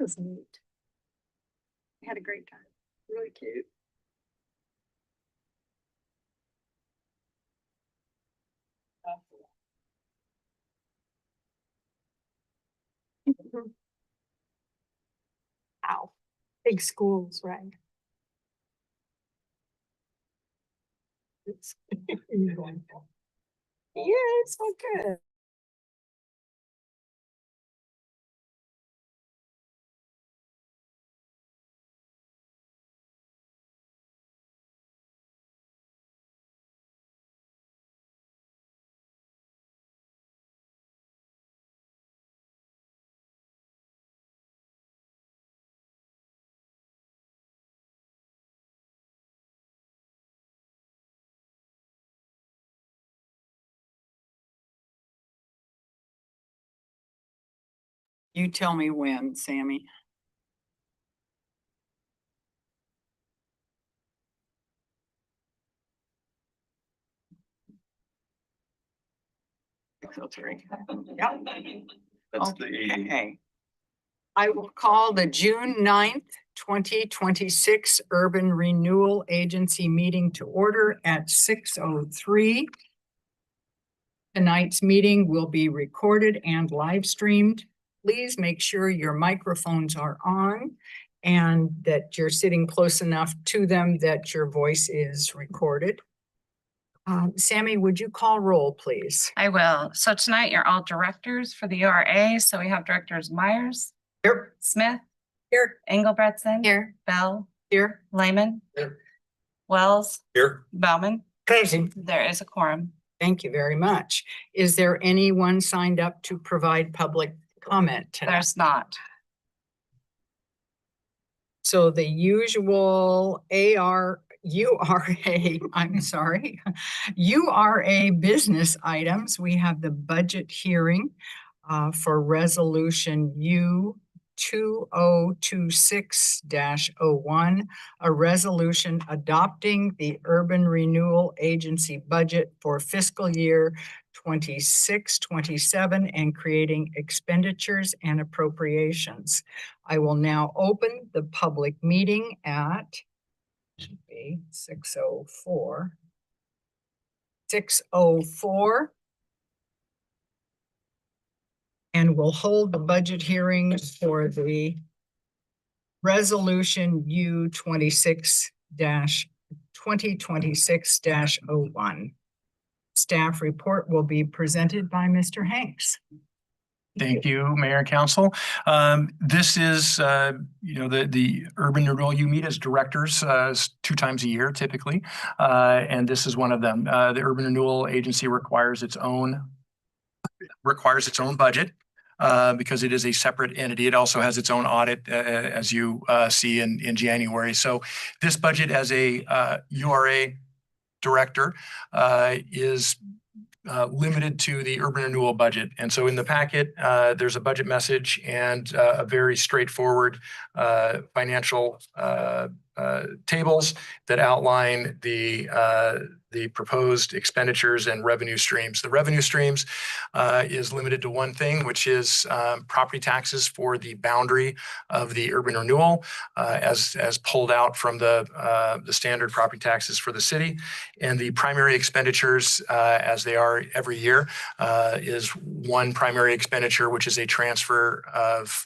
was neat. We had a great time. Really cute. Wow. Big schools, right? It's yeah, it's so good. You tell me when, Sammy. Filtering. Yep. That's the Okay. I will call the June 9th, 2026 Urban Renewal Agency meeting to order at 6:03. Tonight's meeting will be recorded and live streamed. Please make sure your microphones are on and that you're sitting close enough to them that your voice is recorded. Sammy, would you call roll, please? I will. So tonight you're all directors for the URA. So we have directors Myers, Here. Smith, Here. Engelbretson, Here. Bell, Here. Lyman, Here. Wells, Here. Bauman. Present. There is a quorum. Thank you very much. Is there anyone signed up to provide public comment tonight? There's not. So the usual URA, I'm sorry, URA business items. We have the budget hearing for resolution U 2026-01, a resolution adopting the Urban Renewal Agency budget for fiscal year 26-27 and creating expenditures and appropriations. I will now open the public meeting at 6:04. 6:04. And we'll hold the budget hearing for the resolution U 2026-01. Staff report will be presented by Mr. Hanks. Thank you, Mayor and Council. This is, the Urban Renewal. You meet as directors 2 times a year, typically, and this is one of them. The Urban Renewal Agency requires its own budget because it is a separate entity. It also has its own audit, as you see in January. So this budget, as a URA director, is limited to the urban renewal budget. And so in the packet, there's a budget message and a very straightforward financial tables that outline the proposed expenditures and revenue streams. The revenue streams is limited to one thing, which is property taxes for the boundary of the urban renewal, as pulled out from the standard property taxes for the city. And the primary expenditures, as they are every year, is one primary expenditure, which is a transfer of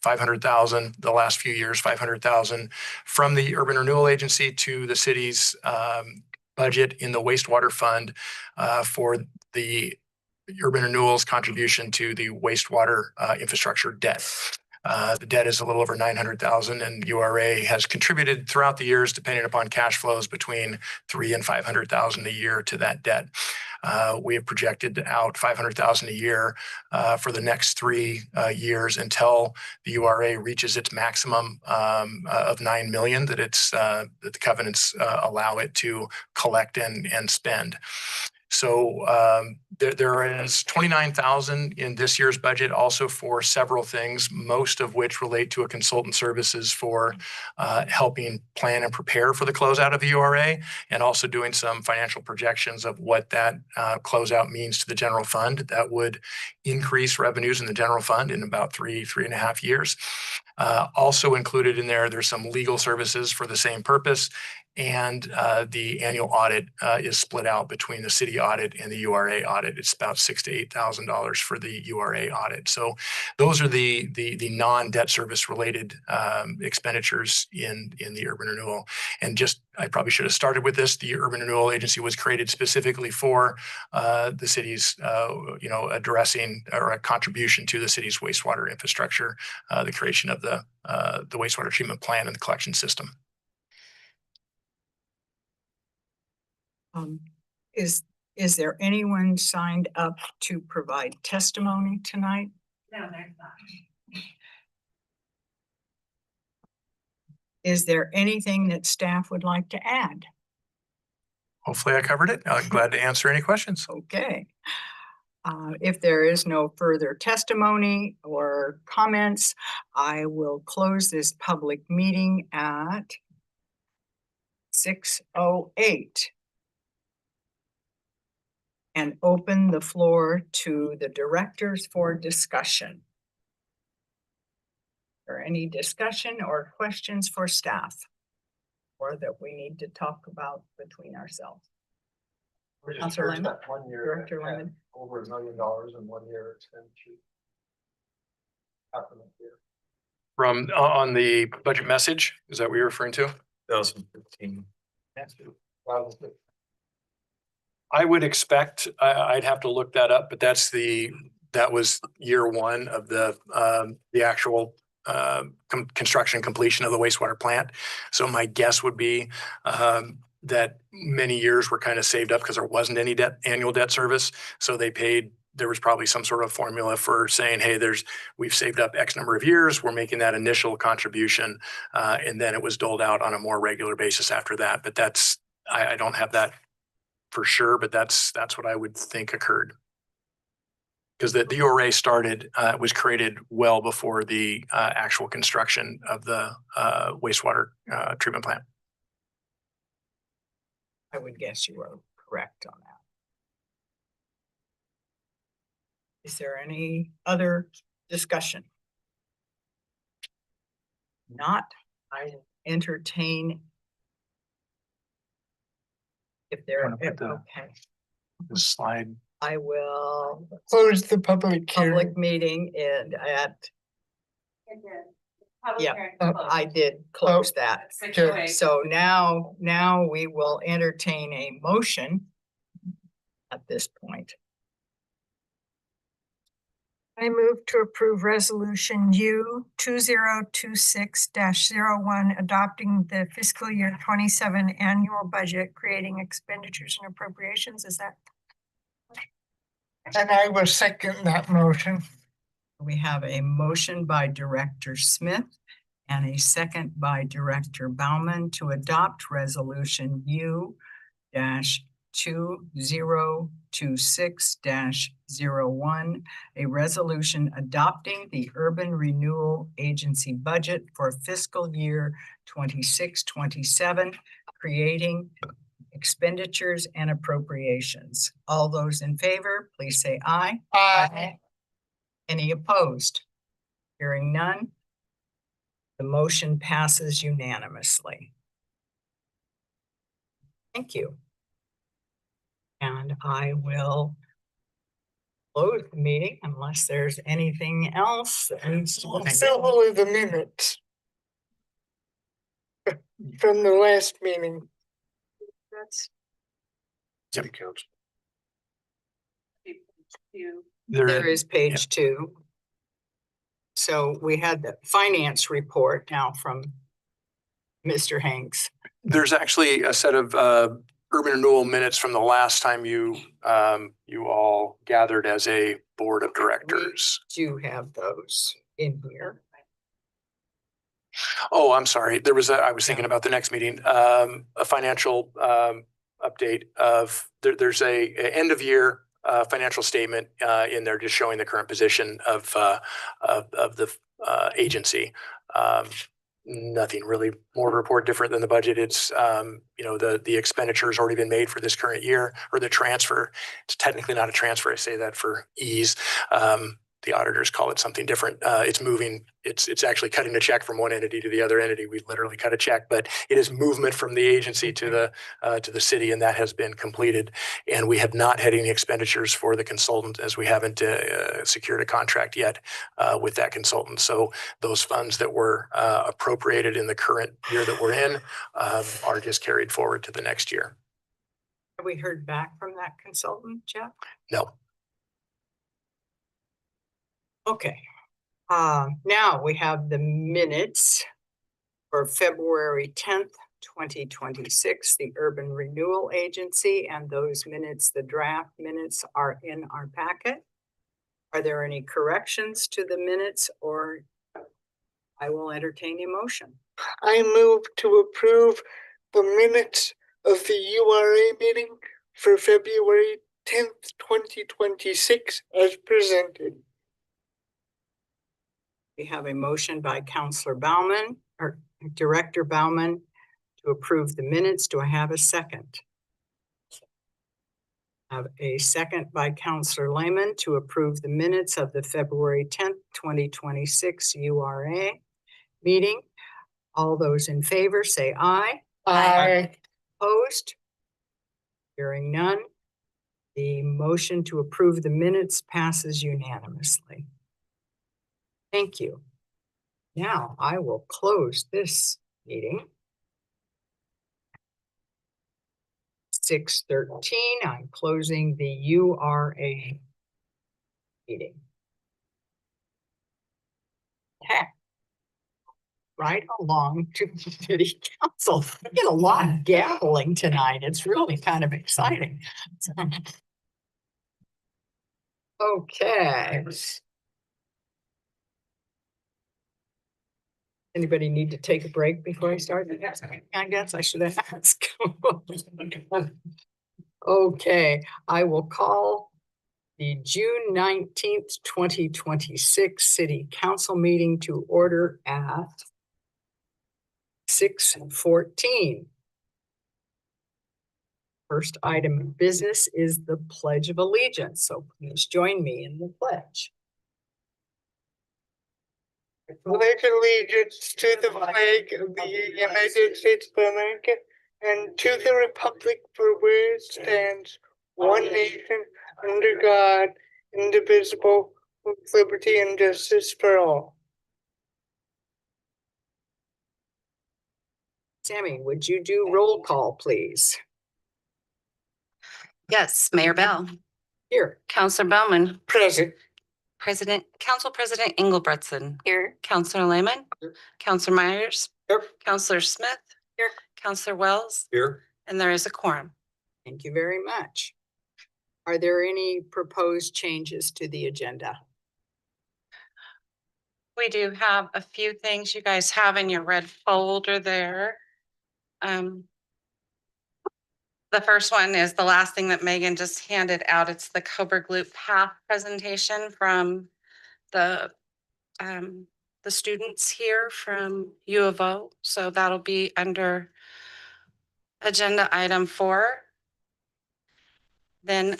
500,000 the last few years, 500,000 from the Urban Renewal Agency to the city's budget in the wastewater fund for the urban renewal's contribution to the wastewater infrastructure debt. The debt is a little over 900,000, and URA has contributed throughout the years, depending upon cash flows, between 300,000 and 500,000 a year to that debt. We have projected out 500,000 a year for the next 3 years until the URA reaches its maximum of 9 million that the covenants allow it to collect and spend. So there is 29,000 in this year's budget also for several things, most of which relate to a consultant services for helping plan and prepare for the closeout of the URA, and also doing some financial projections of what that closeout means to the general fund. That would increase revenues in the general fund in about 3.5 years. Also included in there, there's some legal services for the same purpose. And the annual audit is split out between the city audit and the URA audit. It's about $6,000 to $8,000 for the URA audit. So those are the non-debt service related expenditures in the urban renewal. And just, I probably should have started with this. The Urban Renewal Agency was created specifically for the city's, addressing or a contribution to the city's wastewater infrastructure, the creation of the wastewater treatment plant and the collection system. Is there anyone signed up to provide testimony tonight? No, there's not. Is there anything that staff would like to add? Hopefully I covered it. I'm glad to answer any questions. Okay. If there is no further testimony or comments, I will close this public meeting at 6:08. And open the floor to the directors for discussion. Or any discussion or questions for staff? Or that we need to talk about between ourselves? We're just Counselor curious Lemon? that 1 year Director had Lemon? over $1 million in 1 year expenditure. Happened this year. From on the budget message, is that what you're referring to? 2015. Wow, that's good. I would expect, I'd have to look that up, but that was year one of the actual construction completion of the wastewater plant. So my guess would be that many years were kind of saved up because there wasn't any annual debt service. So there was probably some sort of formula for saying, hey, we've saved up X number of years, we're making that initial contribution, and then it was doled out on a more regular basis after that. But I don't have that for sure, but that's what I would think occurred. Because the URA was created well before the actual construction of the wastewater treatment plant. I would guess you are correct on that. Is there any other discussion? Not, I entertain. If there, Wanna put the- okay, The slide. I will Close the public hearing. public meeting at, yeah, I did close that. So now we will entertain a motion at this point. I move to approve resolution U 2026-01, adopting the fiscal year 27 annual budget, creating expenditures and appropriations. Is that? And I will second that motion. We have a motion by Director Smith and a second by Director Bauman to adopt resolution U 2026-01, a resolution adopting the Urban Renewal Agency budget for fiscal year 26-27, creating expenditures and appropriations. All those in favor, please say aye. Aye. Any opposed? Hearing none, the motion passes unanimously. Thank you. And I will close the meeting unless there's anything else that needs to be said. Only the minutes from the last meeting. That's Yep. There There, is page 2. So we had the finance report now from Mr. Hanks. there's actually a set of urban renewal minutes from the last time you all gathered as a board of directors. Do have those in here. Oh, I'm sorry. I was thinking about the next meeting, a financial update of, there's a end of year financial statement in there just showing the current position of the agency. Nothing really more to report different than the budget. It's, the expenditure's already been made for this current year, or the transfer. It's technically not a transfer. I say that for ease. The auditors call it something different. It's moving. It's actually cutting a check from one entity to the other entity. We literally cut a check, but it is movement from the agency to the city, and that has been completed. And we have not had any expenditures for the consultant, as we haven't secured a contract yet with that consultant. So those funds that were appropriated in the current year that we're in are just carried forward to the next year. Have we heard back from that consultant, Jeff? No. Okay. Now we have the minutes for February 10th, 2026, the Urban Renewal Agency, and those minutes, the draft minutes, are in our packet. Are there any corrections to the minutes, or I will entertain a motion? I move to approve the minutes of the URA meeting for February 10th, 2026 as presented. We have a motion by Counselor Bauman, or Director Bauman, to approve the minutes. Do I have a second? I have a second by Counselor Lehman to approve the minutes of the February 10th, 2026 URA meeting. All those in favor say aye. Aye. Opposed? Hearing none. The motion to approve the minutes passes unanimously. Thank you. Now I will close this meeting. 6:13, I'm closing the URA meeting. Okay. Right along to the city council. We get a lot of gabbling tonight. It's really kind of exciting. Okay. Anybody need to take a break before I start? I guess I should ask. Okay, I will call the June 19th, 2026 City Council meeting to order at 6:14. First item of business is the Pledge of Allegiance, so please join me in the pledge. Pledge allegiance to the flag of the United States of America and to the republic for which it stands, one nation, under God, indivisible, with liberty and justice for all. Sammy, would you do roll call, please? Yes, Mayor Bell, Here. Counselor Bowman, Present. Council President Engelbretson, Here. Counselor Lehman, Counselor Myers, Here. Counselor Smith, Here. Counselor Wells, Here. and there is a quorum. Thank you very much. Are there any proposed changes to the agenda? We do have a few things you guys have in your red folder there. The first one is the last thing that Megan just handed out. It's the Coburg Loop Path presentation from the students here from U of O. So that'll be under agenda item 4. Then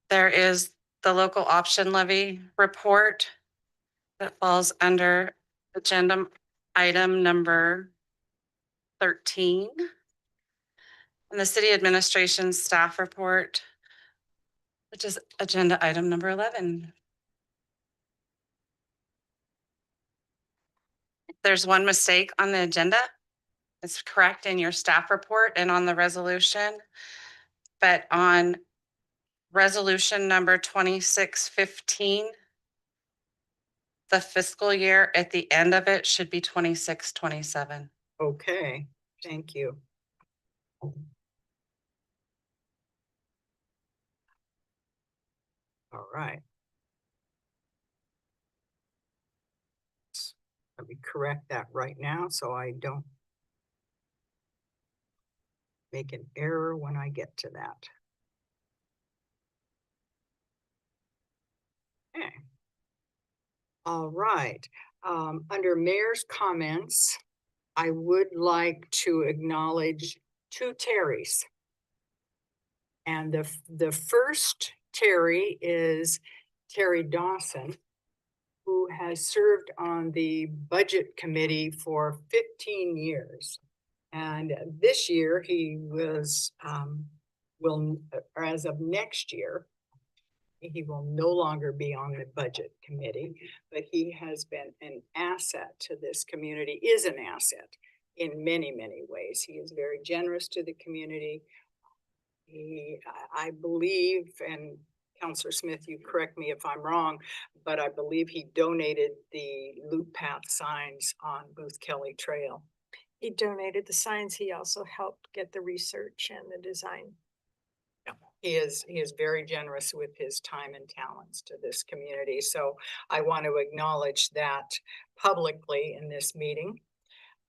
there is the local option levy report that falls under agenda item number 13. And the city administration staff report, which is agenda item number 11. There's one mistake on the agenda. It's correct in your staff report and on the resolution, but on resolution number 2615, the fiscal year at the end of it should be 26-27. Okay, thank you. All right. Let me correct that right now so I don't make an error when I get to that. Okay. All right, under mayor's comments, I would like to acknowledge two Terrys. And the first Terry is Terry Dawson, who has served on the budget committee for 15 years. And this year he was, or as of next year, he will no longer be on the budget committee, but he has been an asset to this community, is an asset in many, many ways. He is very generous to the community. I believe, and Counselor Smith, you correct me if I'm wrong, but I believe he donated the loop path signs on Booth Kelly Trail. He donated the signs. He also helped get the research and the design. He is very generous with his time and talents to this community. So I want to acknowledge that publicly in this meeting.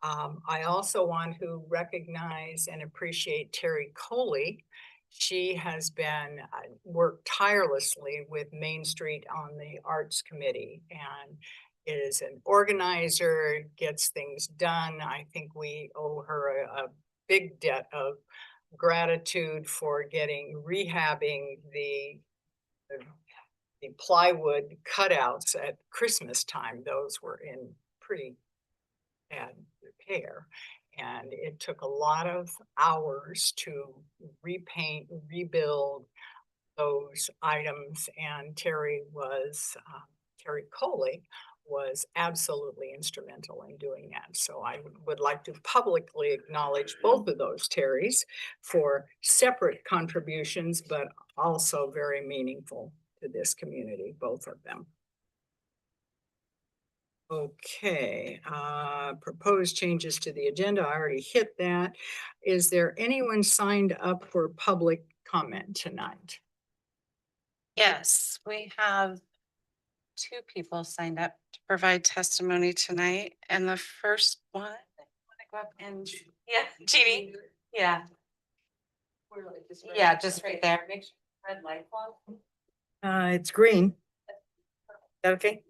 I also want to recognize and appreciate Terry Coley. She has been worked tirelessly with Main Street on the Arts Committee and is an organizer, gets things done. I think we owe her a big debt of gratitude for rehabbing the plywood cutouts at Christmas time. Those were in pretty bad repair. And it took a lot of hours to repaint, rebuild those items. And Terry Coley was absolutely instrumental in doing that. So I would like to publicly acknowledge both of those Terrys for separate contributions, but also very meaningful to this community, both of them. Okay, proposed changes to the agenda. I already hit that. Is there anyone signed up for public comment tonight? Yes, we have two people signed up to provide testimony tonight. And the first one, I want to go up and, yeah, Jeannie, yeah. Yeah, just right there. Make sure red light on. It's green. Okay.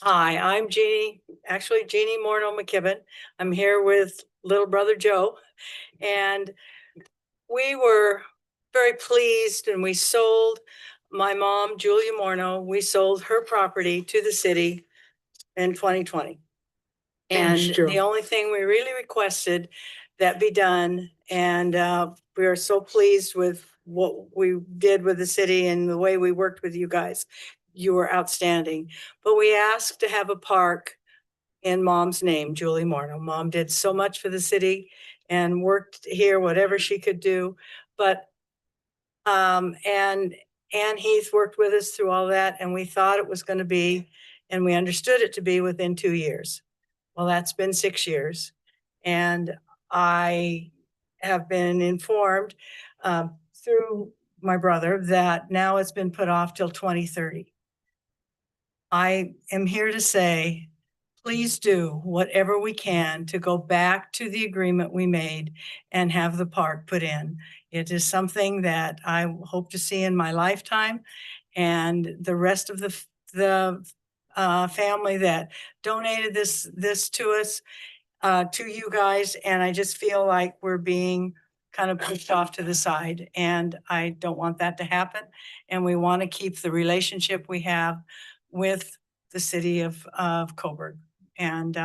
Hi, I'm Jeannie Morneau McKibben. I'm here with little brother Joe. And we were very pleased, and we sold my mom, Julia Morneau. We sold her property to the city in 2020. And Thanks, Joe. the only thing we really requested that be done, and we are so pleased with what we did with the city and the way we worked with you guys. You were outstanding. But we asked to have a park in Mom's name, Julie Morneau. Mom did so much for the city and worked here, whatever she could do. But and Ann Heath worked with us through all that, and we thought it was going to be, and we understood it to be within 2 years. Well, that's been 6 years. And I have been informed through my brother that now it's been put off till 2030. I am here to say, please do whatever we can to go back to the agreement we made and have the park put in. It is something that I hope to see in my lifetime, and the rest of the family that donated this to us, to you guys. And I just feel like we're being kind of pushed off to the side, and I don't want that to happen. And we want to keep the relationship we have with the city of Coburg. And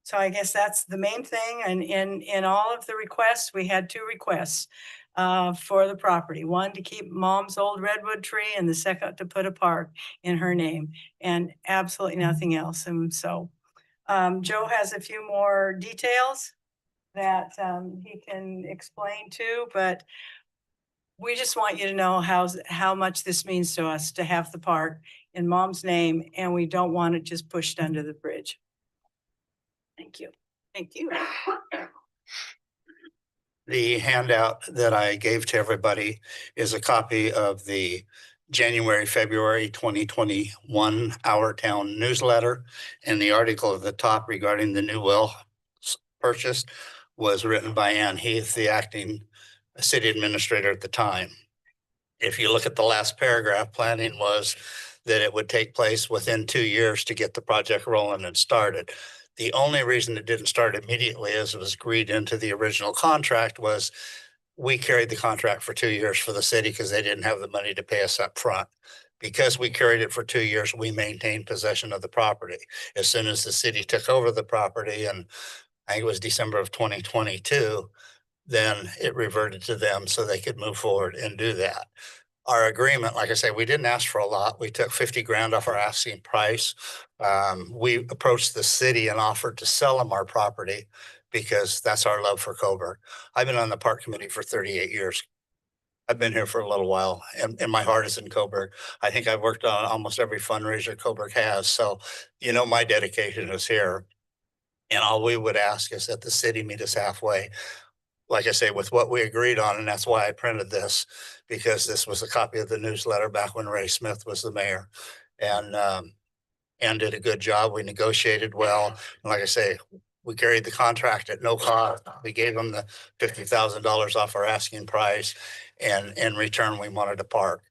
so I guess that's the main thing. And in all of the requests, we had 2 requests for the property. One, to keep Mom's old redwood tree, and the second, to put a park in her name, and absolutely nothing else. And so Joe has a few more details that he can explain too, but we just want you to know how much this means to us to have the park in Mom's name, and we don't want it just pushed under the bridge. Thank you. Thank you. The handout that I gave to everybody is a copy of the January, February 2021 Our Town newsletter, and the article at the top regarding the new well purchased was written by Ann Heath, the acting city administrator at the time. If you look at the last paragraph, planning was that it would take place within 2 years to get the project rolling and started. The only reason it didn't start immediately, as it was agreed into the original contract, was we carried the contract for 2 years for the city because they didn't have the money to pay us up front. Because we carried it for 2 years, we maintained possession of the property. As soon as the city took over the property, and I think it was December of 2022, then it reverted to them so they could move forward and do that. Our agreement, like I say, we didn't ask for a lot. We took 50 grand off our asking price. We approached the city and offered to sell them our property because that's our love for Coburg. I've been on the park committee for 38 years. I've been here for a little while, and my heart is in Coburg. I think I've worked on almost every fundraiser Coburg has. So, my dedication is here. And all we would ask is that the city meet us halfway. Like I say, with what we agreed on, and that's why I printed this, because this was a copy of the newsletter back when Ray Smith was the mayor. And did a good job. We negotiated well. And like I say, we carried the contract at no cost. We gave them the $50,000 off our asking price. And in return, we wanted a park.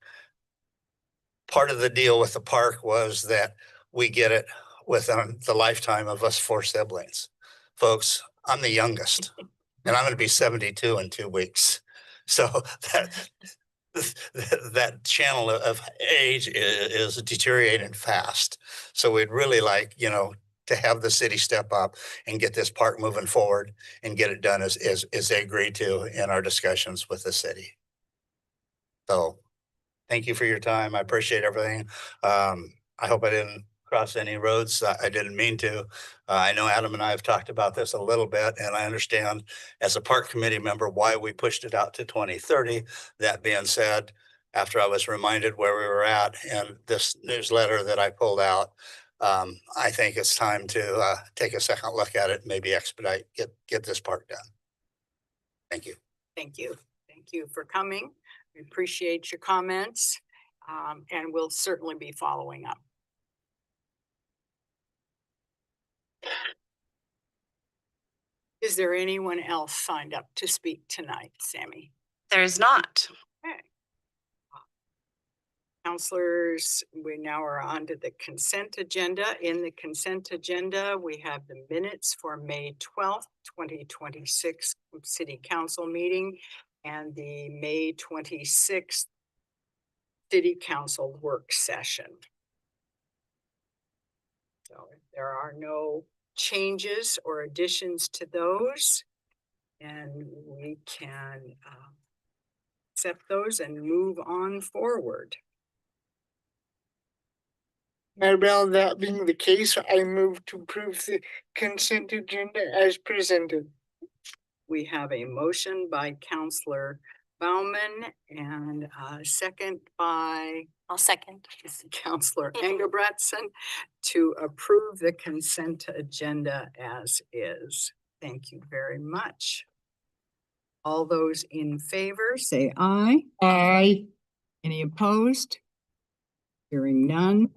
Part of the deal with the park was that we get it within the lifetime of us 4 siblings. Folks, I'm the youngest, and I'm going to be 72 in 2 weeks. So that channel of age is deteriorating fast. So we'd really like, to have the city step up and get this park moving forward and get it done as they agreed to in our discussions with the city. So thank you for your time. I appreciate everything. I hope I didn't cross any roads. I didn't mean to. I know Adam and I have talked about this a little bit, and I understand as a park committee member why we pushed it out to 2030. That being said, after I was reminded where we were at and this newsletter that I pulled out, I think it's time to take a second look at it, maybe expedite, get this park done. Thank you. Thank you. Thank you for coming. We appreciate your comments, and we'll certainly be following up. Is there anyone else signed up to speak tonight, Sammy? There's not. Okay. Counselors, we now are on to the consent agenda. In the consent agenda, we have the minutes for May 12th, 2026 City Council meeting and the May 26th City Council work session. So if there are no changes or additions to those, and we can accept those and move on forward. Maribel, that being the case, I move to approve the consent agenda as presented. We have a motion by Counselor Bauman and a second by I'll second. Counselor Engelbretson to approve the consent agenda as is. Thank you very much. All those in favor, say aye. Aye. Any opposed? Hearing none,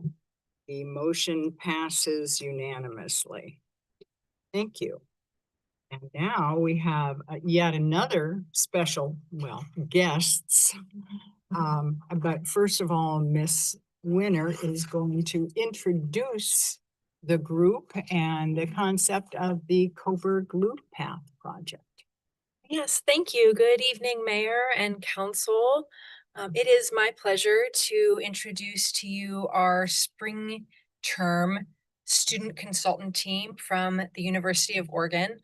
the motion passes unanimously. Thank you. And now we have yet another special, guests. But first of all, Miss Winner is going to introduce the group and the concept of the Coburg Loop Path project. Yes, thank you. Good evening, Mayor and Council. It is my pleasure to introduce to you our spring term student consultant team from the University of Oregon.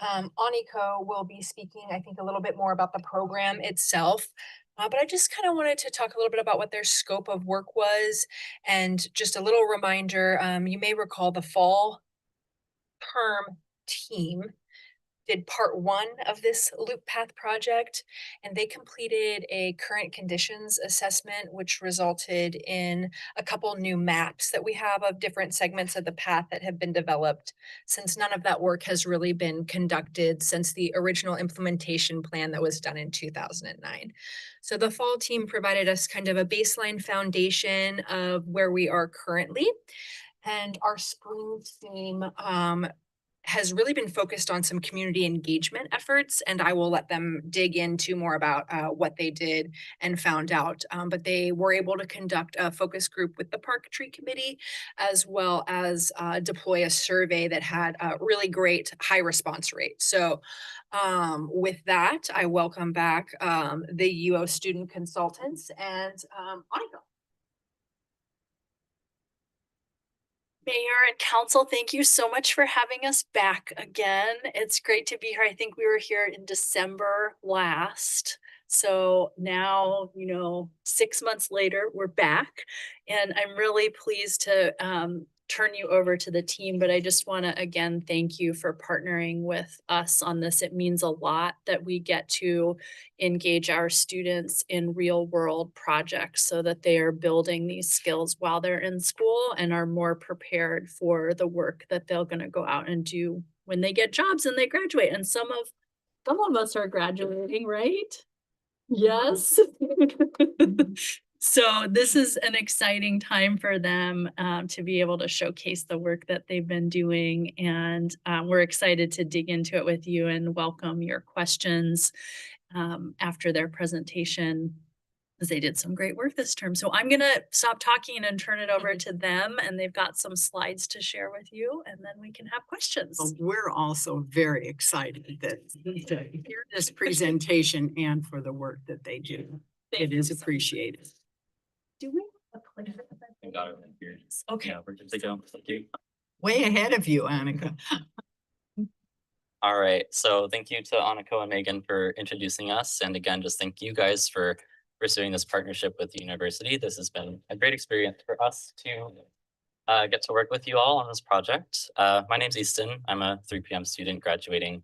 Aniko will be speaking, I think, a little bit more about the program itself. But I just kind of wanted to talk a little bit about what their scope of work was. And just a little reminder, you may recall the fall term team did part 1 of this Loop Path project, and they completed a current conditions assessment, which resulted in a couple new maps that we have of different segments of the path that have been developed, since none of that work has really been conducted since the original implementation plan that was done in 2009. So the fall team provided us kind of a baseline foundation of where we are currently. And our spring team has really been focused on some community engagement efforts, and I will let them dig into more about what they did and found out. But they were able to conduct a focus group with the Park Tree Committee, as well as deploy a survey that had a really great high response rate. So with that, I welcome back the UO student consultants and Annika. Mayor and council, thank you so much for having us back again. It's great to be here. I think we were here in December last. So now, 6 months later, we're back. And I'm really pleased to turn you over to the team, but I just want to again thank you for partnering with us on this. It means a lot that we get to engage our students in real world projects so that they are building these skills while they're in school and are more prepared for the work that they're going to go out and do when they get jobs and they graduate. And some of us are graduating, right? Yes. So this is an exciting time for them to be able to showcase the work that they've been doing. And we're excited to dig into it with you and welcome your questions after their presentation, because they did some great work this term. So I'm going to stop talking and turn it over to them. And they've got some slides to share with you, and then we can have questions. Well, we're also very excited to hear this presentation and for the work that they do. It is appreciated. Do we have a clicker? Got it here. Okay. Yeah, we're good to go. Thank you. Way ahead of you, Annika. All right, so thank you to Annika and Megan for introducing us. And again, just thank you guys for pursuing this partnership with the university. This has been a great experience for us to get to work with you all on this project. My name's Easton. I'm a 3 p.m. student graduating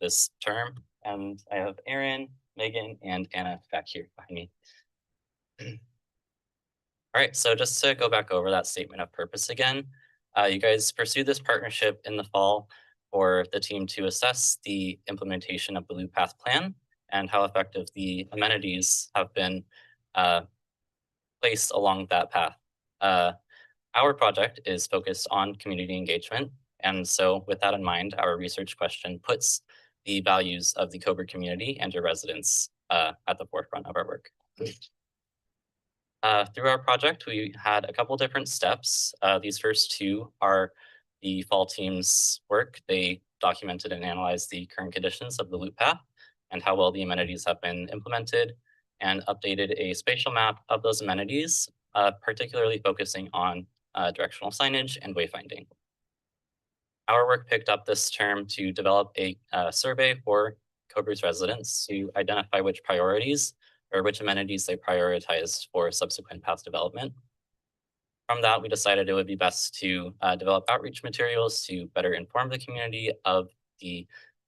this term. And I have Erin, Megan, and Anna back here behind me. All right, so just to go back over that statement of purpose again, you guys pursued this partnership in the fall for the team to assess the implementation of the Loop Path Plan and how effective the amenities have been placed along that path. Our project is focused on community engagement. And so with that in mind, our research question puts the values of the Coburg community and your residents at the forefront of our work. Through our project, we had a couple different steps. These first two are the fall team's work. They documented and analyzed the current conditions of the loop path and how well the amenities have been implemented, and updated a spatial map of those amenities, particularly focusing on directional signage and wayfinding. Our work picked up this term to develop a survey for Coburg's residents to identify which priorities or which amenities they prioritized for subsequent path development. From that, we decided it would be best to develop outreach materials to better inform the community of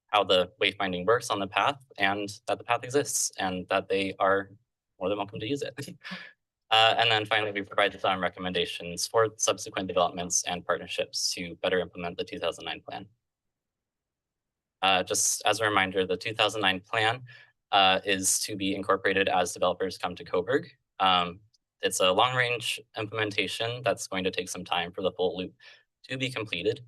how the wayfinding works on the path, and that the path exists and that they are more than welcome to use it. And then finally, we provided some recommendations for subsequent developments and partnerships to better implement the 2009 plan. Just as a reminder, the 2009 plan is to be incorporated as developers come to Coburg. It's a long-range implementation that's going to take some time for the full loop to be completed.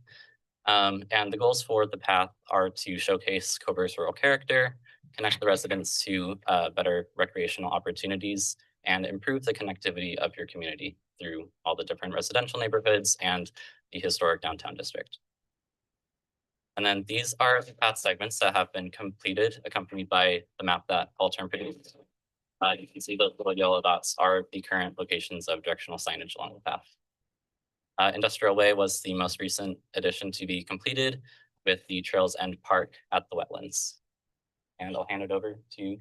And the goals for the path are to showcase Coburg's rural character, connect the residents to better recreational opportunities, and improve the connectivity of your community through all the different residential neighborhoods and the historic downtown district. And then these are the path segments that have been completed, accompanied by the map that Paul Term produced. You can see those little yellow dots are the current locations of directional signage along the path. Industrial Way was the most recent addition to be completed with the Trails End Park at the wetlands. And I'll hand it over to.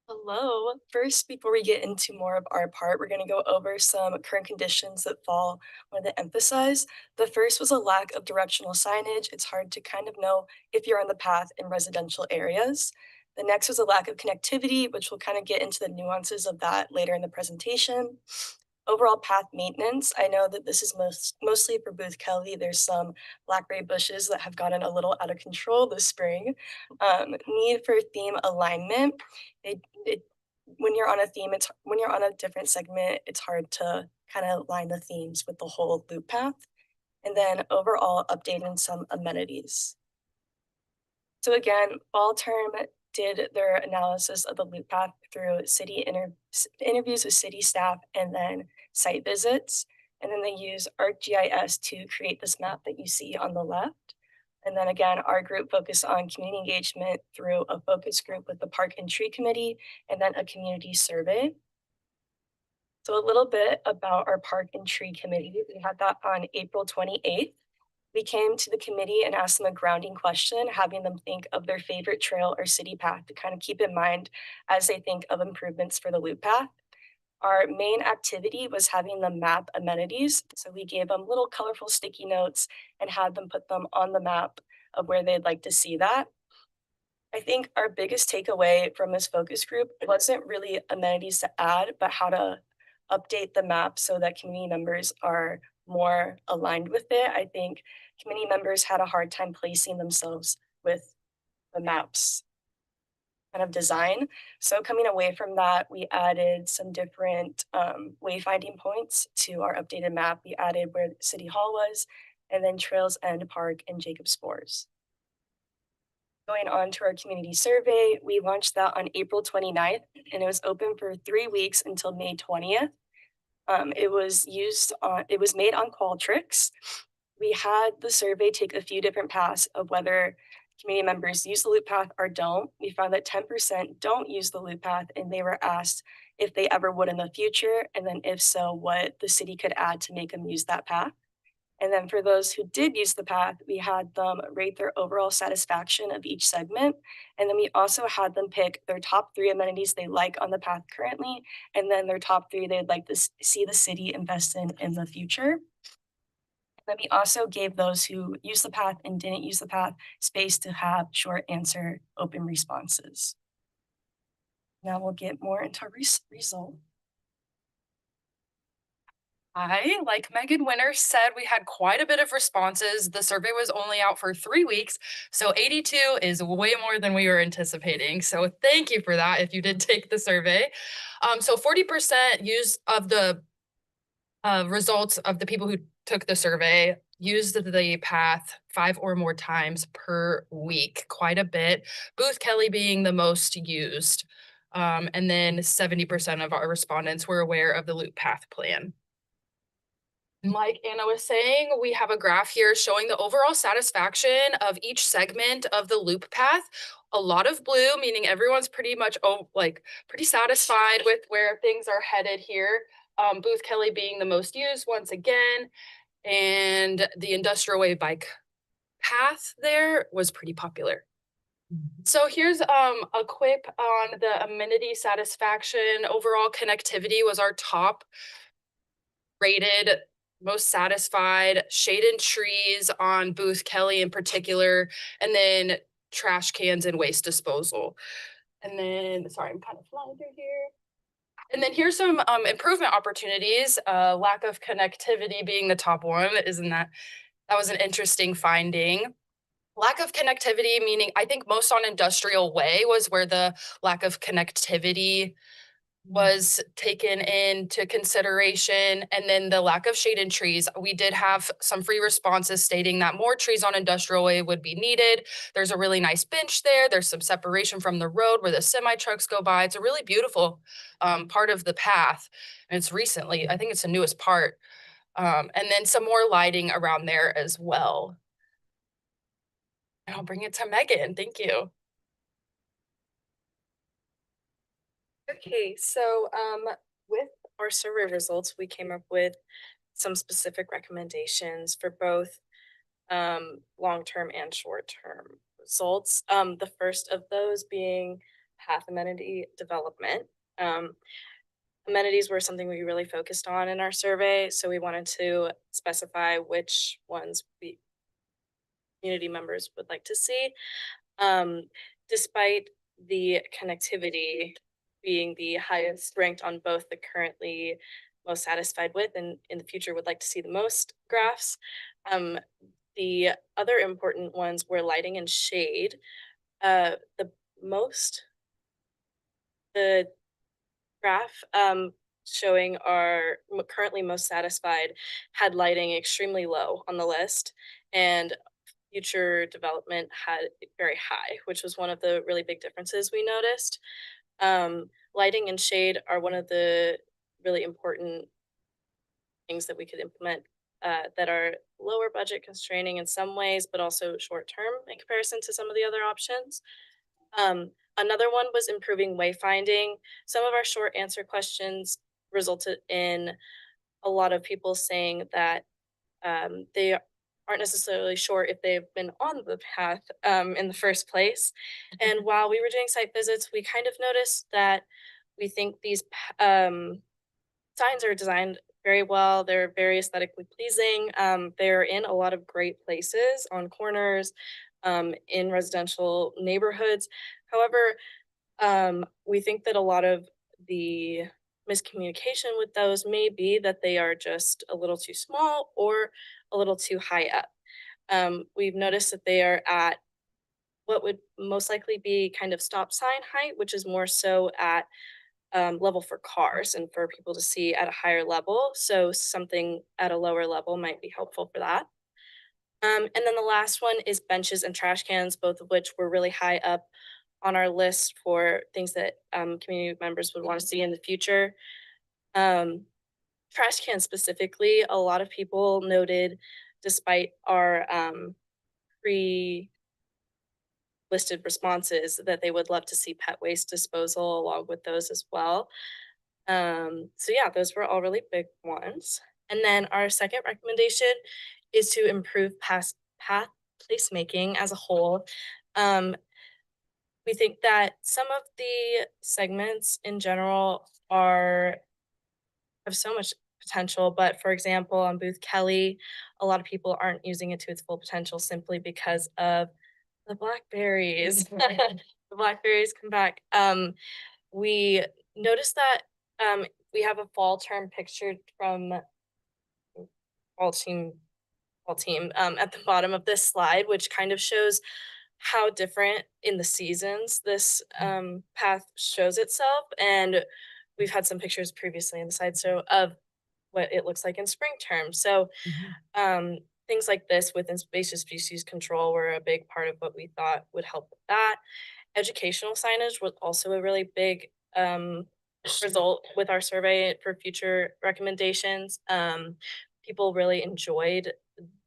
Hello. First, before we get into more of our part, we're going to go over some current conditions that fall I wanted to emphasize. The first was a lack of directional signage. It's hard to kind of know if you're on the path in residential areas. The next was a lack of connectivity, which we'll kind of get into the nuances of that later in the presentation. Overall path maintenance, I know that this is mostly for Booth Kelly. There's some blackberry bushes that have gotten a little out of control this spring. Need for theme alignment. When you're on a theme, when you're on a different segment, it's hard to kind of line the themes with the whole loop path. and then overall updating some amenities. So again, fall term did their analysis of the loop path through interviews with city staff and then site visits. And then they use ArcGIS to create this map that you see on the left. And then again, our group focused on community engagement through a focus group with the Park and Tree Committee and then a community survey. So a little bit about our Park and Tree Committee. We had that on April 28th. We came to the committee and asked them a grounding question, having them think of their favorite trail or city path to kind of keep in mind as they think of improvements for the loop path. Our main activity was having them map amenities. So we gave them little colorful sticky notes and had them put them on the map of where they'd like to see that. I think our biggest takeaway from this focus group wasn't really amenities to add, but how to update the map so that community members are more aligned with it. I think community members had a hard time placing themselves with the maps kind of design. So coming away from that, we added some different wayfinding points to our updated map. We added where City Hall was, and then Trails End Park and Jacob Spores. Going on to our community survey, we launched that on April 29th, and it was open for 3 weeks until May 20th. It was made on Qualtrics. We had the survey take a few different paths of whether community members use the loop path or don't. We found that 10% don't use the loop path, and they were asked if they ever would in the future, and then if so, what the city could add to make them use that path. And then for those who did use the path, we had them rate their overall satisfaction of each segment. And then we also had them pick their top 3 amenities they like on the path currently, and then their top 3 they'd like to see the city invest in the future. Then we also gave those who used the path and didn't use the path space to have short answer open responses. Now we'll get more into result. Like Megan Winter said, we had quite a bit of responses. The survey was only out for 3 weeks, so 82 is way more than we were anticipating. So thank you for that if you did take the survey. So 40% use of the results of the people who took the survey used the path 5 or more times per week, quite a bit. Booth Kelly being the most used. And then 70% of our respondents were aware of the loop path plan. Like Anna was saying, we have a graph here showing the overall satisfaction of each segment of the loop path. A lot of blue, meaning everyone's pretty much pretty satisfied with where things are headed here. Booth Kelly being the most used once again, and the Industrial Way bike path there was pretty popular. So here's a quip on the amenity satisfaction. Overall connectivity was our top rated, most satisfied. Shade and trees on Booth Kelly in particular, and then trash cans and waste disposal. And then, sorry, I'm kind of flying through here. And then here's some improvement opportunities. Lack of connectivity being the top one. That was an interesting finding. Lack of connectivity, meaning I think most on Industrial Way was where the lack of connectivity was taken into consideration. And then the lack of shade and trees. We did have some free responses stating that more trees on Industrial Way would be needed. There's a really nice bench there. There's some separation from the road where the semi trucks go by. It's a really beautiful part of the path. And it's recently, I think it's the newest part. And then some more lighting around there as well. And I'll bring it to Megan. Thank you. Okay, so with our survey results, we came up with some specific recommendations for both long-term and short-term results. The first of those being path amenity development. Amenities were something we really focused on in our survey, so we wanted to specify which ones community members would like to see. Despite the connectivity being the highest ranked on both the currently most satisfied with and in the future would like to see the most graphs. The other important ones were lighting and shade. The graph showing our currently most satisfied had lighting extremely low on the list, and future development had it very high, which was one of the really big differences we noticed. Lighting and shade are one of the really important things that we could implement that are lower budget constraining in some ways, but also short term in comparison to some of the other options. Another one was improving wayfinding. Some of our short answer questions resulted in a lot of people saying that they aren't necessarily sure if they've been on the path in the first place. And while we were doing site visits, we kind of noticed that we think these signs are designed very well. They're very aesthetically pleasing. They're in a lot of great places on corners, in residential neighborhoods. However, we think that a lot of the miscommunication with those may be that they are just a little too small or a little too high up. We've noticed that they are at what would most likely be kind of stop sign height, which is more so at level for cars and for people to see at a higher level. So something at a lower level might be helpful for that. And then the last one is benches and trash cans, both of which were really high up on our list for things that community members would want to see in the future. Trash cans specifically, a lot of people noted, despite our pre listed responses, that they would love to see pet waste disposal along with those as well. So yeah, those were all really big ones. And then our second recommendation is to improve path placemaking as a whole. We think that some of the segments in general have so much potential, but for example, on Booth Kelly, a lot of people aren't using it to its full potential simply because of the blackberries. The blackberries come back. We noticed that we have a fall term pictured from fall team at the bottom of this slide, which kind of shows how different in the seasons this path shows itself. And we've had some pictures previously in the slideshow of what it looks like in spring term. So things like this with invasive species control were a big part of what we thought would help with that. Educational signage was also a really big result with our survey for future recommendations. People really enjoyed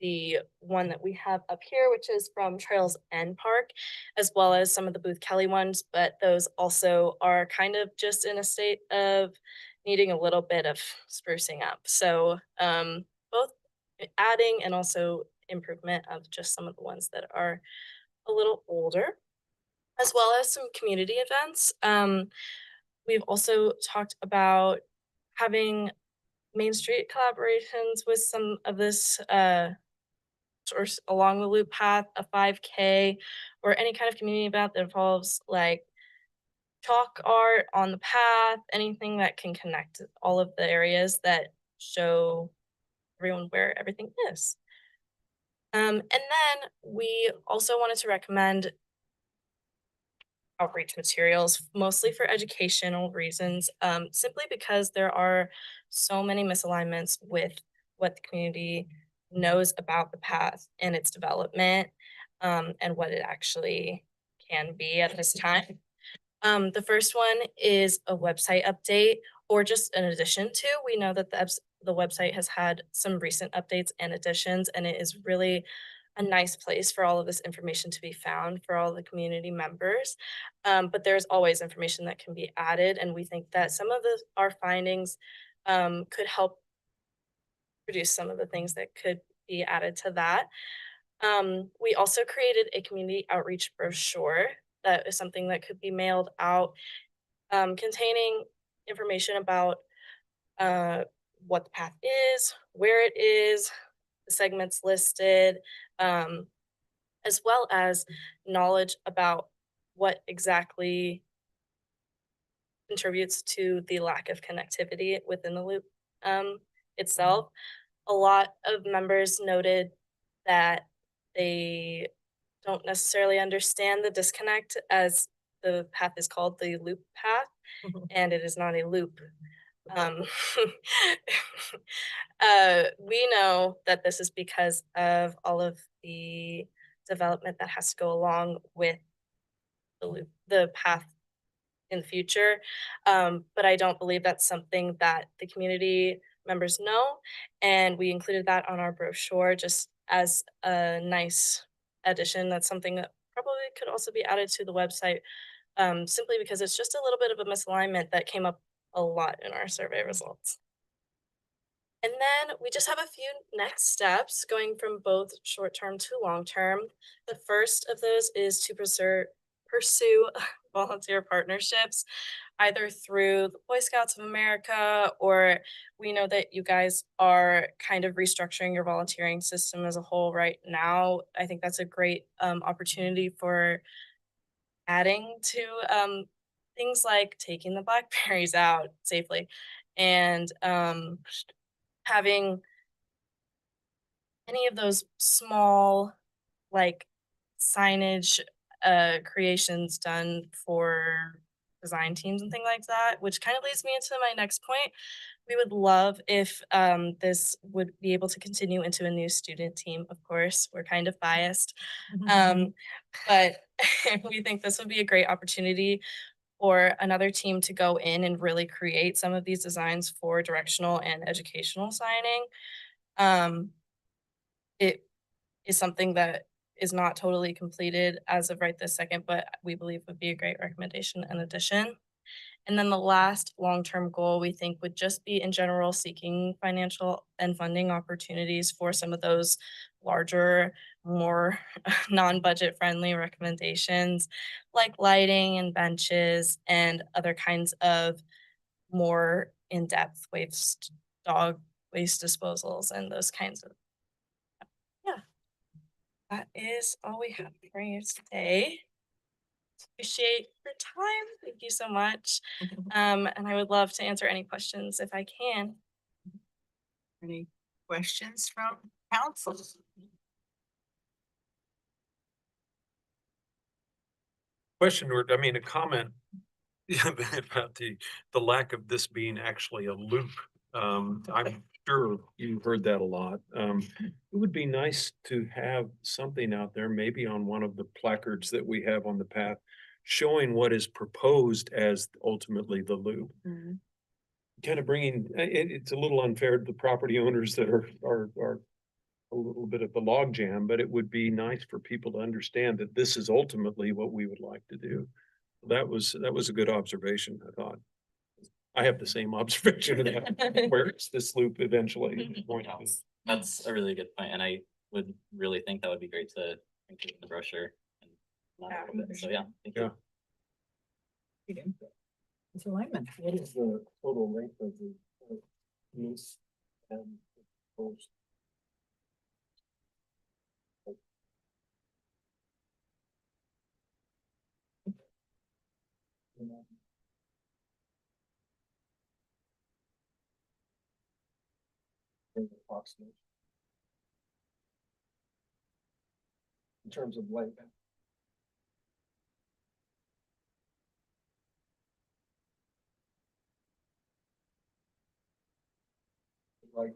the one that we have up here, which is from Trails End Park, as well as some of the Booth Kelly ones, but those also are kind of just in a state of needing a little bit of sprucing up. So both adding and also improvement of just some of the ones that are a little older, as well as some community events. We've also talked about having Main Street collaborations with some of this or along the loop path, a 5K, or any kind of community event that involves like chalk art on the path, anything that can connect all of the areas that show everyone where everything is. And then we also wanted to recommend outreach materials, mostly for educational reasons, simply because there are so many misalignments with what the community knows about the path and its development, and what it actually can be at this time. The first one is a website update, or just an addition to. We know that the website has had some recent updates and additions, and it is really a nice place for all of this information to be found for all the community members. But there's always information that can be added, and we think that some of our findings could help produce some of the things that could be added to that. We also created a community outreach brochure that is something that could be mailed out, containing information about what the path is, where it is, the segments listed, as well as knowledge about what exactly contributes to the lack of connectivity within the loop itself. A lot of members noted that they don't necessarily understand the disconnect, as the path is called the loop path, and it is not a loop. Um, we know that this is because of all of the development that has to go along with the path in the future. But I don't believe that's something that the community members know. And we included that on our brochure just as a nice addition. That's something that probably could also be added to the website, simply because it's just a little bit of a misalignment that came up a lot in our survey results. And then we just have a few next steps going from both short-term to long-term. The first of those is to pursue volunteer partnerships, either through the Boy Scouts of America, or we know that you guys are kind of restructuring your volunteering system as a whole right now. I think that's a great opportunity for adding to things like taking the blackberries out safely and having any of those small like signage creations done for design teams and things like that, which kind of leads me into my next point. We would love if this would be able to continue into a new student team. Of course, we're kind of biased, but we think this would be a great opportunity for another team to go in and really create some of these designs for directional and educational signing. It is something that is not totally completed as of right this second, but we believe would be a great recommendation and addition. And then the last long-term goal we think would just be in general seeking financial and funding opportunities for some of those larger, more non-budget friendly recommendations like lighting and benches and other kinds of more in-depth waste, dog waste disposals and those kinds of. Yeah, that is all we have for you today. Appreciate your time. Thank you so much. And I would love to answer any questions if I can. Any questions from council? Question, or, I mean, a comment about the lack of this being actually a loop. I'm sure you heard that a lot. It would be nice to have something out there, maybe on one of the placards that we have on the path, showing what is proposed as ultimately the loop. Kind of bringing, it's a little unfair to the property owners that are a little bit of a log jam, but it would be nice for people to understand that this is ultimately what we would like to do. That was a good observation, I thought. I have the same observation of that. Where is this loop eventually going to be? That's a really good point, and I would really think that would be great to include in the brochure. So yeah, thank you. It's alignment. What is the total length of the piece and post? Approximate. In terms of length. Like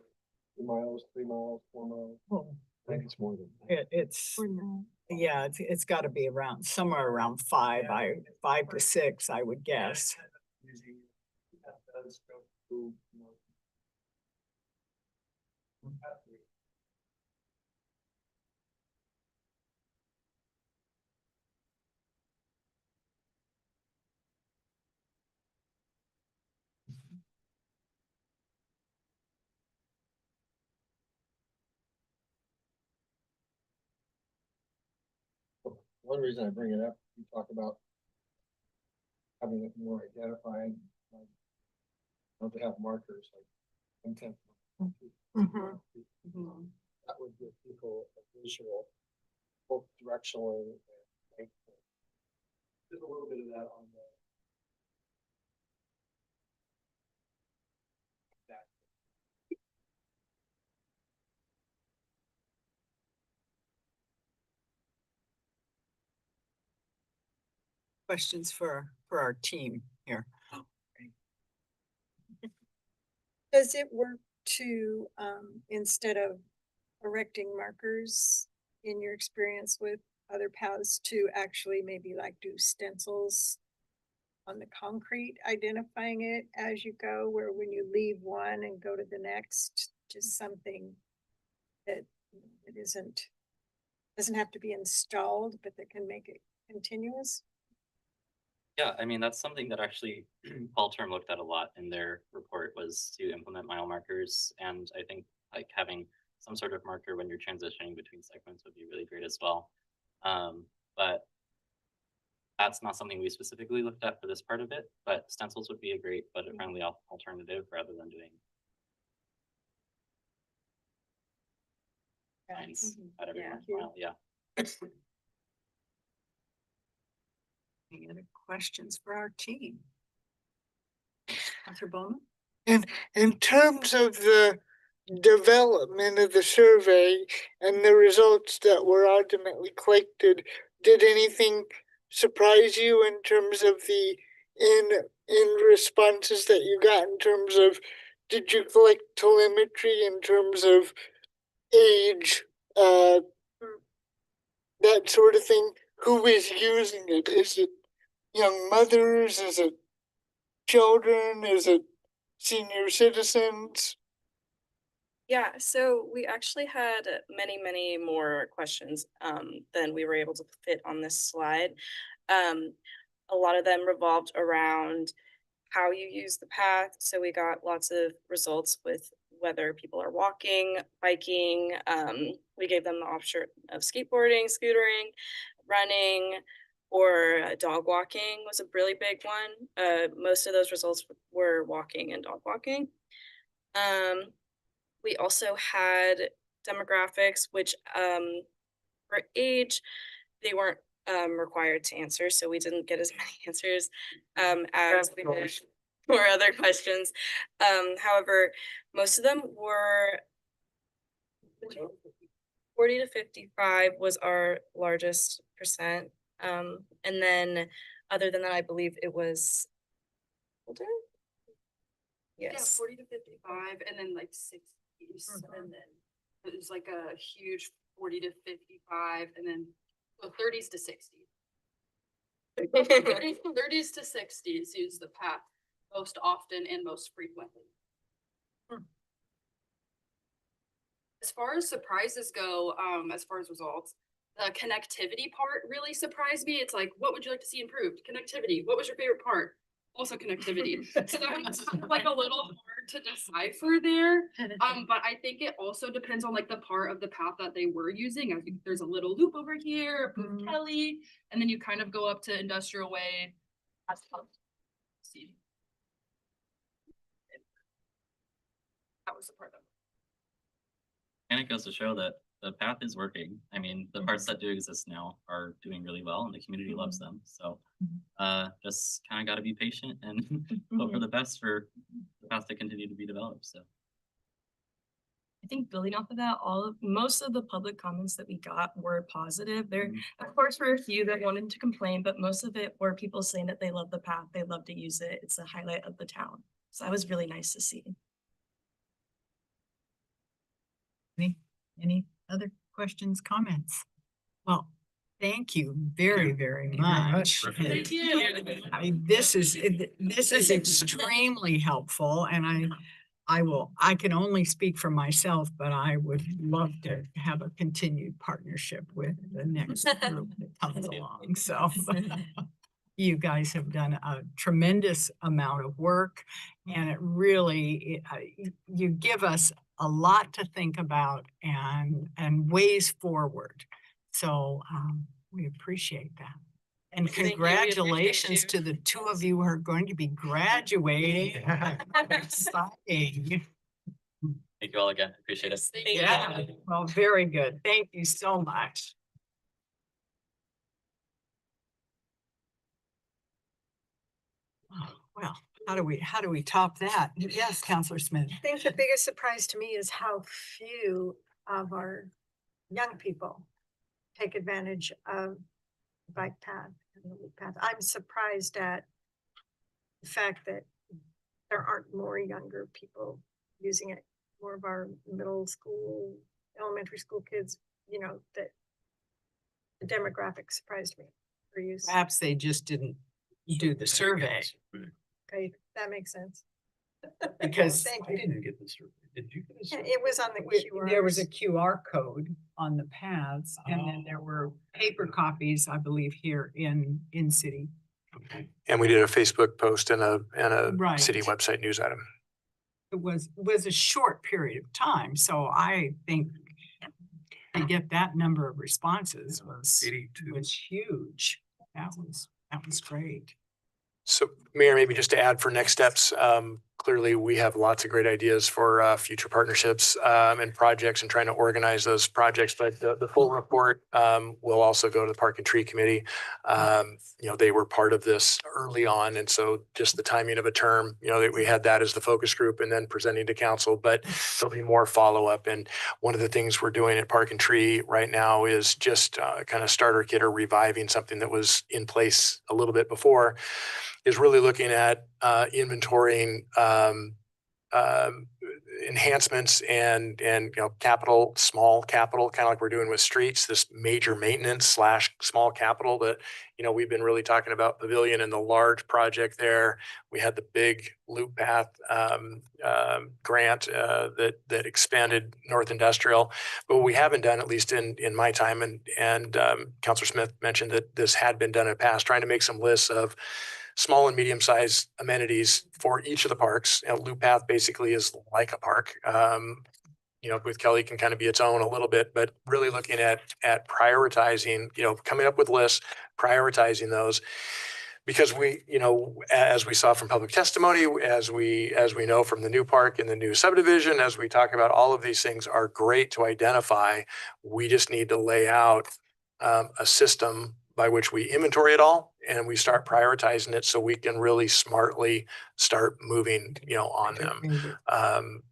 2 miles, 3 miles, 4 miles. Well, I think it's more than. it's, yeah, it's gotta be around, somewhere around 5 to 6, I would guess. One reason I bring it up, you talk about having it more identified, like, don't have markers like intent. That would give people a visual, both directionally and there's a little bit of that on the. Questions for our team here. Does it work to, instead of erecting markers in your experience with other paths, to actually maybe like do stencils on the concrete, identifying it as you go, where when you leave one and go to the next, just something that it doesn't have to be installed, but that can make it continuous? Yeah, I mean, that's something that actually Paul Term looked at a lot in their report, was to implement mile markers. And I think like having some sort of marker when you're transitioning between segments would be really great as well. But that's not something we specifically looked at for this part of it, but stencils would be a great budget friendly alternative rather than doing lines at every mile. Yeah. Any other questions for our team? Counselor Bowman? And in terms of the development of the survey and the results that were ultimately collected, did anything surprise you in terms of the in responses that you got, in terms of, did you collect telemetry in terms of age, that sort of thing? Who is using it? Is it young mothers? Is it children? Is it senior citizens? Yeah, so we actually had many more questions than we were able to fit on this slide. A lot of them revolved around how you use the path. So we got lots of results with whether people are walking, biking. We gave them the option of skateboarding, scootering, running, or dog walking was a really big one. Most of those results were walking and dog walking. We also had demographics, which for age, they weren't required to answer, so we didn't get as many answers as we did for other questions. However, most of them were 40 to 55 was our largest percent. And then other than that, I believe it was older. Yes. 40 to 55 and then like 60s. And then it was like a huge 40 to 55 and then 30s to 60s. 30s to 60s use the path most often and most frequently. As far as surprises go, as far as results, the connectivity part really surprised me. It's like, what would you like to see improved? Connectivity. What was your favorite part? Also connectivity. So that was like a little hard to decipher there. But I think it also depends on like the part of the path that they were using. I think there's a little loop over here, Kelly, and then you kind of go up to Industrial Way. That was the part that. And it goes to show that the path is working. I mean, the parts that do exist now are doing really well and the community loves them. So just kind of got to be patient and hope for the best for the path to continue to be developed. So I think building off of that, most of the public comments that we got were positive. There, of course, were a few that wanted to complain, but most of it were people saying that they love the path, they love to use it. It's a highlight of the town. So that was really nice to see. Any other questions, comments? Well, thank you very much. Thank you. This is extremely helpful, and I can only speak for myself, but I would love to have a continued partnership with the next group that comes along. So you guys have done a tremendous amount of work, and it really, you give us a lot to think about and ways forward. So we appreciate that. And Thank you. We congratulations appreciate to the two of you who are going to be graduating. Exciting. thank you all again. Appreciate it. Yeah, well, very good. Thank you so much. Oh, well, how do we top that? Yes, Counselor Smith. I think the biggest surprise to me is how few of our young people take advantage of the bike path and the loop path. I'm surprised at the fact that there aren't more younger people using it, more of our middle school, elementary school kids, you know, that the demographic surprised me for use. Perhaps they just didn't do the survey Okay, that makes sense. because Thank I you. didn't get this. Did you get Yeah, this? it was on the there was a QRs. QR code on the paths and then there were paper copies, I believe, here in city. Okay. And we did a Facebook post and a Right. city website news item. It was a short period of time, so I think to get that number of responses was 82. huge. That was great. So Mayor, maybe just to add for next steps, clearly we have lots of great ideas for future partnerships and projects and trying to organize those projects. But the full report will also go to the Park and Tree Committee. You know, they were part of this early on. And so just the timing of a term, you know, that we had that as the focus group and then presenting to council, but there'll be more follow-up. And one of the things we're doing at Park and Tree right now is just kind of starter kit or reviving something that was in place a little bit before, is really looking at inventorying enhancements and you know, capital, small capital, kind of like we're doing with streets, this major maintenance / small capital that, you know, we've been really talking about Pavilion and the large project there. We had the big loop path grant that expanded North Industrial. But what we haven't done, at least in my time, and Councilor Smith mentioned that this had been done in the past, trying to make some lists of small and medium-sized amenities for each of the parks. You know, Loop Path basically is like a park. You know, with Kelly can kind of be its own a little bit, but really looking at prioritizing, you know, coming up with lists, prioritizing those. Because we, you know, as we saw from public testimony, as we know from the new park and the new subdivision, as we talk about, all of these things are great to identify. We just need to lay out a system by which we inventory it all and we start prioritizing it so we can really smartly start moving, you know, on them.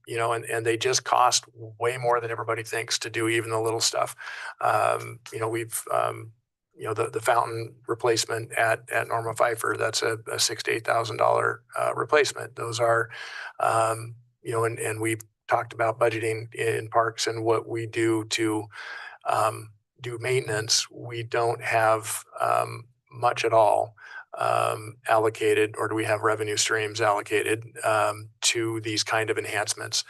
You know, and they just cost way more than everybody thinks to do even the little stuff. You know, we've, you know, the fountain replacement at Norma Pfeiffer, that's a $6,000 to $8,000 replacement. Those are, you know, and we've talked about budgeting in parks and what we do to do maintenance. We don't have much at all allocated, or do we have revenue streams allocated to these kind of enhancements?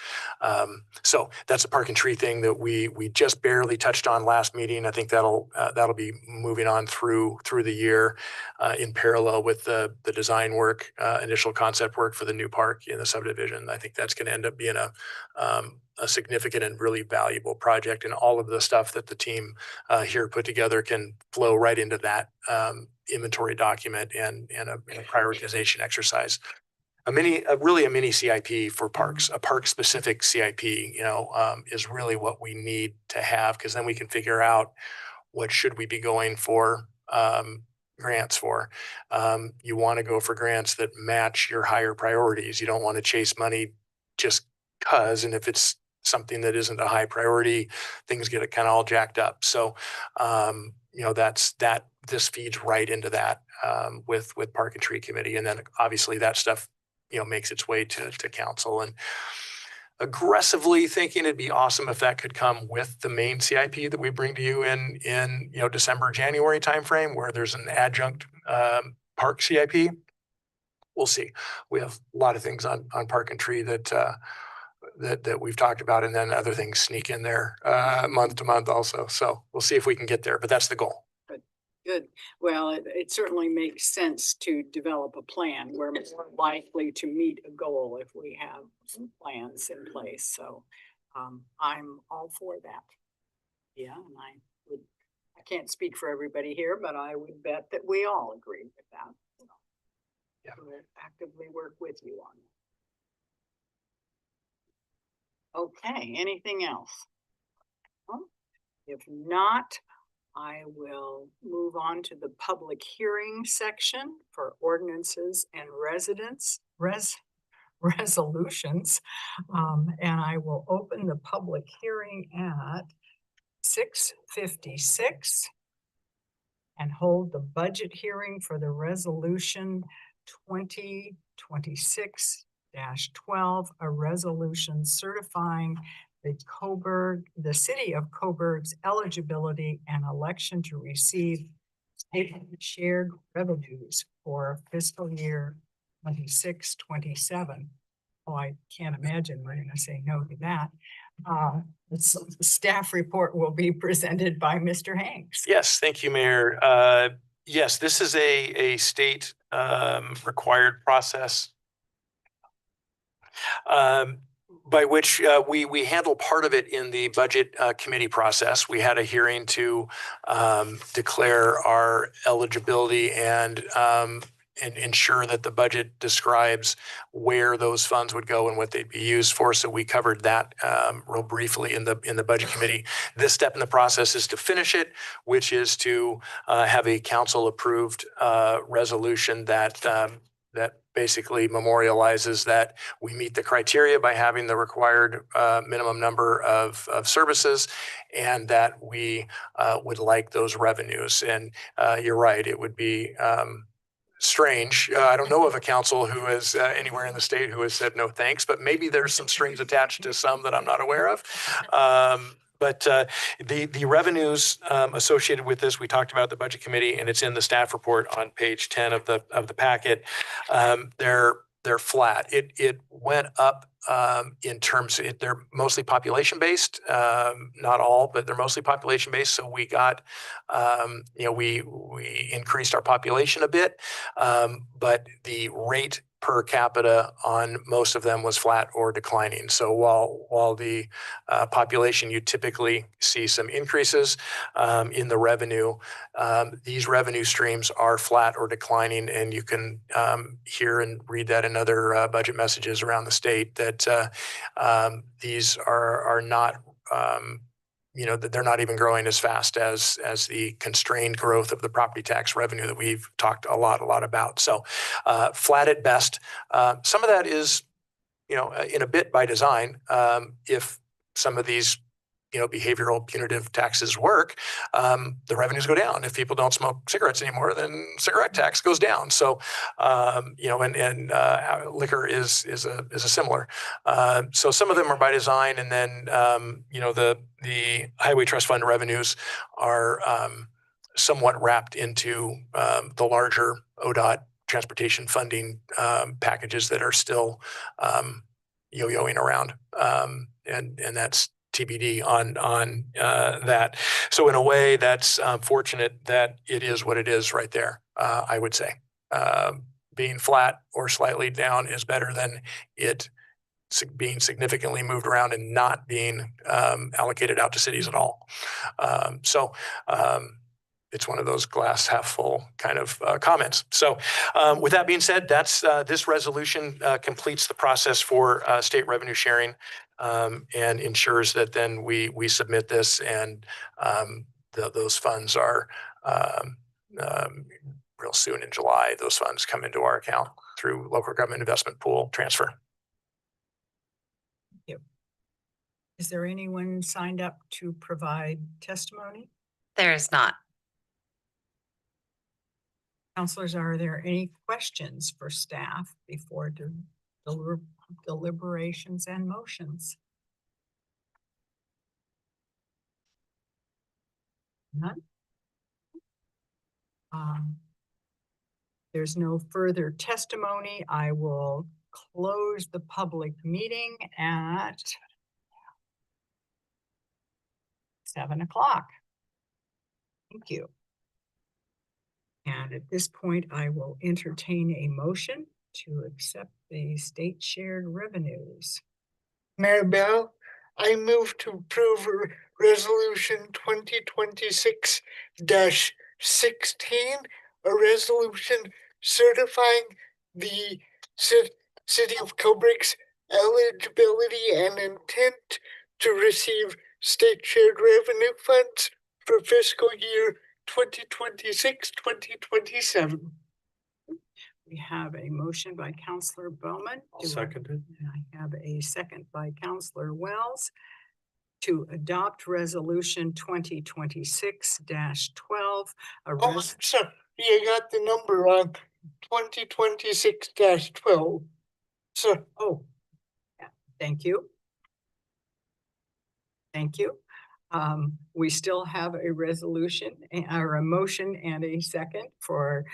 So that's a Park and Tree thing that we just barely touched on last meeting. I think that'll be moving on through the year in parallel with the design work, initial concept work for the new park in the subdivision. I think that's going to end up being a significant and really valuable project, and all of the stuff that the team here put together can flow right into that inventory document and a prioritization exercise. Really a mini CIP for parks, a park specific CIP, you know, is really what we need to have, because then we can figure out what should we be going for grants for. You want to go for grants that match your higher priorities. You don't want to chase money just cause, and if it's something that isn't a high priority, things get kind of all jacked up. So, you know, this feeds right into that with Park and Tree Committee. And then obviously that stuff, you know, makes its way to council. And aggressively thinking it'd be awesome if that could come with the main CIP that we bring to you in you know, December, January timeframe, where there's an adjunct park CIP. We'll see. We have a lot of things on Park and Tree that we've talked about, and then other things sneak in there month to month also. So we'll see if we can get there, but that's the goal. Good. Well, it certainly makes sense to develop a plan. We're more likely to meet a goal if we have some plans in place. So I'm all for that. Yeah, and I can't speak for everybody here, but I would bet that we all agree with that. So, yeah, we'll actively work with you on that. Okay, anything else? If not, I will move on to the public hearing section for ordinances and resolutions. And I will open the public hearing at 6:56 and hold the budget hearing for the resolution 2026 12, a resolution certifying the city of Coburg's eligibility and election to receive state shared revenues for fiscal year 26-27. Oh, I can't imagine we're gonna say no to that. The staff report will be presented by Mr. Hanks. Yes, thank you, Mayor. Yes, this is a state required process by which we handle part of it in the budget committee process. We had a hearing to declare our eligibility and ensure that the budget describes where those funds would go and what they'd be used for. So we covered that real briefly in the budget committee. This step in the process is to finish it, which is to have a council approved resolution that basically memorializes that we meet the criteria by having the required minimum number of services, and that we would like those revenues. And you're right, it would be strange. I don't know of a council who is anywhere in the state who has said no thanks, but maybe there's some strings attached to some that I'm not aware of. But the revenues associated with this, we talked about at the budget committee, and it's in the staff report on page 10 of the packet. They're flat. It went up in terms, they're mostly population based, not all, but they're mostly population based. So we got, we increased our population a bit, but the rate per capita on most of them was flat or declining. So while the population, you typically see some increases in the revenue, these revenue streams are flat or declining, and you can hear and read that in other budget messages around the state that these are not that they're not even growing as fast as the constrained growth of the property tax revenue that we've talked a lot about. So flat at best. Some of that is, in a bit by design. If some of these, behavioral punitive taxes work, the revenues go down. If people don't smoke cigarettes anymore, then cigarette tax goes down. So, and liquor is a similar. So some of them are by design, and then the Highway Trust Fund revenues are somewhat wrapped into the larger ODOT transportation funding packages that are still yo-yoing around, and that's TBD on that. So in a way, that's fortunate that it is what it is right there. I would say being flat or slightly down is better than it being significantly moved around and not being allocated out to cities at all. It's one of those glass half full kind of comments. So with that being said, that's this resolution completes the process for state revenue sharing and ensures that then we submit this, and those funds are real soon in July. Those funds come into our account through local government investment pool transfer. Thank you. Is there anyone signed up to provide testimony? There is not. Counselors, are there any questions for staff before deliberations and motions? None? There's no further testimony. I will close the public meeting at 7 o'clock. Thank you. And at this point, I will entertain a motion to accept the state shared revenues. Mayor Bell, I move to approve resolution 2026-16, a resolution certifying the city of Coburg's eligibility and intent to receive state shared revenue funds for fiscal year 2026-2027. We have a motion by Councillor Bowman. I'll second it. And I have a second by Councillor Wells to adopt resolution 2026-12. I'm sorry, you got the number on 2026-12. So, Oh, yeah, thank you. Thank you. We still have a resolution or a motion and a second for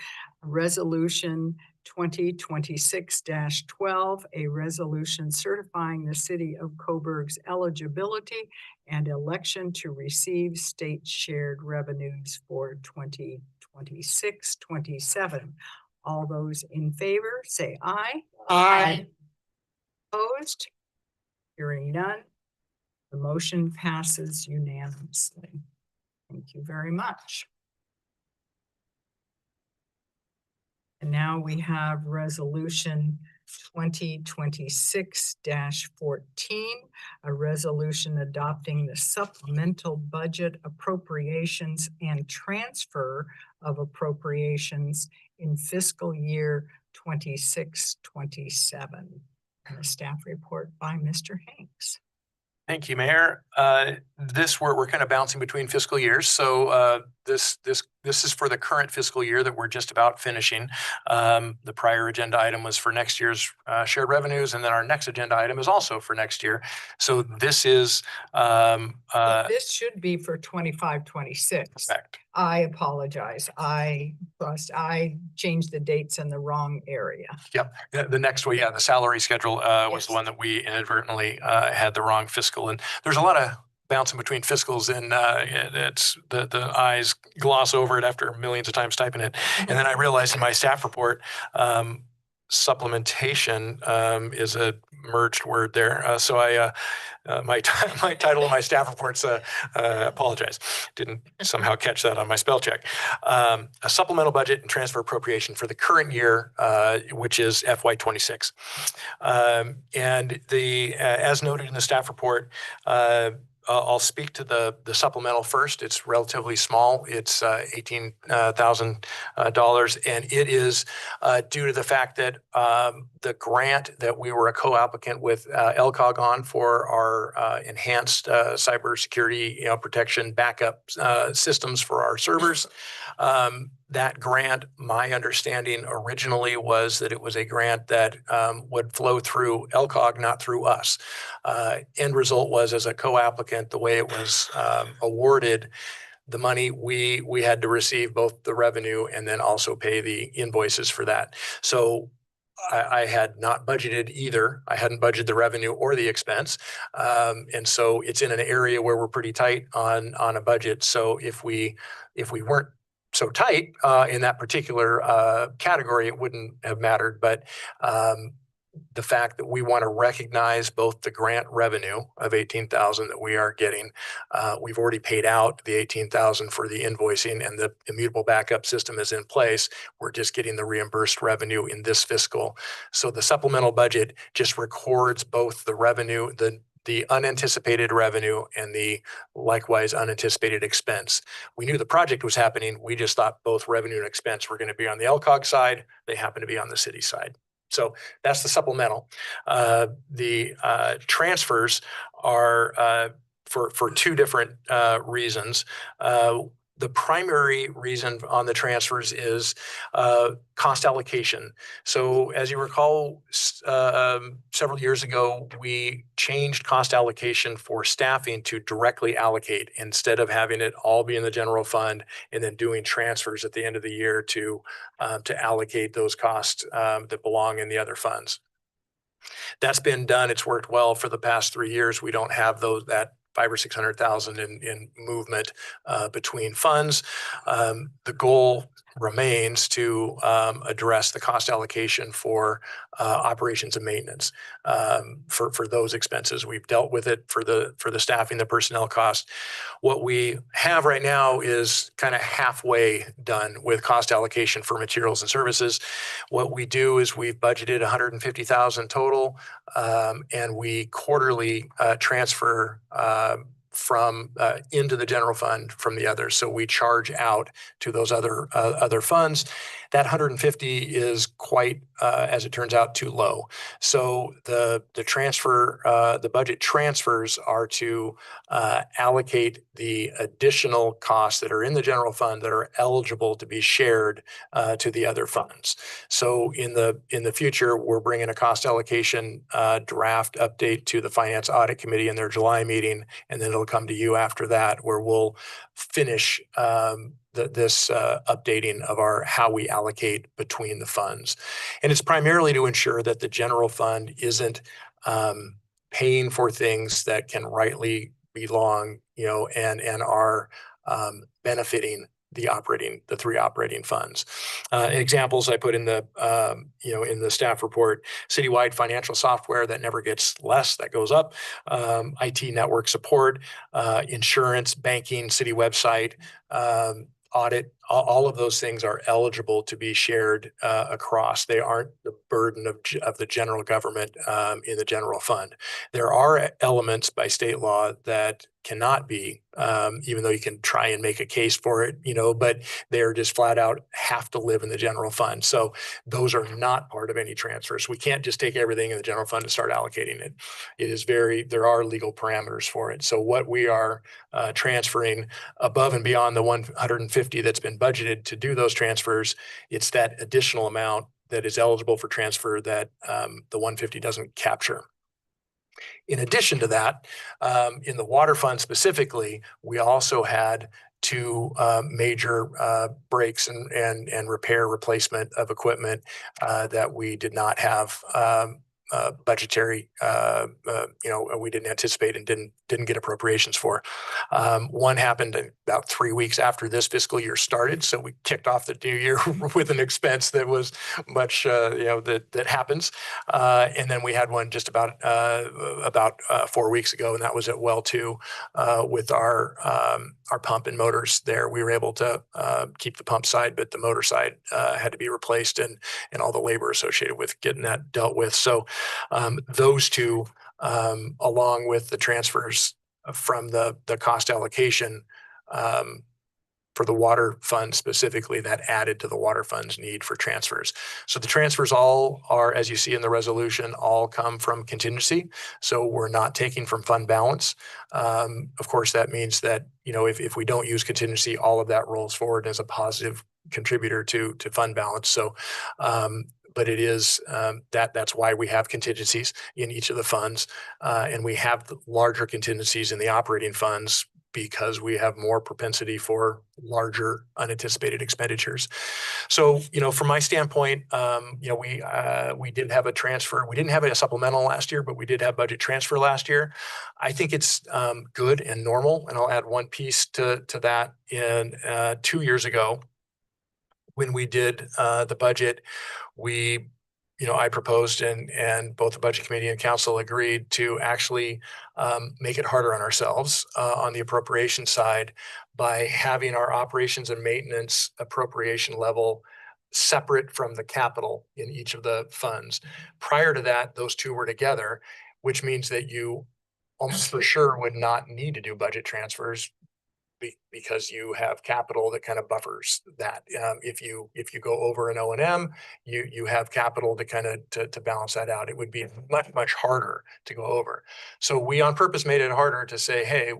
resolution 2026-12, a resolution certifying the city of Coburg's eligibility and election to receive state shared revenues for 2026-27. All those in favor, say aye. aye. Opposed? Hearing none. The motion passes unanimously. Thank you very much. And now we have resolution 2026-14, a resolution adopting the supplemental budget appropriations and transfer of appropriations in fiscal year 26-27. And a staff report by Mr. Hanks. Thank you, Mayor. We're kind of bouncing between fiscal years. So this is for the current fiscal year that we're just about finishing. The prior agenda item was for next year's shared revenues, and then our next agenda item is also for next year. So this is This should be for 25-26. correct. I apologize. I changed the dates in the wrong area. Yep. The next one, yeah, the salary schedule was the one that we inadvertently had the wrong fiscal. And there's a lot of bouncing between fiscals, and it's the eyes gloss over it after millions of times typing it. And then I realized in my staff report, supplementation is a merged word there. So my title of my staff reports, apologize, didn't somehow catch that on my spell check. A supplemental budget and transfer appropriation for the current year, which is FY26. And as noted in the staff report, I'll speak to the supplemental first. It's relatively small. It's $18,000, and it is due to the fact that the grant that we were a co-applicant with LCOG on for our enhanced cybersecurity, protection backup systems for our servers. That grant, my understanding originally was that it was a grant that would flow through LCOG, not through us. End result was, as a co-applicant, the way it was awarded, the money, we had to receive both the revenue and then also pay the invoices for that. So I had not budgeted either. I hadn't budgeted the revenue or the expense. And so it's in an area where we're pretty tight on a budget. So if we weren't so tight in that particular category, it wouldn't have mattered. But the fact that we want to recognize both the grant revenue of $18,000 that we are getting, we've already paid out the $18,000 for the invoicing, and the immutable backup system is in place. We're just getting the reimbursed revenue in this fiscal. So the supplemental budget just records both the revenue, the unanticipated revenue, and the likewise unanticipated expense. We knew the project was happening. We just thought both revenue and expense were going to be on the LCOG side. They happen to be on the city side. So that's the supplemental. The transfers are for two different reasons. The primary reason on the transfers is cost allocation. So as you recall, several years ago, we changed cost allocation for staffing to directly allocate instead of having it all be in the general fund and then doing transfers at the end of the year to allocate those costs that belong in the other funds. That's been done. It's worked well for the past 3 years. We don't have that $500,000 or $600,000 in movement between funds. The goal remains to address the cost allocation for operations and maintenance for those expenses. We've dealt with it for the staffing, the personnel cost. What we have right now is kind of halfway done with cost allocation for materials and services. What we do is we've budgeted $150,000 total, and we quarterly transfer from into the general fund from the others. So we charge out to those other funds. That 150 is quite, as it turns out, too low. So the budget transfers are to allocate the additional costs that are in the general fund that are eligible to be shared to the other funds. So in the future, we're bringing a cost allocation draft update to the Finance Audit Committee in their July meeting, and then it'll come to you after that, where we'll finish this updating of how we allocate between the funds. And it's primarily to ensure that the general fund isn't paying for things that can rightly belong, and are benefiting the three operating funds. Examples I put in the in the staff report: citywide financial software that never gets less, that goes up; IT network support, insurance, banking, city website, audit. All of those things are eligible to be shared across. They aren't the burden of the general government in the general fund. There are elements by state law that cannot be, even though you can try and make a case for it, but they're just flat out have to live in the general fund. So those are not part of any transfers. We can't just take everything in the general fund and start allocating it. There are legal parameters for it. So what we are transferring above and beyond the 150 that's been budgeted to do those transfers, it's that additional amount that is eligible for transfer that the 150 doesn't capture. In addition to that, in the water fund specifically, we also had two major breaks and repair replacement of equipment that we did not have budgetary, we didn't anticipate and didn't get appropriations for. One happened about 3 weeks after this fiscal year started, so we kicked off the new year with an expense that was much, that happens. And then we had one just about 4 weeks ago, and that was at Well 2 with our pump and motors there. We were able to keep the pump side, but the motor side had to be replaced, and all the labor associated with getting that dealt with. So those two, along with the transfers from the cost allocation for the water fund specifically, that added to the water fund's need for transfers. So the transfers all are, as you see in the resolution, all come from contingency. So we're not taking from fund balance. Of course, that means that, if we don't use contingency, all of that rolls forward as a positive contributor to fund balance. So but it is that's why we have contingencies in each of the funds, and we have the larger contingencies in the operating funds because we have more propensity for larger unanticipated expenditures. So, from my standpoint, we did have a transfer. We didn't have a supplemental last year, but we did have budget transfer last year. I think it's good and normal, and I'll add one piece to that. In 2 years ago, when we did the budget, I proposed and both the budget committee and council agreed to actually make it harder on ourselves on the appropriation side by having our operations and maintenance appropriation level separate from the capital in each of the funds. Prior to that, those two were together, which means that you almost for sure would not need to do budget transfers because you have capital that kind of buffers that. If you go over an O&M, you have capital to kind of to balance that out. It would be much harder to go over. So we on purpose made it harder to say, hey,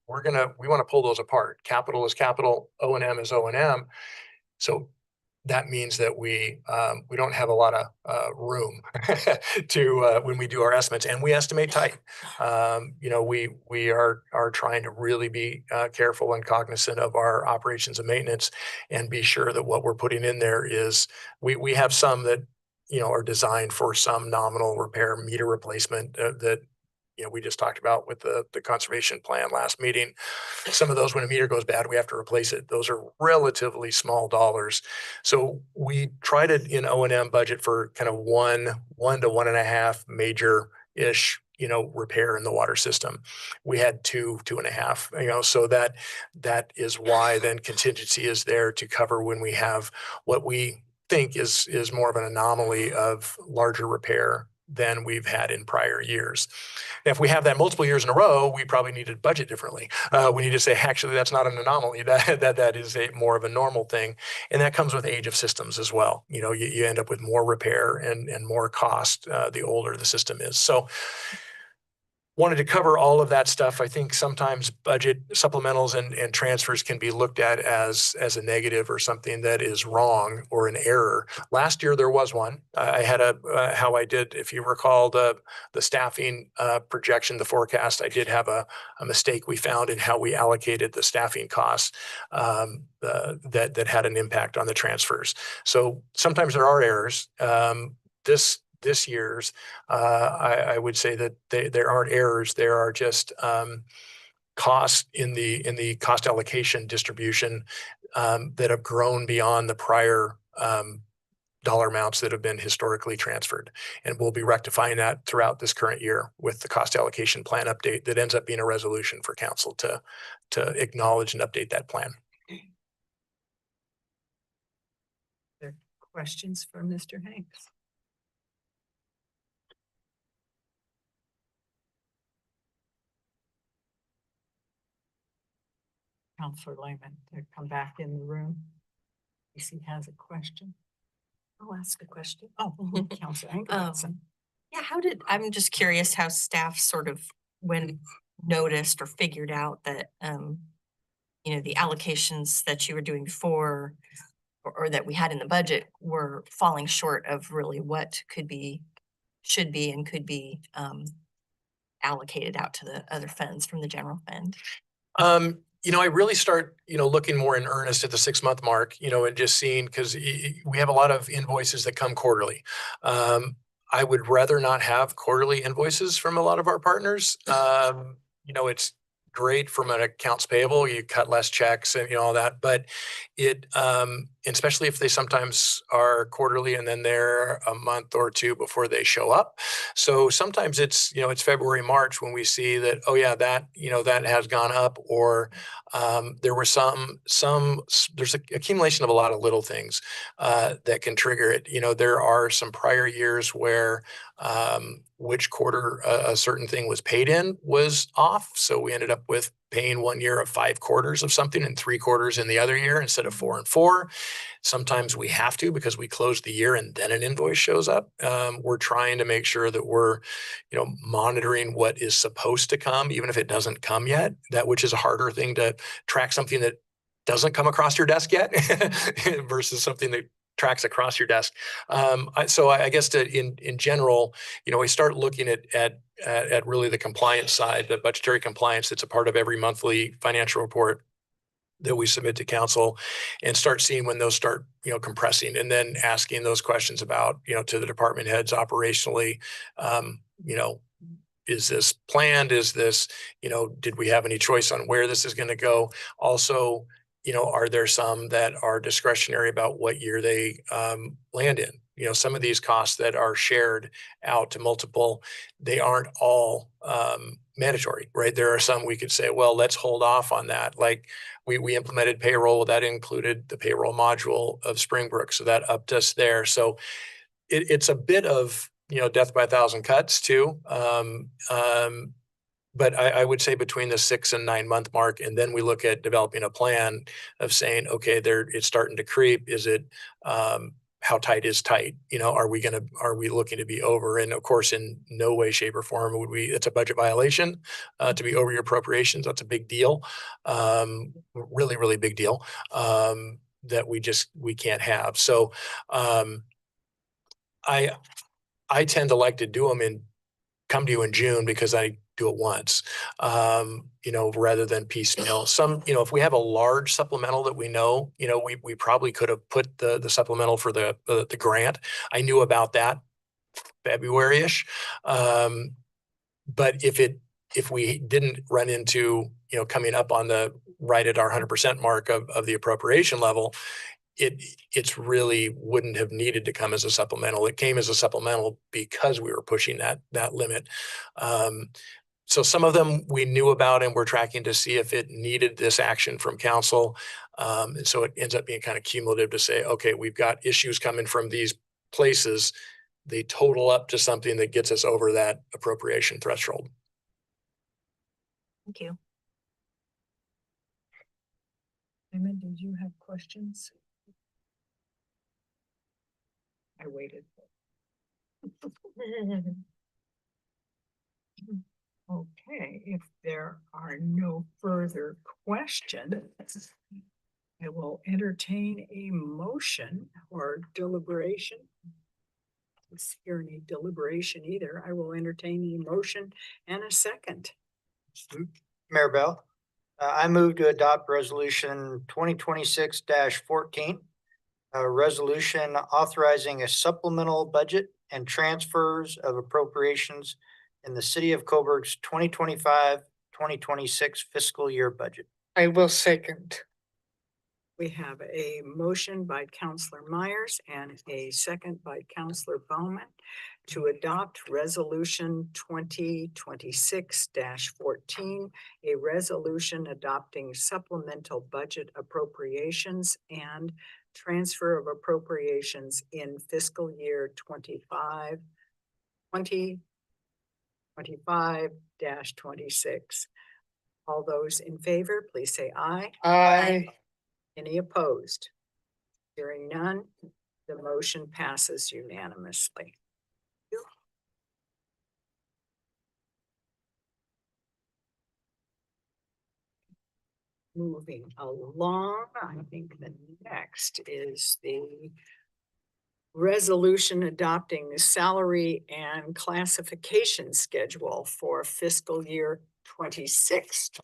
we want to pull those apart. Capital is capital, O&M is O&M. So that means that we don't have a lot of room to when we do our estimates, and we estimate tight. We are trying to really be careful and cognizant of our operations and maintenance, and be sure that what we're putting in there is we have some that are designed for some nominal repair, meter replacement that we just talked about with the conservation plan last meeting. Some of those, when a meter goes bad, we have to replace it. Those are relatively small dollars. So we tried it in O&M budget for kind of one to 1.5 major-ish, repair in the water system. We had 2.5, so that is why then contingency is there to cover when we have what we think is more of an anomaly of larger repair than we've had in prior years. If we have that multiple years in a row, we probably need to budget differently. We need to say, actually, that's not an anomaly. That is a more of a normal thing. And that comes with age of systems as well. You know, you end up with more repair and more cost the older the system is. So wanted to cover all of that stuff. I think sometimes budget supplementals and transfers can be looked at as a negative or something that is wrong or an error. Last year there was one. I had how I did, if you recall the staffing projection, the forecast, I did have a mistake we found in how we allocated the staffing costs that had an impact on the transfers. So sometimes there are errors. This year's, I would say that there aren't errors. There are just costs in the cost allocation distribution that have grown beyond the prior dollar amounts that have been historically transferred. And we'll be rectifying that throughout this current year with the cost allocation plan update that ends up being a resolution for council to acknowledge and update that plan. There questions for Mr. Hanks? Counselor Lehman to come back in the room. If he has a question. I'll ask a question. Oh, Counselor Hanks. Yeah, I'm just curious how staff sort of, when noticed or figured out that, you know, the allocations that you were doing before or that we had in the budget were falling short of really what should be and could be allocated out to the other funds from the general fund. You know, I really start, looking more in earnest at the 6-month mark, and just seeing, because we have a lot of invoices that come quarterly. I would rather not have quarterly invoices from a lot of our partners. It's great from an accounts payable, you cut less checks and all that, but it, especially if they sometimes are quarterly and then they're a month or two before they show up. So sometimes it's, it's February, March when we see that, oh yeah, that, that has gone up, or there were there's an accumulation of a lot of little things that can trigger it. There are some prior years where which quarter a certain thing was paid in was off. So we ended up with paying 1 year of 5 quarters of something and 3 quarters in the other year instead of 4 and 4. Sometimes we have to because we close the year and then an invoice shows up. We're trying to make sure that we're, monitoring what is supposed to come, even if it doesn't come yet, which is a harder thing to track, something that doesn't come across your desk yet versus something that tracks across your desk. So I guess in general, we start looking at really the compliance side, the budgetary compliance that's a part of every monthly financial report that we submit to council, and start seeing when those start, compressing, and then asking those questions about, to the department heads operationally, is this planned? Is this, did we have any choice on where this is going to go? Also, are there some that are discretionary about what year they land in? Some of these costs that are shared out to multiple, they aren't all mandatory, right? There are some we could say, well, let's hold off on that. Like we implemented payroll, that included the payroll module of Springbrook, so that upped us there. So it's a bit of, death by a thousand cuts too. But I would say between the 6 and 9 month mark, and then we look at developing a plan of saying, okay, it's starting to creep. Is it, how tight is tight? Are we looking to be over? And of course, in no way, shape or form it's a budget violation to be over your appropriations. That's a big deal. Really, really big deal that we can't have. So I tend to like to do them come to you in June because I do it once, rather than piecemeal. Some, if we have a large supplemental that we know, we probably could have put the supplemental for the grant. I knew about that February-ish. But if we didn't run into, coming up on right at our 100% mark of the appropriation level, it's really wouldn't have needed to come as a supplemental. It came as a supplemental because we were pushing that limit. So some of them we knew about and we're tracking to see if it needed this action from council. And so it ends up being kind of cumulative to say, okay, we've got issues coming from these places. they total up to something that gets us over that appropriation threshold. Thank you. Emma, did you have questions? I waited. Okay, if there are no further questions, I will entertain a motion or deliberation. I don't hear any deliberation either. I will entertain a motion and a second. Mayor Bell, I move to adopt resolution 2026-14. A resolution authorizing a supplemental budget and transfers of appropriations in the city of Coburg's 2025-2026 fiscal year budget. I will second. We have a motion by Counselor Myers and a second by Counselor Bowman to adopt resolution 2026-14, a resolution adopting supplemental budget appropriations and transfer of appropriations in fiscal year 2025-26. All those in favor, please say aye. Aye. Any opposed? Hearing none, the motion passes unanimously. Moving along, I think the next is the resolution adopting the salary and classification schedule for fiscal year 26-27.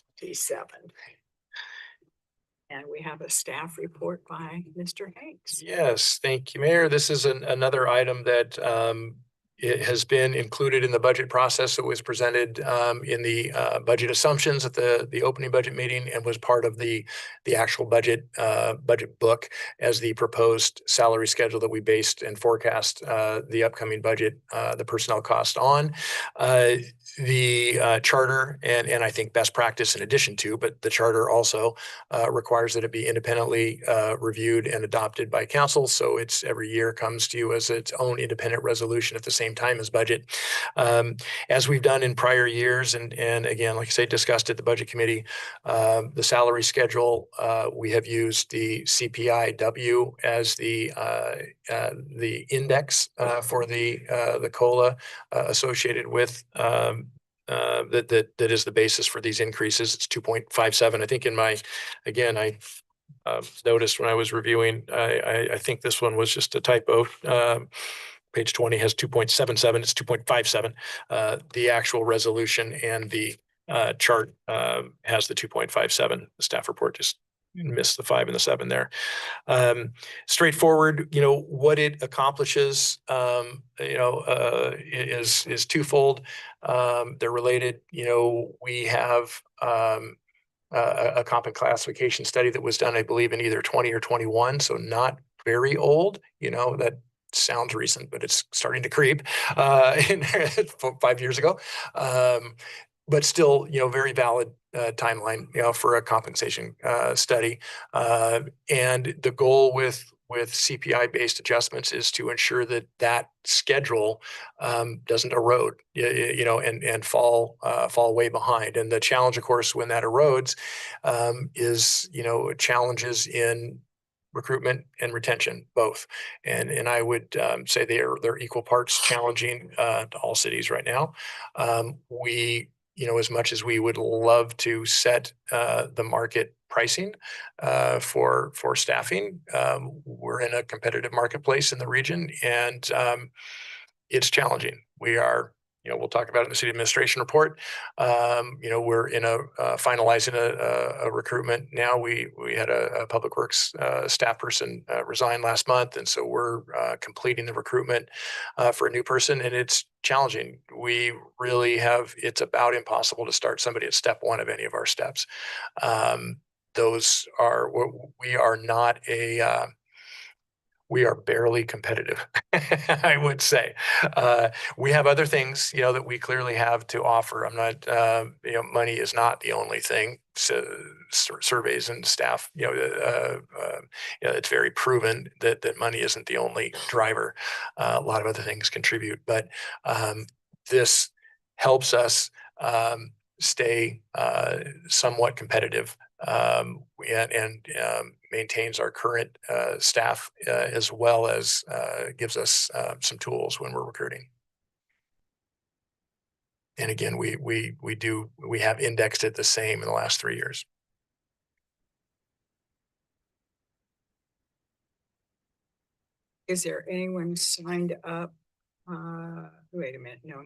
And we have a staff report by Mr. Hanks. Yes, thank you, Mayor. This is another item that it has been included in the budget process. It was presented in the budget assumptions at the opening budget meeting and was part of the actual budget book as the proposed salary schedule that we based and forecast the upcoming budget, the personnel cost on. The charter and I think best practice in addition to, but the charter also requires that it be independently reviewed and adopted by council. So it's every year comes to you as its own independent resolution at the same time as budget. As we've done in prior years, and again, like I say, discussed at the budget committee, the salary schedule, we have used the CPIW as the index for the COLA associated with that is the basis for these increases. It's 2.57. I think in my, again, I noticed when I was reviewing, I think this one was just a typo. Page 20 has 2.77. It's 2.57. The actual resolution and the chart has the 2.57. The staff report just missed the 5 and the 7 there. Straightforward, what it accomplishes, is twofold. They're related. We have a comp and classification study that was done, I believe, in either 20 or 21, so not very old. That sounds recent, but it's starting to creep 5 years ago. But still, very valid timeline, for a compensation study. And the goal with CPI-based adjustments is to ensure that schedule doesn't erode, and fall way behind. And the challenge, of course, when that erodes, is challenges in recruitment and retention, both. And I would say they're equal parts challenging to all cities right now. We, as much as we would love to set the market pricing for staffing, we're in a competitive marketplace in the region, and it's challenging. We are, we'll talk about it in the city administration report. We're in finalizing a recruitment now. We had a public works staff person resign last month, and so we're completing the recruitment for a new person, and it's challenging. We really it's about impossible to start somebody at step 1 of any of our steps. We are not we are barely competitive, I would say. We have other things, that we clearly have to offer. I'm not, money is not the only thing. So surveys and staff, it's very proven that money isn't the only driver. A lot of other things contribute, but this helps us stay somewhat competitive and maintains our current staff as well as gives us some tools when we're recruiting. And again, we have indexed it the same in the last 3 years. Is there anyone signed up? Wait a minute, no.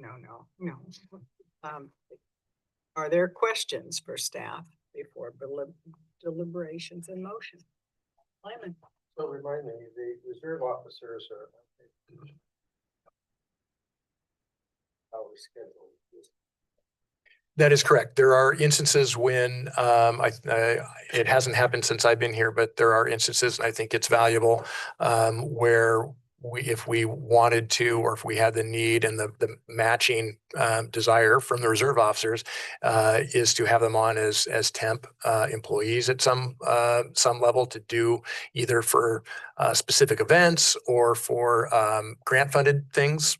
Are there questions for staff before deliberations in motion? Lyman. So remind me, the reserve officers are. How we schedule this. That is correct. There are instances when it hasn't happened since I've been here, but there are instances, and I think it's valuable, where if we wanted to, or if we had the need and the matching desire from the reserve officers, is to have them on as temp employees at some level to do either for specific events or for grant funded things.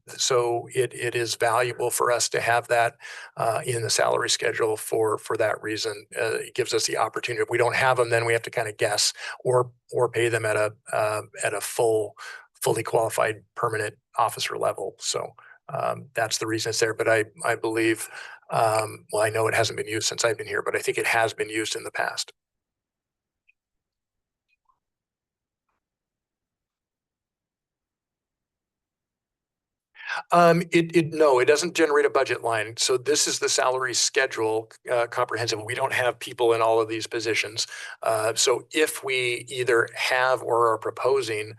So it is valuable for us to have that in the salary schedule for that reason. It gives us the opportunity. If we don't have them, then we have to kind of guess or pay them at a fully qualified permanent officer level. So that's the reason it's there. But I believe, well, I know it hasn't been used since I've been here, but I think it has been used in the past. No, it doesn't generate a budget line. So this is the salary schedule comprehensive. We don't have people in all of these positions. So if we either have or are proposing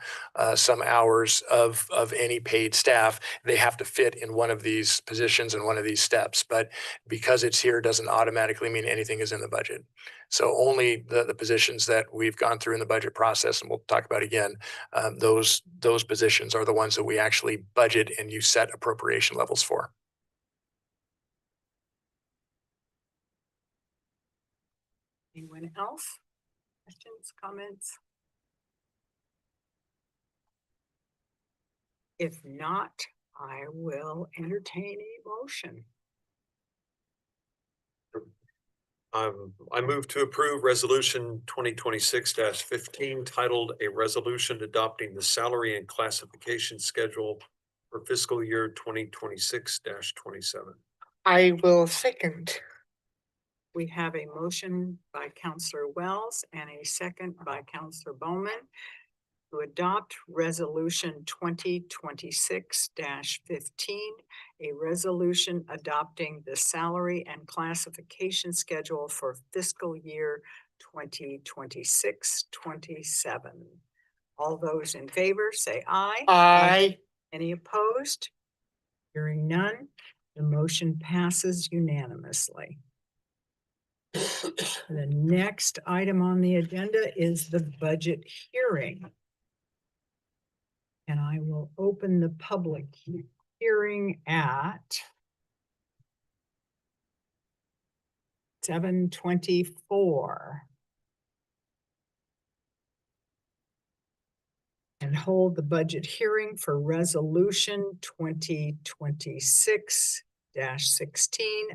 some hours of any paid staff, they have to fit in one of these positions and one of these steps. But because it's here doesn't automatically mean anything is in the budget. So only the positions that we've gone through in the budget process, and we'll talk about again, those positions are the ones that we actually budget and you set appropriation levels for. Anyone else? Questions, comments? If not, I will entertain a motion. I move to approve resolution 2026-15 titled "A Resolution Adopting the Salary and Classification Schedule for Fiscal Year 2026-27. I will second. We have a motion by Counselor Wells and a second by Counselor Bowman to adopt resolution 2026-15, a resolution adopting the salary and classification schedule for fiscal year 2026-27. All those in favor say aye. Aye. Any opposed? Hearing none, the motion passes unanimously. The next item on the agenda is the budget hearing. And I will open the public hearing at 7:24. And hold the budget hearing for resolution 2026-16,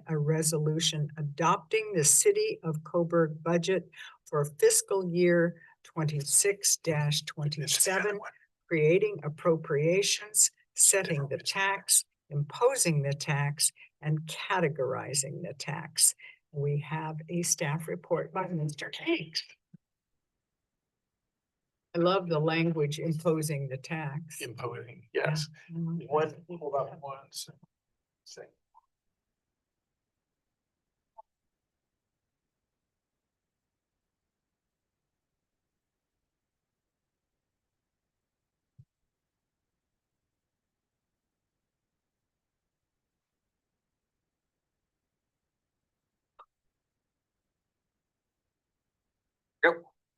a resolution adopting the City of Coburg budget for fiscal year 26-27, creating appropriations, setting the tax, imposing the tax, and categorizing the tax. We have a staff report by Mr. Hanks. I love the language imposing the tax. Imposing, yes. Yeah. Hold on one second.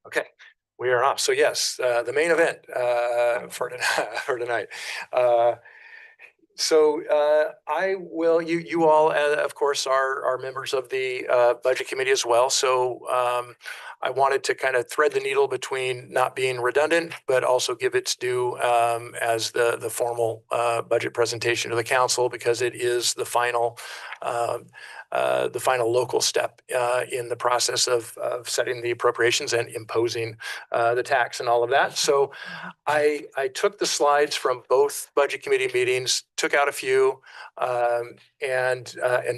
Okay. We are off. So yes, the main event for tonight. I will, you all, of course, are members of the Budget Committee as well. So I wanted to kind of thread the needle between not being redundant, but also give its due as the formal budget presentation to the council, because it is the final local step in the process of setting the appropriations and imposing the tax and all of that. So I took the slides from both budget committee meetings, took out a few, and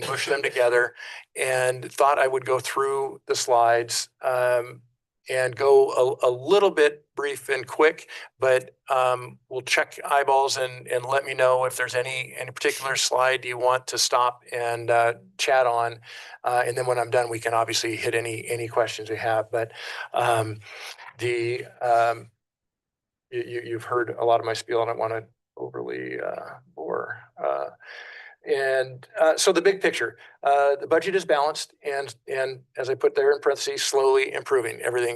mushed them together, and thought I would go through the slides and go a little bit brief and quick, but we'll check eyeballs and let me know if there's any particular slide you want to stop and chat on. And then when I'm done, we can obviously hit any questions we have. But you've heard a lot of my spiel. I don't want to overly bore. So the big picture, the budget is balanced, and as I put there in parentheses, slowly improving. Everything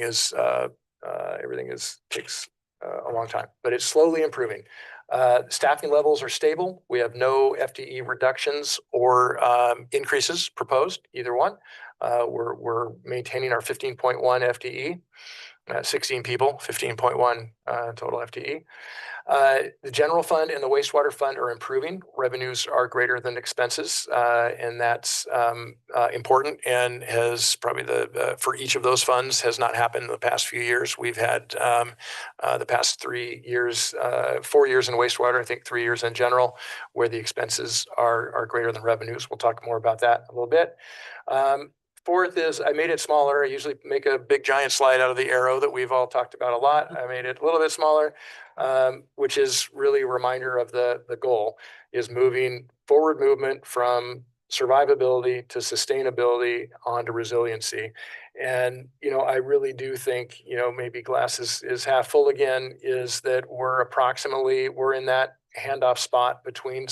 takes a long time, but it's slowly improving. Staffing levels are stable. We have no FTE reductions or increases proposed, either one. We're maintaining our 15.1 FTE. 16 people, 15.1 total FTE. The general fund and the wastewater fund are improving. Revenues are greater than expenses, and that's important, and has probably for each of those funds has not happened in the past few years. We've had the past 3 years, 4 years in wastewater, I think 3 years in general, where the expenses are greater than revenues. We'll talk more about that a little bit. Fourth is I made it smaller. I usually make a big giant slide out of the arrow that we've all talked about a lot. I made it a little bit smaller, which is really a reminder of the goal is forward movement from survivability to sustainability onto resiliency. And, I really do think, maybe glass is half full again, is that we're in that handoff spot between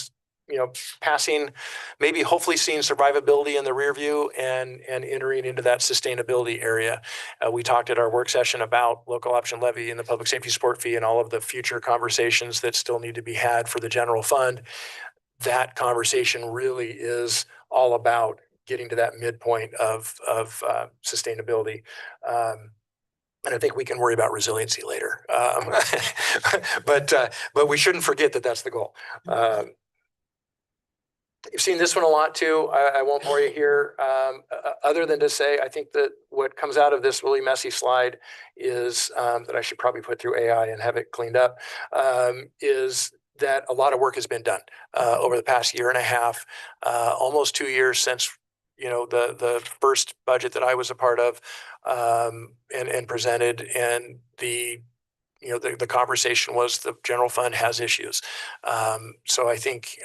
passing, maybe hopefully seeing survivability in the rear view and entering into that sustainability area. We talked at our work session about local option levy and the public safety support fee and all of the future conversations that still need to be had for the general fund. That conversation really is all about getting to that midpoint of sustainability. And I think we can worry about resiliency later. But we shouldn't forget that that's the goal. You've seen this one a lot too. I won't bore you here, other than to say, I think that what comes out of this really messy slide is that I should probably put through AI and have it cleaned up, is that a lot of work has been done over the past year and a half, almost 2 years since the first budget that I was a part of and presented, and the conversation was the general fund has issues. So I think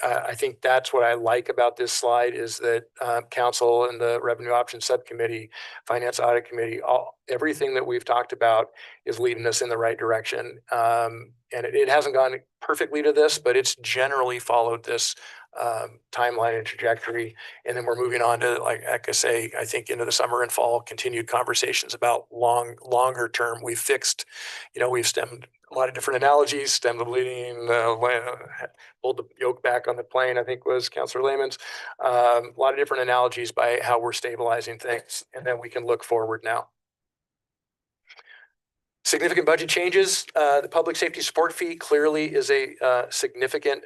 that's what I like about this slide is that council and the revenue options subcommittee, finance audit committee, everything that we've talked about is leading us in the right direction. And it hasn't gone perfectly to this, but it's generally followed this timeline and trajectory. And then we're moving on to, like I say, I think into the summer and fall, continued conversations about longer term. We've stemmed a lot of different analogies, stemmed the bleeding, pulled the yoke back on the plane, I think was Councillor Lehman's. A lot of different analogies by how we're stabilizing things. And then we can look forward now. Significant budget changes. The public safety support fee clearly is a significant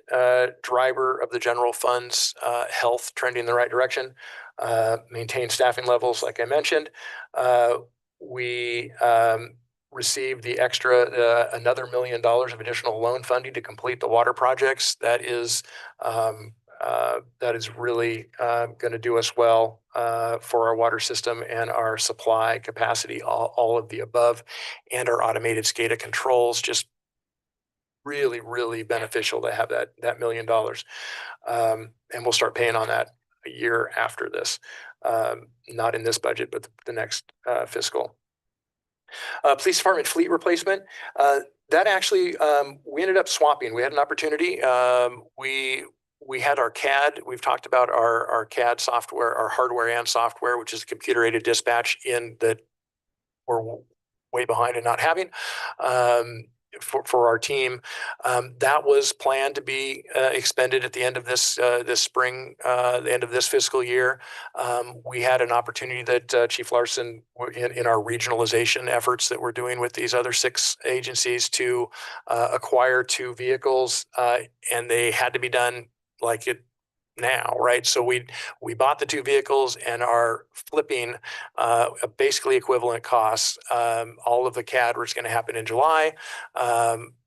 driver of the general fund's health trending in the right direction. Maintain staffing levels, like I mentioned. We received the extra another $1 million of additional loan funding to complete the water projects. That is really going to do us well for our water system and our supply capacity, all of the above, and our automated SCADA controls. Just really, really beneficial to have that $1 million. And we'll start paying on that a year after this, not in this budget, but the next fiscal. Police department fleet replacement. That actually, we ended up swapping. We had an opportunity. We had our CAD. We've talked about our CAD software, our hardware and software, which is computer aided dispatch, in that we're way behind and not having. For our team, that was planned to be expended at the end of this spring, the end of this fiscal year. We had an opportunity that Chief Larson, in our regionalization efforts that we're doing with these other 6 agencies, to acquire 2 vehicles, and they had to be done like it now, right? So we bought the 2 vehicles and are flipping basically equivalent costs. All of the CAD was going to happen in July,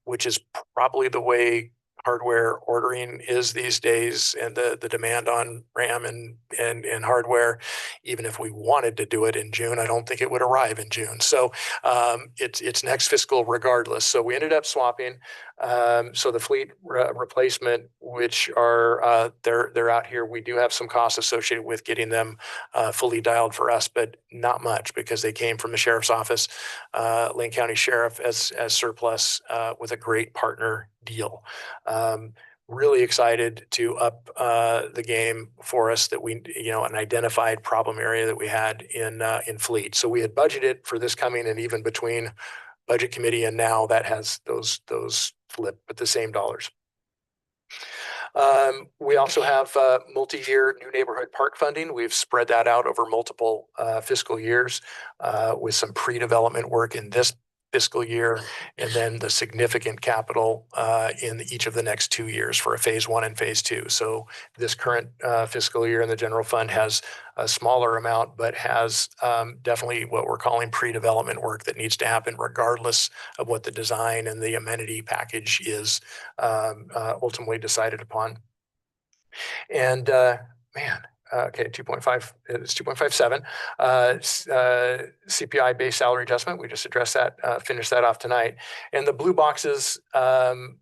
which is probably the way hardware ordering is these days, and the demand on RAM and hardware. Even if we wanted to do it in June, I don't think it would arrive in June. So it's next fiscal regardless. So we ended up swapping. So the fleet replacement, which are they're out here, we do have some costs associated with getting them fully dialed for us, but not much, because they came from the sheriff's office, Lane County Sheriff, as surplus, with a great partner deal. Really excited to up the game for us, that we, an identified problem area that we had in fleet. So we had budgeted for this coming, and even between budget committee and now, that has those flipped, but the same dollars. We also have multi-year new neighborhood park funding. We've spread that out over multiple fiscal years, with some pre-development work in this fiscal year, and then the significant capital in each of the next 2 years for a phase 1 and phase 2. So this current fiscal year in the general fund has a smaller amount, but has definitely what we're calling pre-development work that needs to happen regardless of what the design and the amenity package is ultimately decided upon. And okay, 2.5, it's 2.57. CPI base salary adjustment, we just addressed that, finished that off tonight. And the blue boxes, below,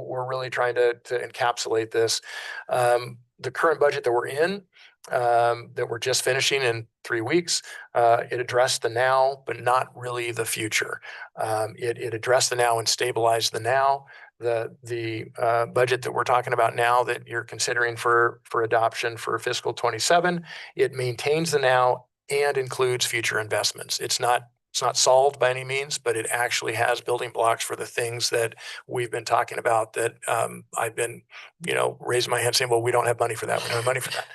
we're really trying to encapsulate this. The current budget that we're in, that we're just finishing in 3 weeks, it addressed the now, but not really the future. It addressed the now and stabilized the now. The budget that we're talking about now, that you're considering for adoption for fiscal 27, it maintains the now and includes future investments. It's not solved by any means, but it actually has building blocks for the things that we've been talking about, that I've been, raising my hand saying, well, we don't have money for that. We don't have money for that.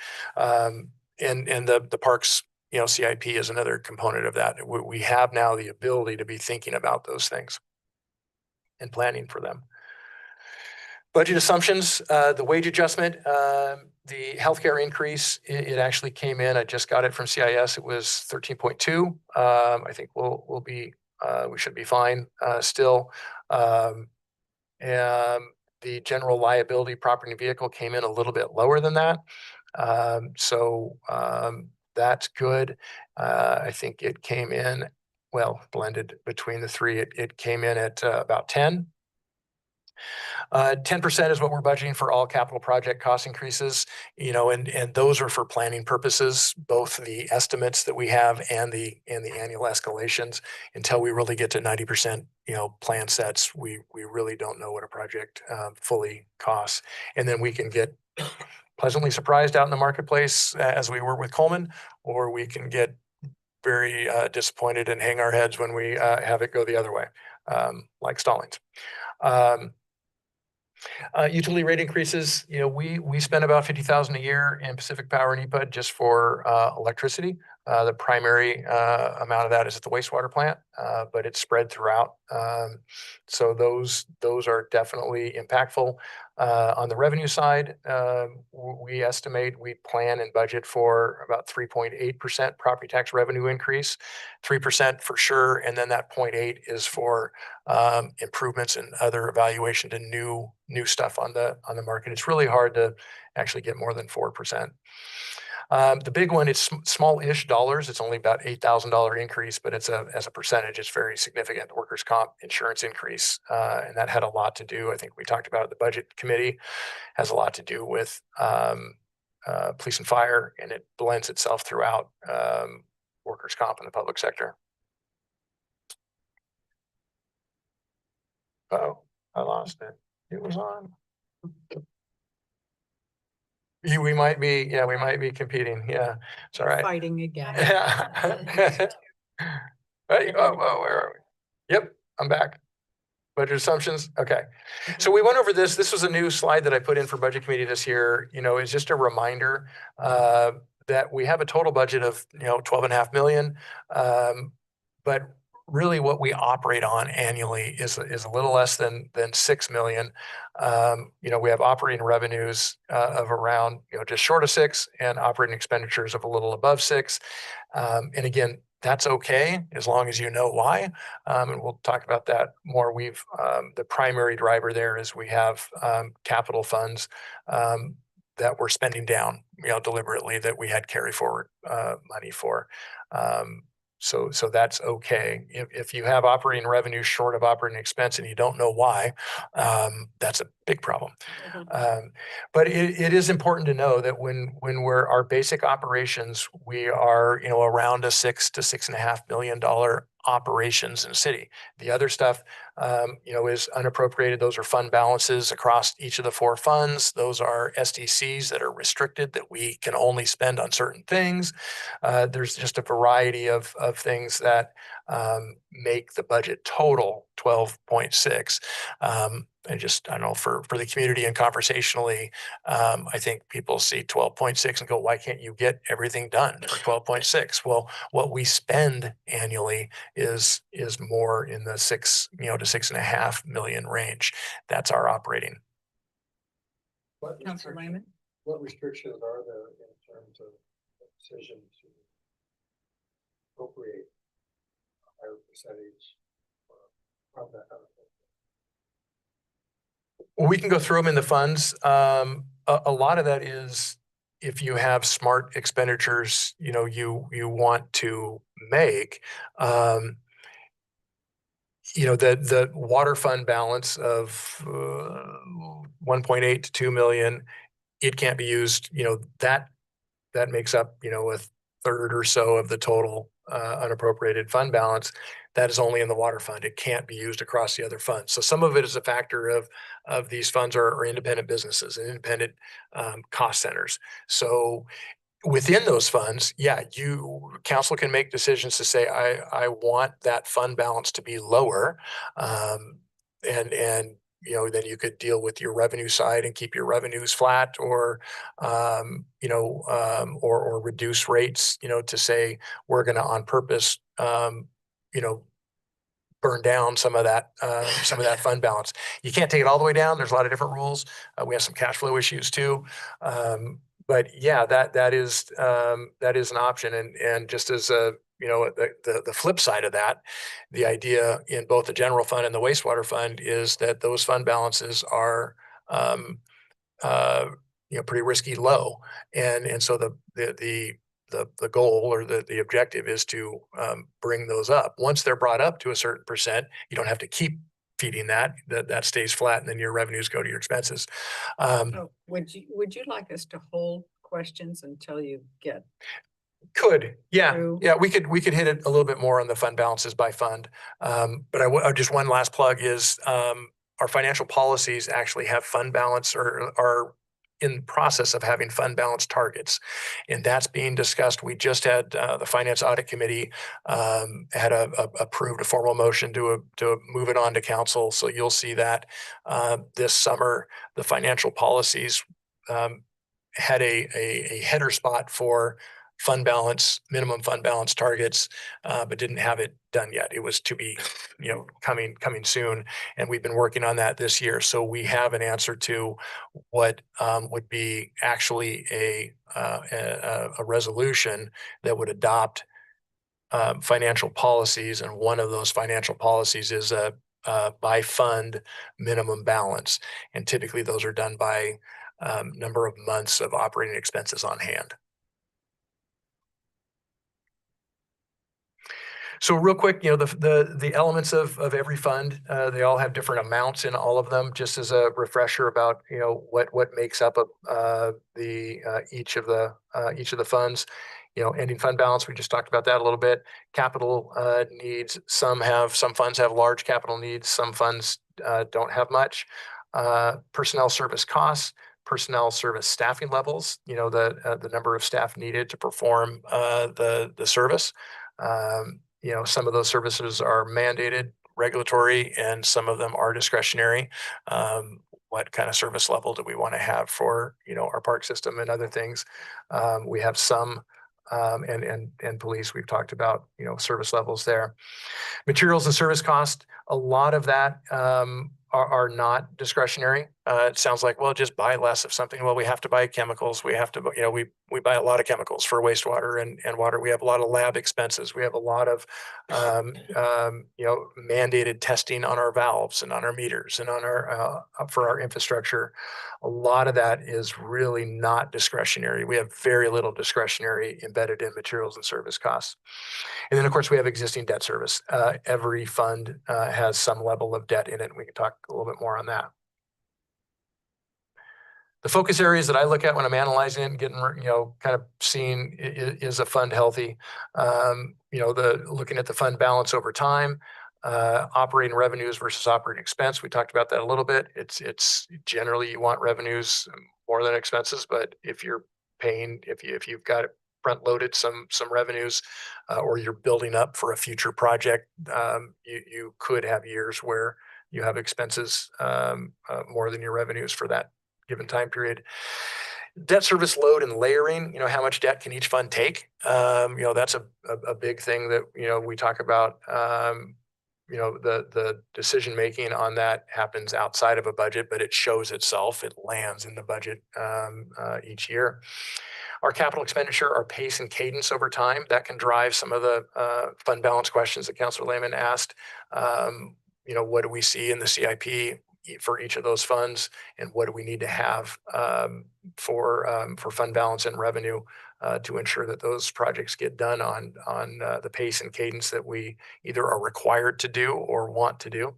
And the parks, CIP is another component of that. We have now the ability to be thinking about those things and planning for them. Budget assumptions, the wage adjustment, the healthcare increase, it actually came in. I just got it from CIS. It was 13.2. I think we'll be, we should be fine still. And the general liability property and vehicle came in a little bit lower than that. So that's good. I think it came in, well, blended between the 3, it came in at about 10. 10% is what we're budgeting for all capital project cost increases, and those are for planning purposes, both the estimates that we have and the annual escalations. Until we really get to 90%, plan sets, we really don't know what a project fully costs. And then we can get pleasantly surprised out in the marketplace, as we were with Coleman, or we can get very disappointed and hang our heads when we have it go the other way, like Stallings. Utility rate increases, we spend about $50,000 a year in Pacific Power and EPA just for electricity. The primary amount of that is at the wastewater plant, but it's spread throughout. So those are definitely impactful. On the revenue side, we estimate, we plan and budget for about 3.8% property tax revenue increase, 3% for sure. And then that 0.8 is for improvements and other evaluation to new stuff on the market. It's really hard to actually get more than 4%. The big one, it's small-ish dollars. It's only about $8,000 increase, but as a percentage, it's very significant. The workers' comp insurance increase, and that had a lot to do, I think we talked about it, the budget committee, has a lot to do with police and fire, and it blends itself throughout workers' comp in the public sector. Oh, I lost it. It was on. We might be competing. Yeah, it's all right. Fighting again. Yeah. Hey, where are we? Yep, I'm back. Budget assumptions, okay. So we went over this. This was a new slide that I put in for Budget Committee this year. You know, it's just a reminder that we have a total budget of, 12.5 million. But really what we operate on annually is a little less than 6 million. We have operating revenues of around, just short of 6, and operating expenditures of a little above 6. And again, that's okay as long as you know why. And we'll talk about that more. The primary driver there is we have capital funds that we're spending down, deliberately, that we had carry forward money for. So that's okay. If you have operating revenue short of operating expense and you don't know why, that's a big problem. But it is important to know that when we're our basic operations, we are, around a $6 to $6.5 million operations in the city. The other stuff, is unappropriated. Those are fund balances across each of the 4 funds. Those are SDCs that are restricted, that we can only spend on certain things. There's just a variety of things that make the budget total 12.6. I don't know, for the community and conversationally, I think people see 12.6 and go, why can't you get everything done for 12.6? Well, what we spend annually is more in the 6, to 6.5 million range. That's our operating. Councilor Lehman? What restrictions are there in terms of the decision to appropriate a higher percentage from that kind of thing? We can go through them in the funds. A lot of that is if you have smart expenditures, you want to make. The water fund balance of 1.8 to 2 million, it can't be used. That makes up, a third or so of the total unappropriated fund balance. That is only in the water fund. It can't be used across the other funds. So some of it is a factor of these funds are independent businesses and independent cost centers. So within those funds, council can make decisions to say, I want that fund balance to be lower. Then you could deal with your revenue side and keep your revenues flat, or reduce rates, to say we're going to on purpose, burn down some of that fund balance. You can't take it all the way down. There's a lot of different rules. We have some cash flow issues too. But yeah, that is an option. And just as the flip side of that, the idea in both the general fund and the wastewater fund is that those fund balances are pretty risky low. And so the goal or the objective is to bring those up. Once they're brought up to a certain percent, you don't have to keep feeding that stays flat, and then your revenues go to your expenses. Would you like us to hold questions until you get? Could, yeah, we could hit it a little bit more on the fund balances by fund. But just one last plug is our financial policies actually have fund balance or are in process of having fund balance targets, and that's being discussed. We just had the Finance Audit Committee had approved a formal motion to move it on to council. So you'll see that this summer. The financial policies had a header spot for minimum fund balance targets, but didn't have it done yet. It was to be, coming soon. And we've been working on that this year. So we have an answer to what would be actually a resolution that would adopt financial policies. And one of those financial policies is a by fund minimum balance. And typically those are done by number of months of operating expenses on hand. So real quick, the elements of every fund, they all have different amounts in all of them. Just as a refresher about what makes up each of the funds. Ending fund balance, we just talked about that a little bit. Capital needs, some funds have large capital needs, some funds don't have much. Personnel service costs, personnel service staffing levels, the number of staff needed to perform the service. some of those services are mandated, regulatory, and some of them are discretionary. What kind of service level do we want to have for, our park system and other things? We have some, and police, we've talked about, service levels there. Materials and service cost, a lot of that are not discretionary. It sounds like, well, just buy less of something. Well, we have to buy chemicals. We have to, we buy a lot of chemicals for wastewater and water. We have a lot of lab expenses. We have a lot of, mandated testing on our valves and on our meters and on our, for our infrastructure. A lot of that is really not discretionary. We have very little discretionary embedded in materials and service costs. And then, of course, we have existing debt service. Every fund has some level of debt in it, and we can talk a little bit more on that. The focus areas that I look at when I'm analyzing it and getting, kind of seeing is a fund healthy? Looking at the fund balance over time, operating revenues versus operating expense. We talked about that a little bit. It's generally you want revenues more than expenses, but if you're paying, if you've got it front loaded some revenues, or you're building up for a future project, you could have years where you have expenses more than your revenues for that given time period. Debt service load and layering, how much debt can each fund take? That's a big thing that, we talk about. The decision making on that happens outside of a budget, but it shows itself. It lands in the budget each year. Our capital expenditure, our pace and cadence over time, that can drive some of the fund balance questions that Councilor Lehman asked. What do we see in the CIP for each of those funds, and what do we need to have for fund balance and revenue to ensure that those projects get done on the pace and cadence that we either are required to do or want to do.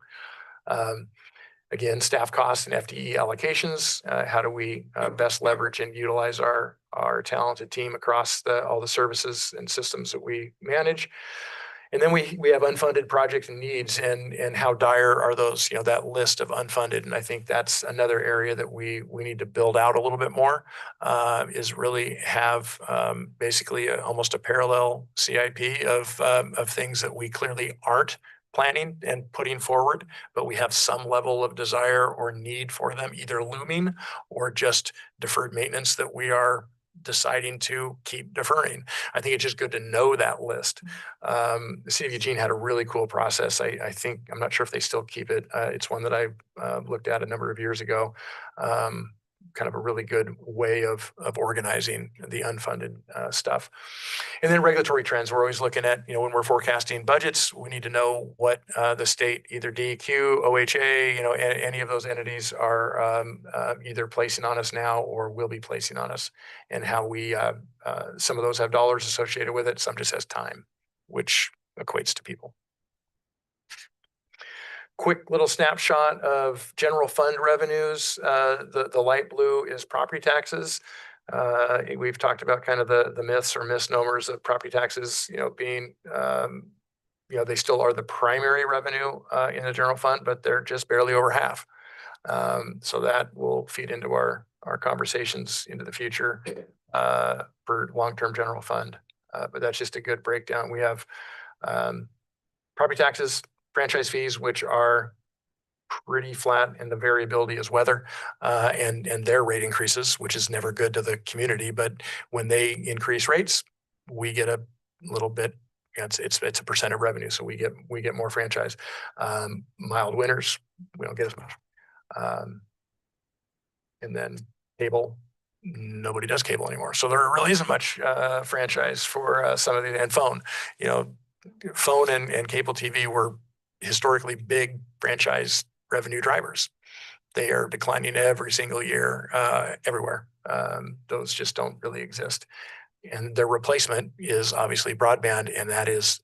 Again, staff costs and FTE allocations. How do we best leverage and utilize our talented team across all the services and systems that we manage? And then we have unfunded projects and needs, and how dire are those, that list of unfunded. And I think that's another area that we need to build out a little bit more, is really have basically almost a parallel CIP of things that we clearly aren't planning and putting forward, but we have some level of desire or need for them, either looming or just deferred maintenance that we are deciding to keep deferring. I think it's just good to know that list. The City of Eugene had a really cool process. I think, I'm not sure if they still keep it. It's one that I looked at a number of years ago. Kind of a really good way of organizing the unfunded stuff. And then regulatory trends, we're always looking at, when we're forecasting budgets, we need to know what the state, either DEQ, OHA, any of those entities are either placing on us now or will be placing on us, and how we, some of those have dollars associated with it, some just has time, which equates to people. Quick little snapshot of general fund revenues. The light blue is property taxes. We've talked about kind of the myths or misnomers of property taxes, being, they still are the primary revenue in the general fund, but they're just barely over half. So that will feed into our conversations into the future for long-term general fund. But that's just a good breakdown. We have property taxes, franchise fees, which are pretty flat, and the variability is weather and their rate increases, which is never good to the community. But when they increase rates, we get a little bit. It's a percent of revenue, so we get more franchise. Mild winters, we don't get as much. And then cable, nobody does cable anymore, so there really isn't much franchise for some of the, and phone. Phone and cable TV were historically big franchise revenue drivers. They are declining every single year everywhere. Those just don't really exist. And their replacement is obviously broadband, and that is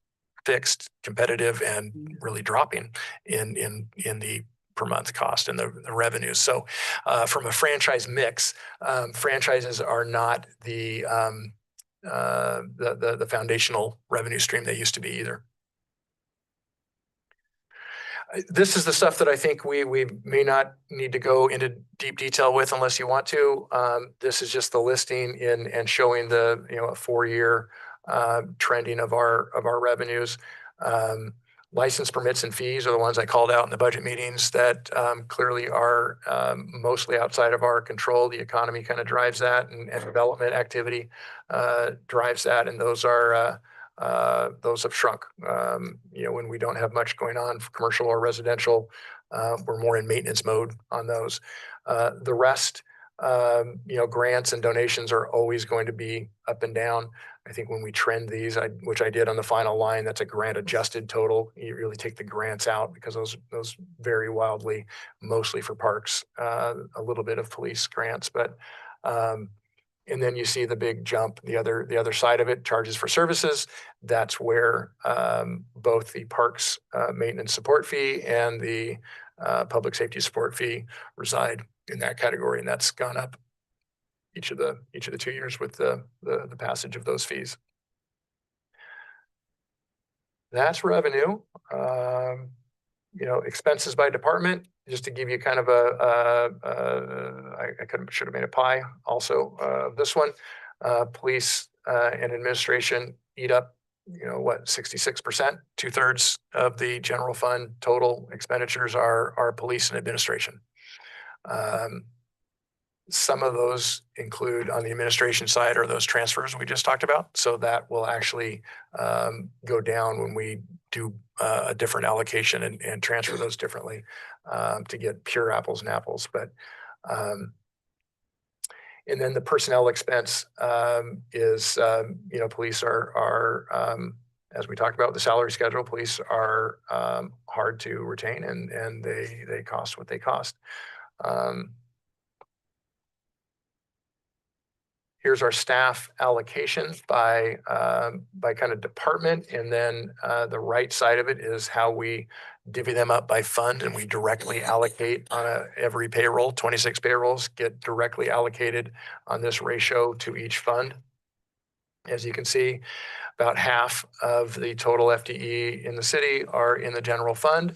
fixed, competitive, and really dropping in the per month cost and the revenues. So from a franchise mix, franchises are not the foundational revenue stream they used to be either. This is the stuff that I think we may not need to go into deep detail with unless you want to. This is just the listing and showing the a 4-year trending of our revenues. License permits and fees are the ones I called out in the budget meetings that clearly are mostly outside of our control. The economy kind of drives that, and development activity drives that, and those have shrunk. When we don't have much going on for commercial or residential, we're more in maintenance mode on those. The rest, grants and donations are always going to be up and down. I think when we trend these, which I did on the final line, that's a grant adjusted total. You really take the grants out because those vary wildly, mostly for parks, a little bit of police grants, but and then you see the big jump, the other side of it, charges for services. That's where both the parks maintenance support fee and the public safety support fee reside in that category, and that's gone up each of the 2 years with the passage of those fees. That's revenue. Expenses by department, just to give you kind of should have made a pie also, this one. Police and administration eat up, 66%, 2/3 of the general fund total expenditures are police and administration. Some of those include on the administration side are those transfers we just talked about. So that will actually go down when we do a different allocation and transfer those differently to get pure apples and apples. But and then the personnel expense is, police are as we talked about the salary schedule, police are hard to retain and they cost what they cost. Here's our staff allocation by kind of department. And then the right side of it is how we divvy them up by fund, and we directly allocate on every payroll. 26 payrolls get directly allocated on this ratio to each fund. As you can see, about half of the total FTE in the city are in the general fund,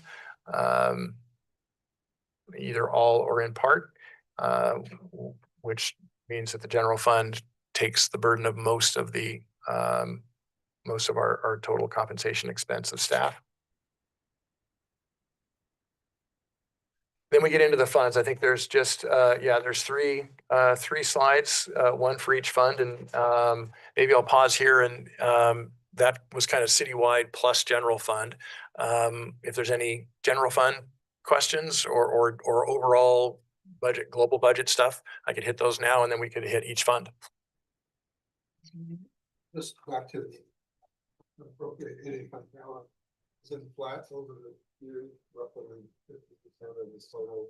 either all or in part, which means that the general fund takes the burden of most of our total compensation expense of staff. Then we get into the funds. I think there's just there's three slides, one for each fund, and maybe I'll pause here. And that was kind of citywide plus general fund. If there's any general fund questions or overall global budget stuff, I could hit those now, and then we could hit each fund. Just back to the appropriate fund balance. Is it flat over the year, roughly 50% of the total?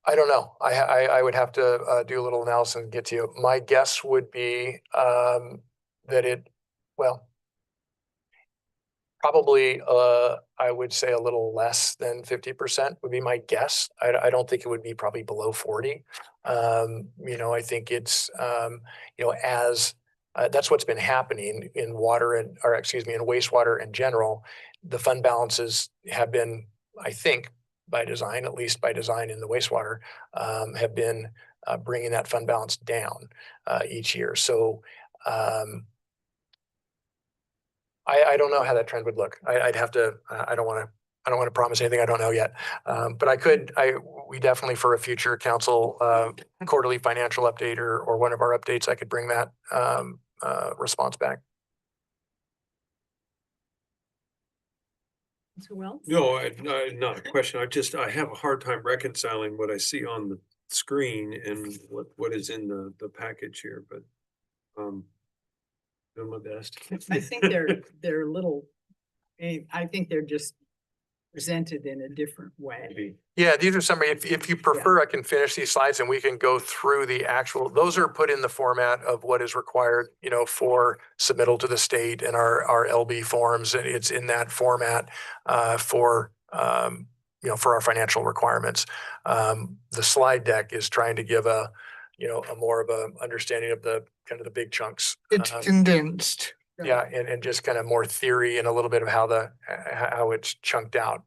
I don't know. I would have to do a little analysis and get to you. My guess would be that probably, I would say a little less than 50% would be my guess. I don't think it would be probably below 40. I think it's, as that's what's been happening in in wastewater in general. The fund balances have been, I think, by design, at least by design in the wastewater, have been bringing that fund balance down each year. So, I don't know how that trend would look. I'd have to. I don't want to promise anything I don't know yet. But we definitely, for a future council quarterly financial update or one of our updates, I could bring that response back. So well. No, not a question. I have a hard time reconciling what I see on the screen and what is in the package here, but doing my best. I think they're little, I think they're just presented in a different way. Yeah, these are summary. If you prefer, I can finish these slides and we can go through the actual, those are put in the format of what is required, for submittal to the state and our LB forms. And it's in that format for our financial requirements. The slide deck is trying to give a more of a understanding of the kind of the big chunks. It's condensed. Yeah, and just kind of more theory and a little bit of how it's chunked out.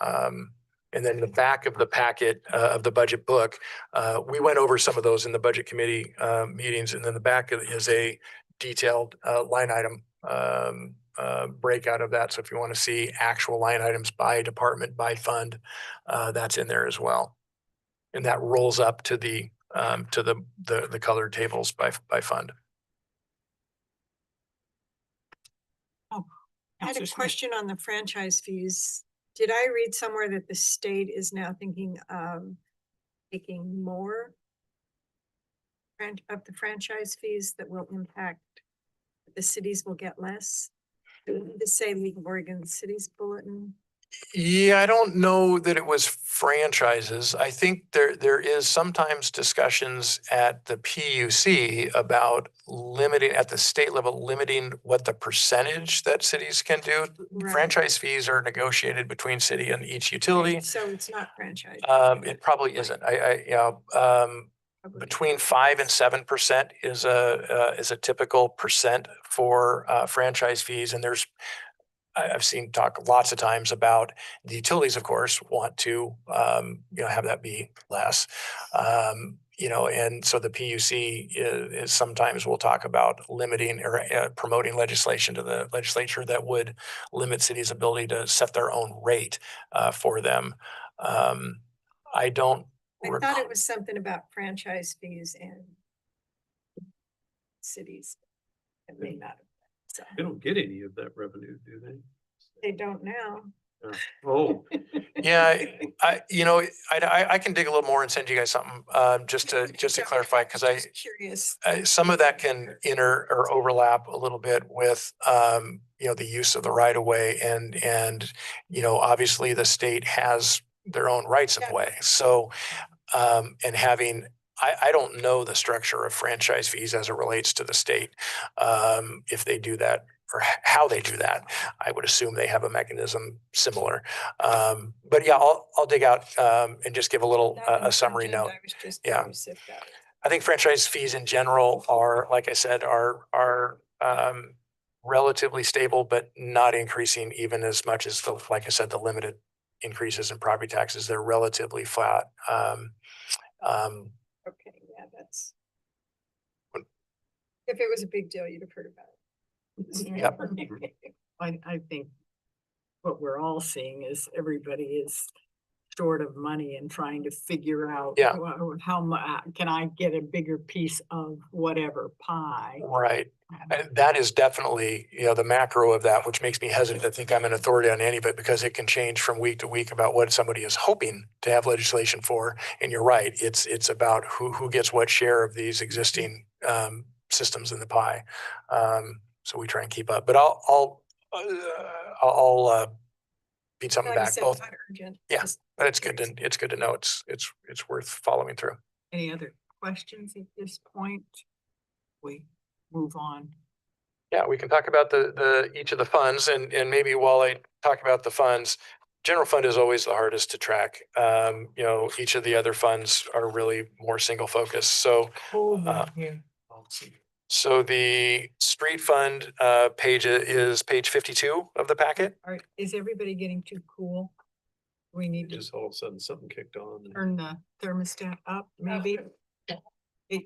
And then the back of the packet of the budget book, we went over some of those in the budget committee meetings. And then the back is a detailed line item breakout of that. So if you want to see actual line items by department, by fund, that's in there as well. And that rolls up to the colored tables by fund. I had a Counselor Smith. question on the franchise fees. Did I read somewhere that the state is now thinking of taking more of the franchise fees that will impact, the cities will get less? The say League of Oregon Cities Bulletin. Yeah, I don't know that it was franchises. I think there is sometimes discussions at the PUC about limiting, at the state level, limiting what the percentage that cities can do. Right. Franchise fees are negotiated between city and each utility. So it's not franchise. It probably isn't. Between 5% and 7% is a typical percent for franchise fees, and I've seen talk lots of times about the utilities, of course, want to have that be less. And so the PUC is sometimes will talk about limiting or promoting legislation to the legislature that would limit cities' ability to set their own rate for them. I don't. I thought it was something about franchise fees and cities. It may not have been, so. They don't get any of that revenue, do they? They don't now. Oh. Yeah, I can dig a little more and send you guys something just to clarify, because Curious. some of that can or overlap a little bit with the use of the right of way, and obviously the state has their own rights of way. So and having, I don't know the structure of franchise fees as it relates to the state, if they do that or how they do that. I would assume they have a mechanism similar. But yeah, I'll dig out and just give a little a summary note. I was just Yeah. curious if that. I think franchise fees in general are, like I said, are relatively stable, but not increasing even as much as like I said, the limited increases in property taxes. They're relatively flat. Okay, yeah, that's. If it was a big deal, you'd have heard about it. Yep. I think what we're all seeing is everybody is short of money and trying to figure out Yeah. how much can I get a bigger piece of whatever pie. Right. And that is definitely, the macro of that, which makes me hesitant to think I'm an authority on any of it, because it can change from week to week about what somebody is hoping to have legislation for. And you're right, it's about who gets what share of these existing systems in the pie. So we try and keep up, but I'll beat something Like I back. said, Both, not urgent, yeah, just but it's good to know it's worth following through. Any other questions at this point? We move on. Yeah, we can talk about the each of the funds, and maybe while I talk about the funds, general fund is always the hardest to track. Each of the other funds are really more single focus. So so the street fund page is page 52 of the packet. Is everybody getting too cool? We need to Just all of a sudden something kicked on. turn the thermostat up, maybe?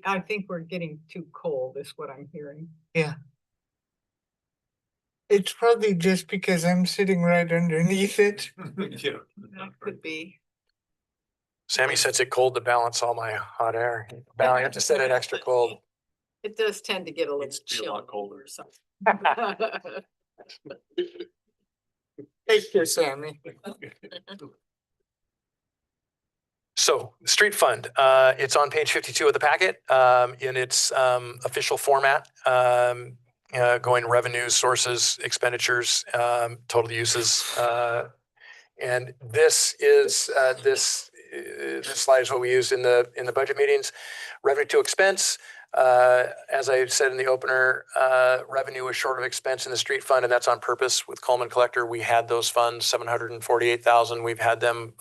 I think we're getting too cold, is what I'm hearing. Yeah. It's probably just because I'm sitting right underneath it. Yeah. That could be. Sammy sets it cold to balance all my hot air. Now I have to set it extra cold. It does tend to get a little Needs to be a chill lot colder. or something. Take care, Sammy. So the street fund, it's on page 52 of the packet, in its official format, going revenues, sources, expenditures, total uses. And this is this slide is what we use in the budget meetings. Revenue to expense. As I said in the opener, revenue was short of expense in the street fund, and that's on purpose. With Coleman Collector, we had those funds, 748,000. We've had them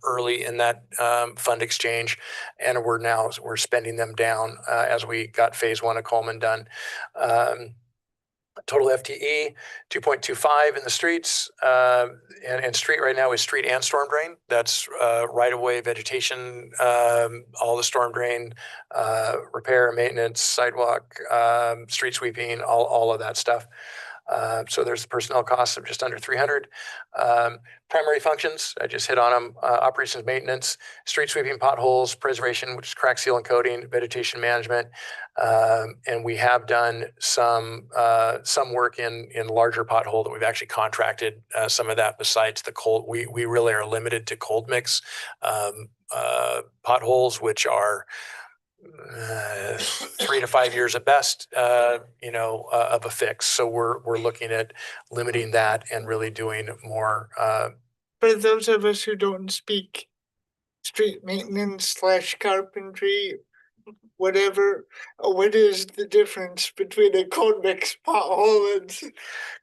early in that fund exchange, and we're spending them down as we got phase one of Coleman done. Total FTE, 2.25 in the streets, and street right now is street and storm drain. That's right of way vegetation, all the storm drain, repair, maintenance, sidewalk, street sweeping, all of that stuff. So there's the personnel costs of just under 300. Primary functions, I just hit on them, operations, maintenance, street sweeping, potholes, preservation, which is crack seal and coating, vegetation management. And we have done some work in larger pothole that we've actually contracted some of that besides the cold. We really are limited to cold mix potholes, which are 3 to 5 years at best, of a fix. So we're looking at limiting that and really doing more. For those of us who don't speak street maintenance / carpentry, whatever, what is the difference between a cold mix pothole and?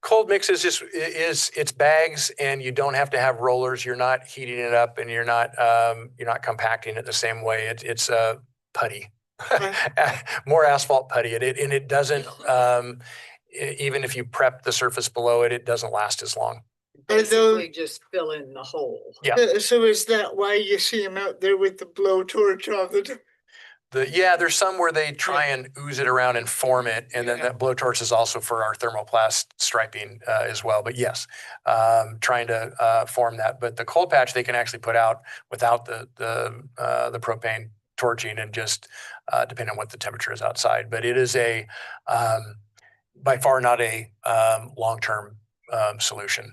Cold mix is just it's bags, and you don't have to have rollers. You're not heating it up, and you're not compacting it the same way. It's putty, more asphalt putty. And it doesn't, even if you prep the surface below it, it doesn't last as long. Basically just fill in the hole. Yeah. So is that why you see them out there with the blowtorch all the time? There's some where they try and ooze it around and form it. And then that blowtorch is also for our thermoplast striping as well. But yes, trying to form that. But the cold patch, they can actually put out without the propane torching, and just depending on what the temperature is outside. But it is by far not a long-term solution.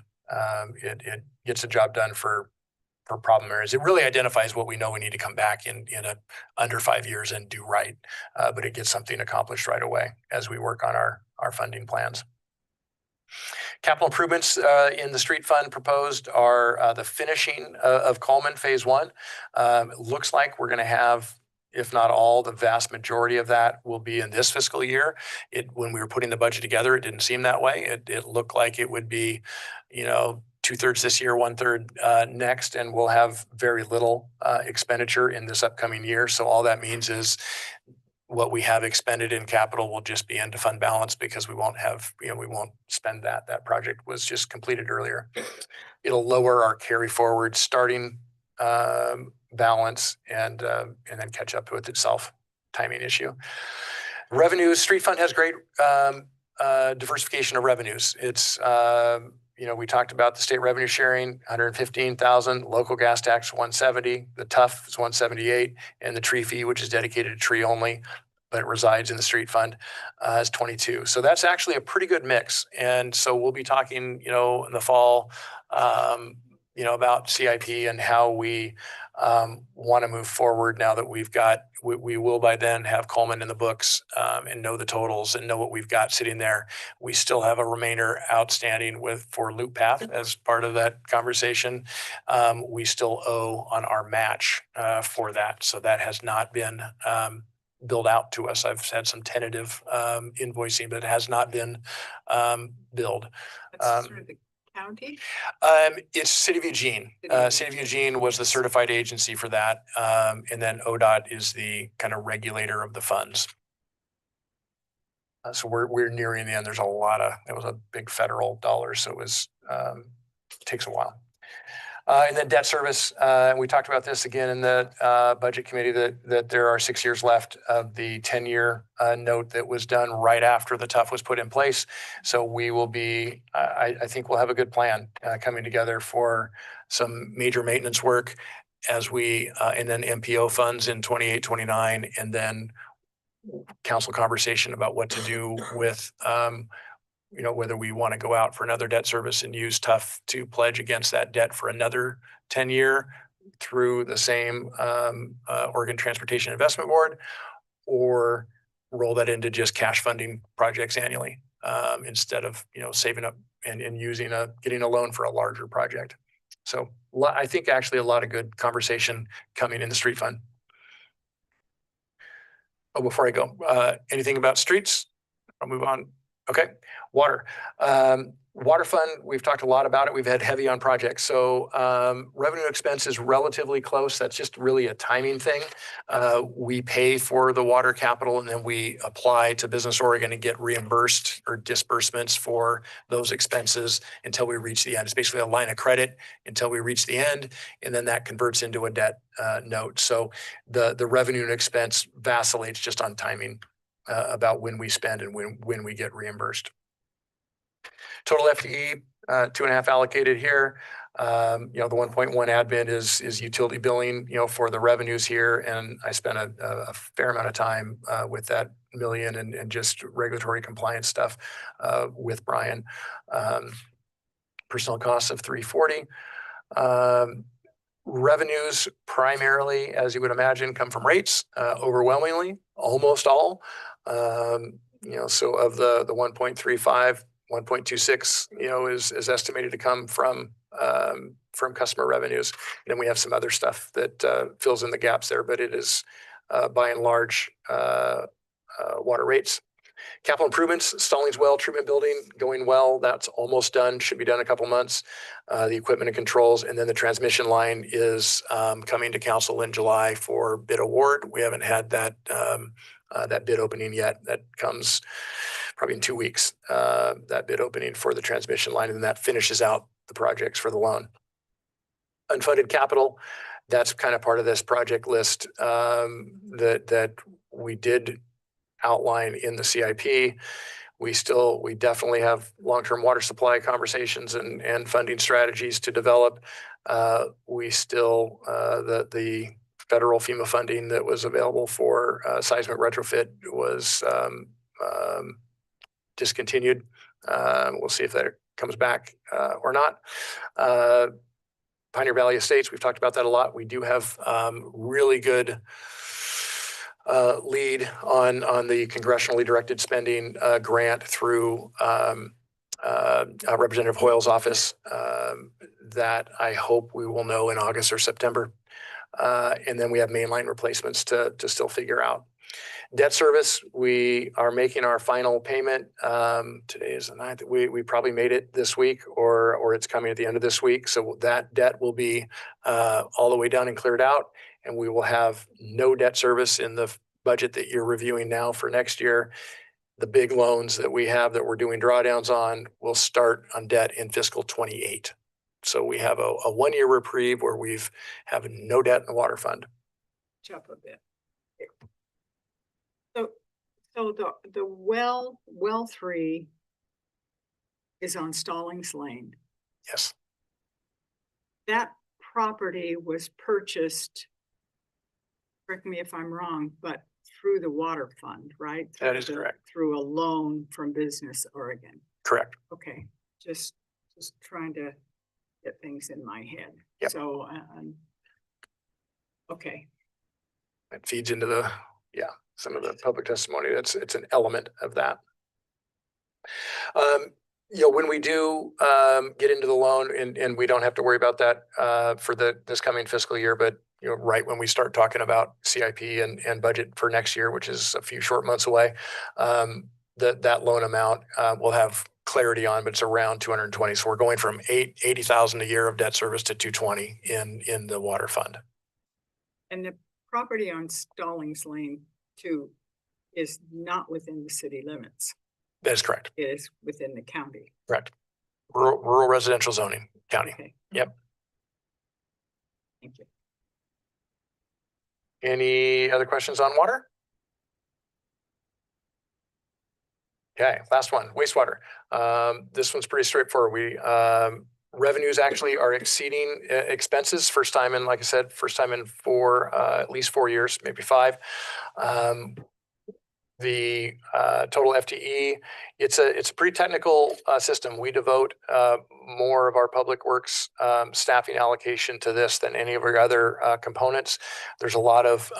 It gets the job done for problem areas. It really identifies what we know we need to come back in under 5 years and do right. But it gets something accomplished right away as we work on our funding plans. Capital improvements in the street fund proposed are the finishing of Coleman Phase 1. It looks like we're going to have, if not all, the vast majority of that will be in this fiscal year. When we were putting the budget together, it didn't seem that way. It looked like it would be, 2/3 this year, 1/3 next, and we'll have very little expenditure in this upcoming year. So all that means is what we have expended in capital will just be into fund balance, because we won't have, we won't spend that. That project was just completed earlier. It'll lower our carry forward starting balance and then catch up with itself. Timing issue. Revenues, street fund has great diversification of revenues. It's we talked about the state revenue sharing, 115,000, local gas tax, 170, the TUF is 178, and the tree fee, which is dedicated to tree only, but it resides in the street fund, is 22. So that's actually a pretty good mix. And so we'll be talking, in the fall, about CIP and how we want to move forward now that we will by then have Coleman in the books and know the totals and know what we've got sitting there. We still have a remainder outstanding for Loop Path as part of that conversation. We still owe on our match for that. So that has not been billed out to us. I've had some tentative invoicing, but it has not been billed. That's through the county? It's City of Eugene. City of Eugene was the certified agency for that. And then ODOT is the kind of regulator of the funds. So we're nearing the end. There's it was a big federal dollar. So it was, takes a while. And then debt service, we talked about this again in the budget committee, that there are 6 years left of the 10-year note that was done right after the TUF was put in place. So we will be, I think we'll have a good plan coming together for some major maintenance work as we, and then MPO funds in 28, 29, and then council conversation about what to do with whether we want to go out for another debt service and use TUF to pledge against that debt for another 10-year through the same Oregon Transportation Investment Board, or roll that into just cash funding projects annually instead of, saving up and getting a loan for a larger project. So I think actually a lot of good conversation coming in the street fund. Oh, before I go, anything about streets? I'll move on. Okay, water. Water fund, we've talked a lot about it. We've had heavy on projects. So revenue expense is relatively close. That's just really a timing thing. We pay for the water capital and then we apply to Business Oregon and get reimbursed or disbursements for those expenses until we reach the end. It's basically a line of credit until we reach the end, and then that converts into a debt note. So the revenue and expense vacillates just on timing about when we spend and when we get reimbursed. Total FTE, 2.5 allocated here. The 1.1 admin is utility billing, for the revenues here. And I spent a fair amount of time with that million and just regulatory compliance stuff with Brian. Personnel costs of 340. Revenues primarily, as you would imagine, come from rates, overwhelmingly, almost all. So of the 1.35, 1.26, is estimated to come from customer revenues. And then we have some other stuff that fills in the gaps there, but it is by and large water rates. Capital improvements, Stallings Well Treatment Building going well. That's almost done. Should be done in a couple months. The equipment and controls, and then the transmission line is coming to council in July for bid award. We haven't had that bid opening yet. That comes probably in 2 weeks. That bid opening for the transmission line, and then that finishes out the projects for the loan. Unfunded capital, that's kind of part of this project list that we did outline in the CIP. We definitely have long-term water supply conversations and funding strategies to develop. We still, the federal FEMA funding that was available for seismic retrofit was discontinued. We'll see if that comes back or not. Pioneer Valley Estates, we've talked about that a lot. We do have really good lead on the congressionally directed spending grant through Representative Hoyle's office that I hope we will know in August or September. And then we have mainline replacements to still figure out. Debt service, we are making our final payment. Today is the 9th. We probably made it this week or it's coming at the end of this week. So that debt will be all the way done and cleared out. And we will have no debt service in the budget that you're reviewing now for next year. The big loans that we have that we're doing drawdowns on will start on debt in fiscal 28. So we have a 1-year reprieve where we've have no debt in the water fund. Up a bit. So the well 3 is on Stallings Lane. Yes. That property was purchased, correct me if I'm wrong, but through the water fund, right? That is correct. Through a loan from Business Oregon. Correct. Okay, just trying to get things in my head. Yep. So, okay. It feeds into some of the public testimony. It's an element of that. When we do get into the loan, and we don't have to worry about that for this coming fiscal year, but right when we start talking about CIP and budget for next year, which is a few short months away, that loan amount we'll have clarity on, but it's around 220. So we're going from 80,000 a year of debt service to 220 in the water fund. And the property on Stallings Lane 2 is not within the city limits. That is correct. It is within the county. Correct. Rural residential zoning county. Okay. Yep. Thank you. Any other questions on water? Okay, last one, wastewater. This one's pretty straightforward. Revenues actually are exceeding expenses. First time in, like I said, at least 4 years, maybe 5. The total FTE, it's a pretty technical system. We devote more of our public works staffing allocation to this than any of our other components. There's a lot of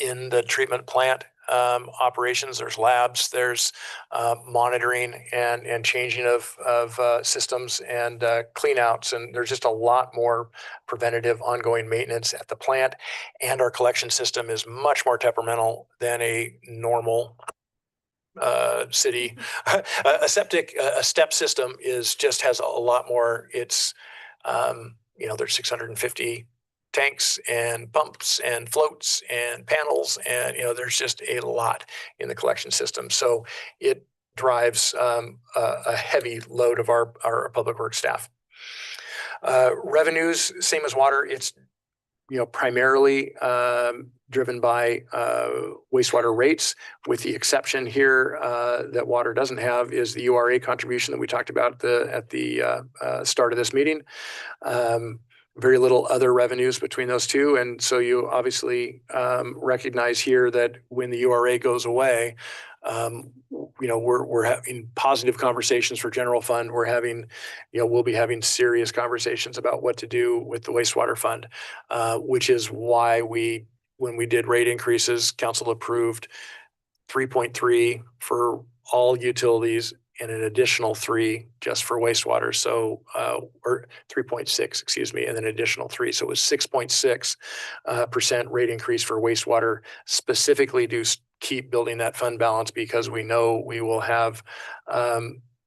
in the treatment plant operations. There's labs, there's monitoring and changing of systems and cleanouts. And there's just a lot more preventative ongoing maintenance at the plant. And our collection system is much more temperamental than a normal city. A septic, a step system has a lot more. It's, there's 650 tanks and pumps and floats and panels, and there's just a lot in the collection system. So it drives a heavy load of our public works staff. Revenues, same as water. It's primarily driven by wastewater rates, with the exception here that water doesn't have is the URA contribution that we talked about at the start of this meeting. Very little other revenues between those two. And so you obviously recognize here that when the URA goes away, we're having positive conversations for general fund. We'll be having serious conversations about what to do with the wastewater fund, which is why when we did rate increases, council approved 3.3 for all utilities and an additional 3 just for wastewater. So, or 3.6, excuse me, and then additional 3. So it was 6.6% rate increase for wastewater, specifically to keep building that fund balance, because we know we will have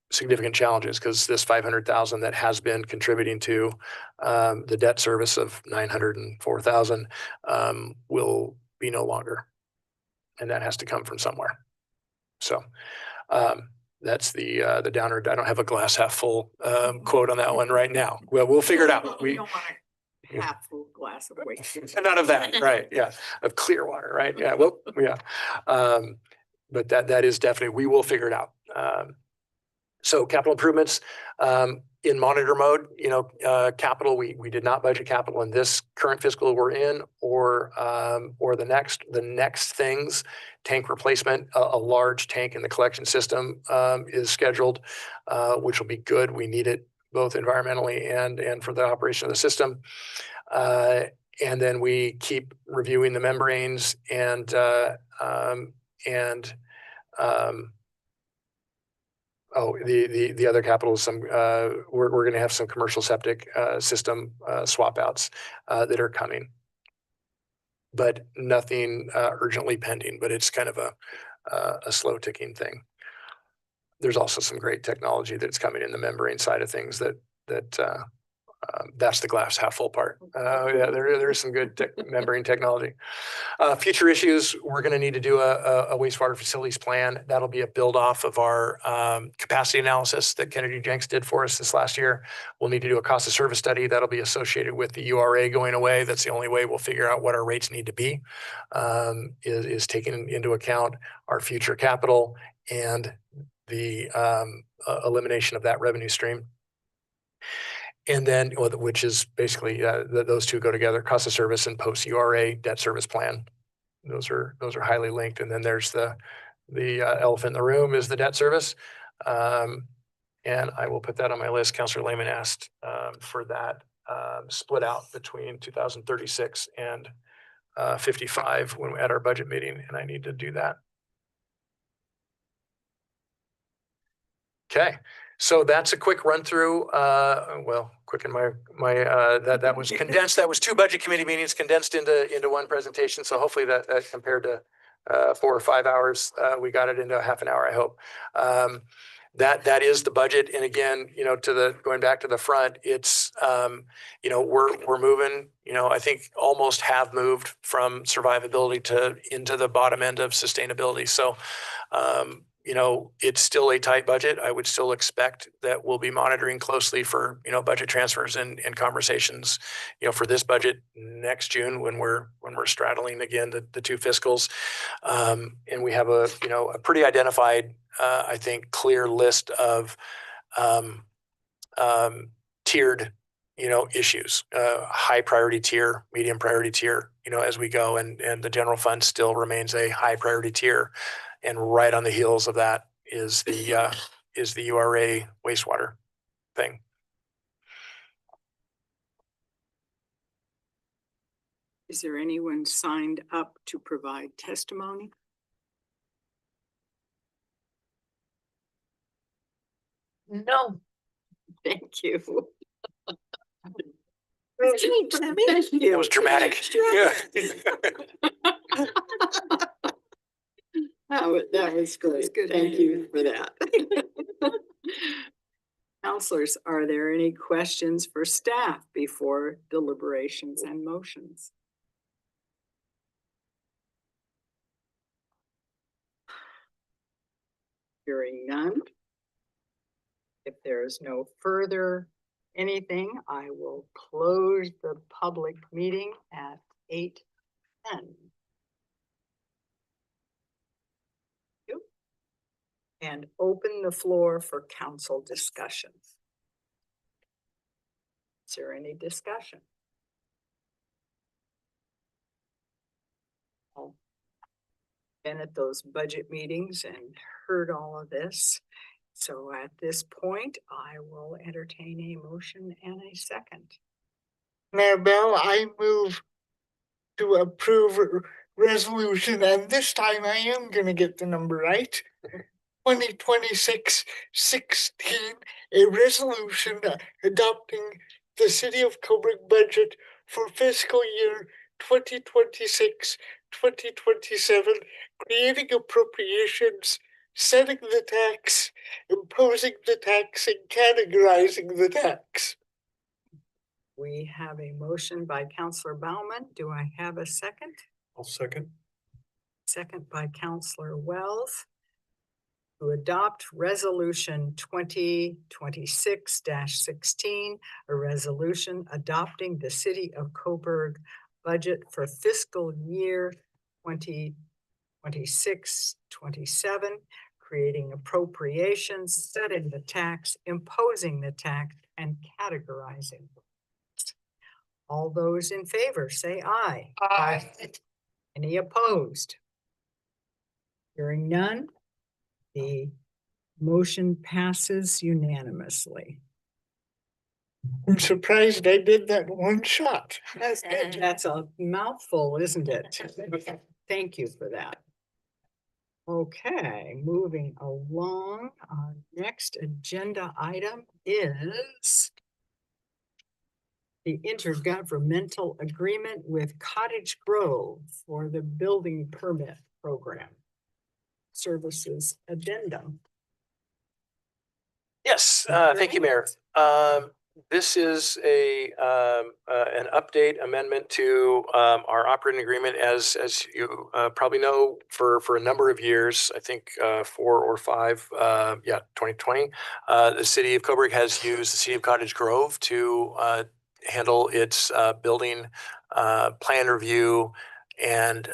significant challenges, because this 500,000 that has been contributing to the debt service of 904,000 will be no longer, and that has to come from somewhere. So that's the downer. I don't have a glass half full quote on that one right now. Well, we'll figure it out. We don't want a half full glass of waste. None of that, right? Yeah, of clear water, right? Yeah, well, yeah. But that is definitely, we will figure it out. So capital improvements in monitor mode, capital, we did not budget capital in this current fiscal we're in, or the next. The next things, tank replacement, a large tank in the collection system is scheduled, which will be good. We need it both environmentally and for the operation of the system. And then we keep reviewing the membranes and the other capital is we're going to have some commercial septic system swap outs that are coming, but nothing urgently pending, but it's kind of a slow ticking thing. There's also some great technology that's coming in the membrane side of things that's the glass half full part. Yeah, there is some good membrane technology. Future issues, we're going to need to do a wastewater facilities plan. That'll be a build off of our capacity analysis that Kennedy Jenks did for us this last year. We'll need to do a cost of service study that'll be associated with the URA going away. That's the only way we'll figure out what our rates need to be, is taking into account our future capital and the elimination of that revenue stream. And then, which is basically those two go together: cost of service and post URA debt service plan. Those are highly linked. And then there's the elephant in the room is the debt service, and I will put that on my list. Councillor Lehman asked for that split out between 2036 and 55 at our budget meeting, and I need to do that. Okay. So that's a quick run through. Well, quick in my that was condensed. That was 2 budget committee meetings condensed into one presentation. So hopefully that compared to 4 or 5 hours, we got it into a half an hour, I hope. That is the budget. And again, going back to the front, it's we're moving, I think almost have moved from survivability into the bottom end of sustainability. So it's still a tight budget. I would still expect that we'll be monitoring closely for, budget transfers and conversations, for this budget next June when we're straddling again the 2 fiscals. And we have a pretty identified, I think, clear list of tiered, issues, high priority tier, medium priority tier, as we go, and the general fund still remains a high priority tier. And right on the heels of that is the URA wastewater thing. Is there anyone signed up to provide testimony? No. Thank you. It was dramatic. Yeah. That was great. good, Thank Mary. you for that. Counselors, are there any questions for staff before deliberations and motions? Hearing none. If there is no further anything, I will close the public meeting at 8:10. And open the floor for council discussion. Is there any discussion? I've been at those budget meetings and heard all of this. So at this point, I will entertain a motion and a second. Mayor Bell, I move to approve resolution, and this time I am gonna get the number right. 2026-16, a resolution adopting the City of Coburg budget for fiscal year 2026-2027, creating appropriations, setting the tax, imposing the tax, and categorizing the tax. We have a motion by Counselor Bauman. Do I have a second? I'll second. Second by Counselor Wells. To adopt resolution 2026-16, a resolution adopting the City of Coburg budget for fiscal year 2026-27, creating appropriations, setting the tax, imposing the tax, and categorizing. All those in favor, say aye. Aye. Any opposed? Hearing none, the motion passes unanimously. I'm surprised I did that in one shot. That's a mouthful, isn't it? Thank you for that. Okay, moving along, our next agenda item is the intergovernmental agreement with Cottage Grove for the building permit program services addendum. Yes, thank you, Mayor. This is an update amendment to our operating agreement. As you probably know, for a number of years, I think 4 or 5, 2020, the City of Coburg has used the City of Cottage Grove to handle its building plan review and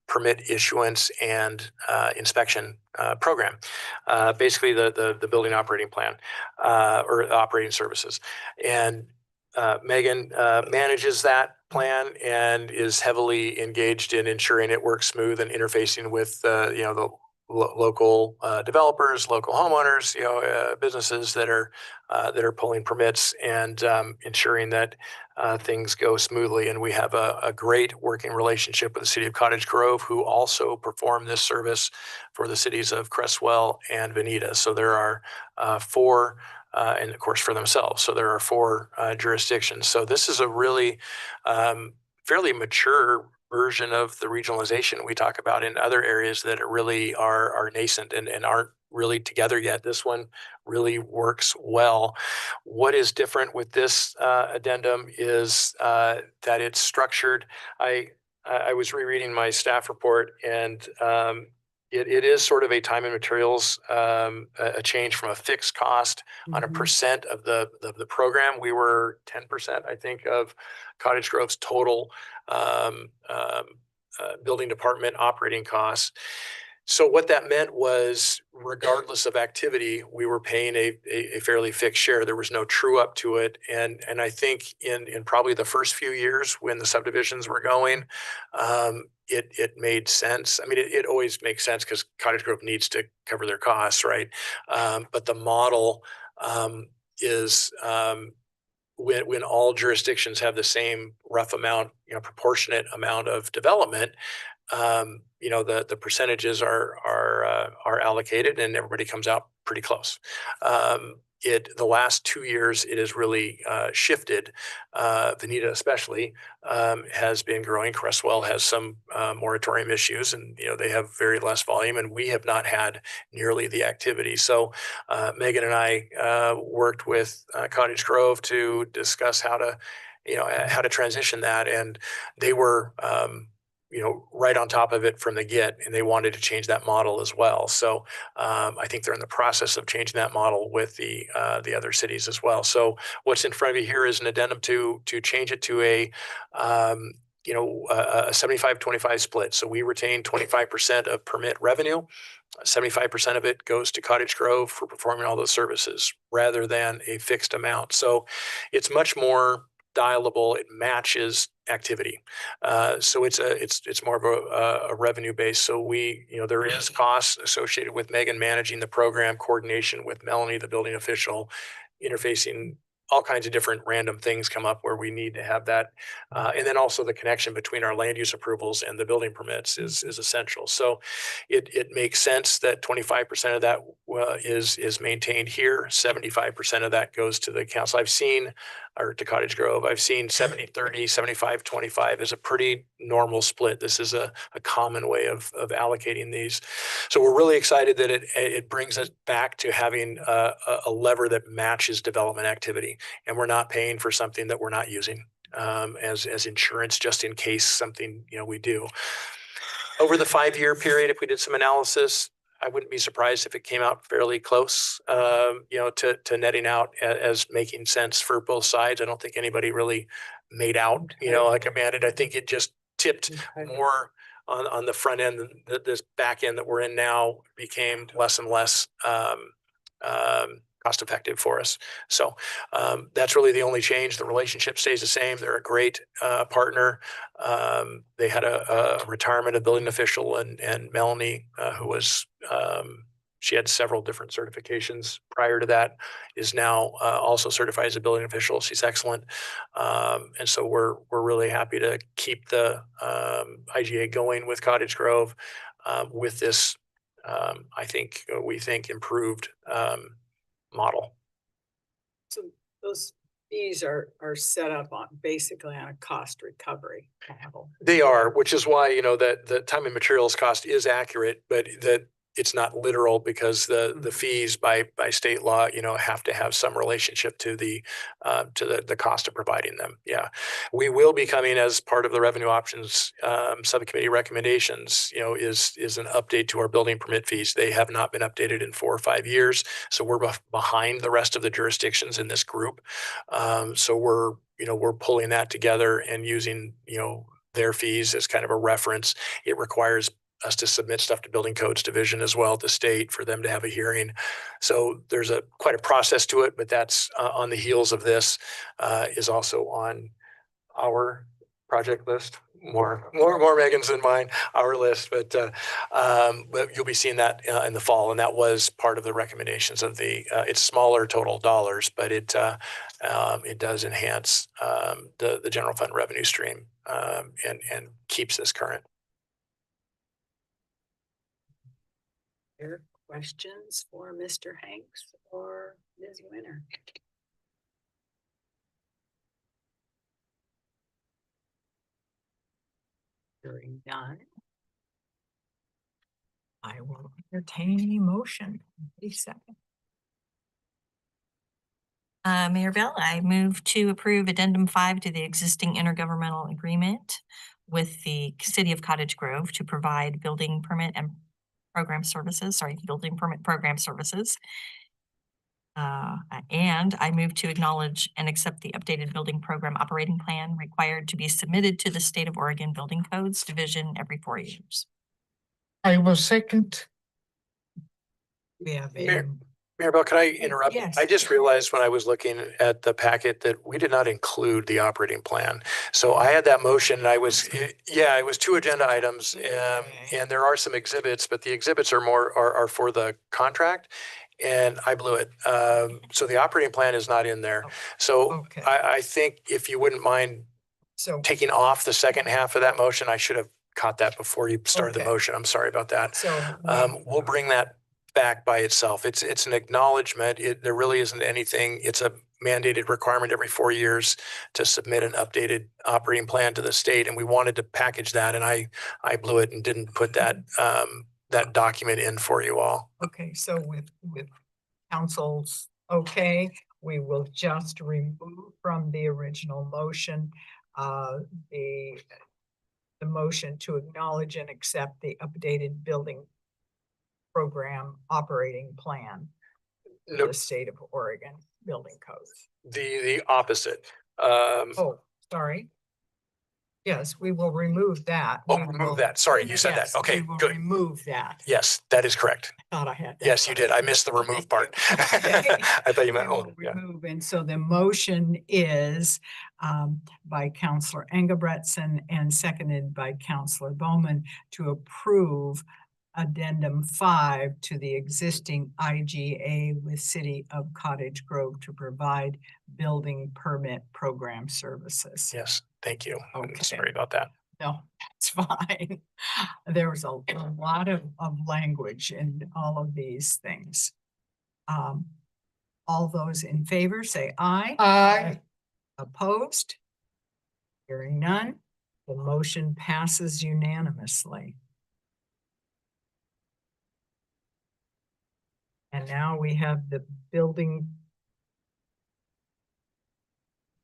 permit issuance and inspection program. Basically the building operating plan or operating services. And Megan manages that plan and is heavily engaged in ensuring it works smooth and interfacing with the local developers, local homeowners, businesses that are pulling permits and ensuring that things go smoothly. And we have a great working relationship with the City of Cottage Grove, who also perform this service for the cities of Cresswell and Veneta. So there are 4, and of course for themselves. So there are 4 jurisdictions. So this is a really fairly mature version of the regionalization we talk about in other areas that really are nascent and aren't really together yet. This one really works well. What is different with this addendum is that it's structured. I was rereading my staff report, and it is sort of a time and materials a change from a fixed cost on a percent of the program. We were 10%, I think, of Cottage Grove's total building department operating costs. So what that meant was, regardless of activity, we were paying a fairly fixed share. There was no true up to it. And I think in probably the first few years when the subdivisions were going, it made sense. I mean, it always makes sense because Cottage Grove needs to cover their costs, right? But the model is when all jurisdictions have the same rough amount, proportionate amount of development, the percentages are allocated and everybody comes out pretty close. the last 2 years, it has really shifted. Veneta especially has been growing. Crestwell has some moratorium issues, and they have very less volume, and we have not had nearly the activity. So Megan and I worked with Cottage Grove to discuss how to transition that, and they were right on top of it from the get, and they wanted to change that model as well. So I think they're in the process of changing that model with the other cities as well. So what's in front of you here is an addendum to change it to a 75-25 split. So we retain 25% of permit revenue. 75% of it goes to Cottage Grove for performing all those services rather than a fixed amount. So it's much more dialable. It matches activity. So it's more of a revenue base. So there is costs associated with Megan managing the program, coordination with Melanie, the building official, interfacing. All kinds of different random things come up where we need to have that. And then also the connection between our land use approvals and the building permits is essential. So it makes sense that 25% of that is maintained here. 75% of that goes to the council. Or to Cottage Grove. I've seen 70-30, 75-25 is a pretty normal split. This is a common way of allocating these. So we're really excited that it brings us back to having a lever that matches development activity. And we're not paying for something that we're not using as insurance, just in case something, we do. Over the 5-year period, if we did some analysis, I wouldn't be surprised if it came out fairly close, to netting out as making sense for both sides. I don't think anybody really made out, like a bandit. I think it just tipped more on the front end. This back end that we're in now became less and less cost effective for us. So that's really the only change. The relationship stays the same. They're a great partner. They had a retirement of building official, and Melanie, who was she had several different certifications prior to that, is now also certified as a building official. She's excellent. And so we're really happy to keep the IGA going with Cottage Grove with this, we think improved model. So those fees are set up basically on a cost recovery model. They are, which is why, that the time and materials cost is accurate, but that it's not literal, because the fees by state law, have to have some relationship to the cost of providing them. Yeah. We will be coming as part of the revenue options subcommittee recommendations, is an update to our building permit fees. They have not been updated in 4 or 5 years. So we're behind the rest of the jurisdictions in this group. So we're pulling that together and using, their fees as kind of a reference. It requires us to submit stuff to Building Codes Division as well, at the state, for them to have a hearing. So there's quite a process to it, but that's on the heels of this, is also on our project list. More Megan's than mine, our list, but you'll be seeing that in the fall, and that was part of the recommendations of it's smaller total dollars, but it does enhance the general fund revenue stream and keeps this current. Questions for Mr. Hanks or Ms. Winter? Hearing none, I will entertain a motion. Please second. Mayor Bell, I move to approve Addendum 5 to the existing intergovernmental agreement with the City of Cottage Grove to provide building permit program services. And I move to acknowledge and accept the updated building program operating plan required to be submitted to the State of Oregon Building Codes Division every 4 years. I will second. We have Maribel, can I interrupt? Yes. I just realized when I was looking at the packet that we did not include the operating plan. So I had that motion, and it was 2 agenda items, and there are some exhibits, but the exhibits are for the contract, and I blew it. So the operating plan is not in there. So I think if you wouldn't mind taking off the second half of that motion, I should have caught that before you started the motion. I'm sorry about that. So we'll bring that back by itself. It's an acknowledgement. There really isn't anything. It's a mandated requirement every 4 years to submit an updated operating plan to the state. And we wanted to package that, and I blew it and didn't put that, that document in for you all. Okay, so with council's okay, we will just remove from the original motion, the motion to acknowledge and accept the updated building program operating plan for No, the state of Oregon building codes. the opposite. Oh, sorry. Yes, we will remove that. Oh, We will- remove that. Sorry, you said that. yes, Okay, we will good. Remove that. Yes, that is correct. Thought I had. that Yes, you right. did. I missed the remove part. I thought you meant, We oh, will yeah. remove. And so the motion is by Counselor Engelbretson and seconded by Counselor Bowman to approve Addendum 5 to the existing IGA with City of Cottage Grove to provide building permit program services. Yes, thank you. I'm Okay. sorry about that. No, it's fine. There was a lot of language in all of these things. All those in favor say aye. Aye. Opposed? Hearing none, the motion passes unanimously. And now we have the building.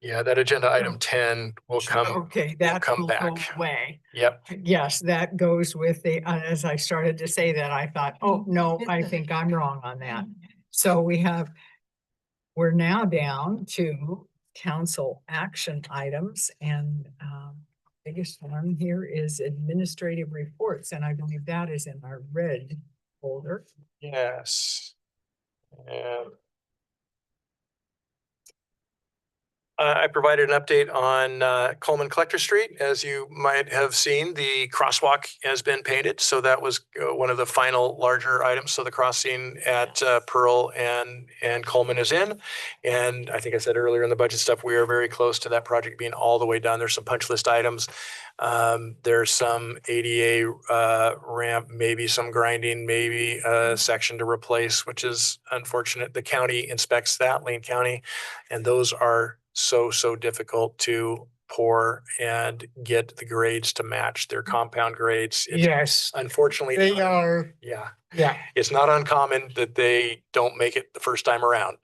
Yeah, that agenda item 10 will come, Okay, that come will go back. away. Yep. Yes, that goes with the, as I started to say that, I thought, oh, no, I think I'm wrong on that. So we're now down to council action items, and biggest one here is administrative reports, and I believe that is in our red folder. Yes. And I provided an update on Coleman Collector Street. As you might have seen, the crosswalk has been painted. So that was one of the final larger items. So the crossing at Pearl and Coleman is in. And I think I said earlier in the budget stuff, we are very close to that project being all the way done. There's some punch list items. There's some ADA ramp, maybe some grinding, maybe a section to replace, which is unfortunate. The county inspects that, Lane County, and those are so difficult to pour and get the grades to match their compound grades. It's Yes, unfortunately, they are. yeah, Yeah. it's not uncommon that they don't make it the first time around.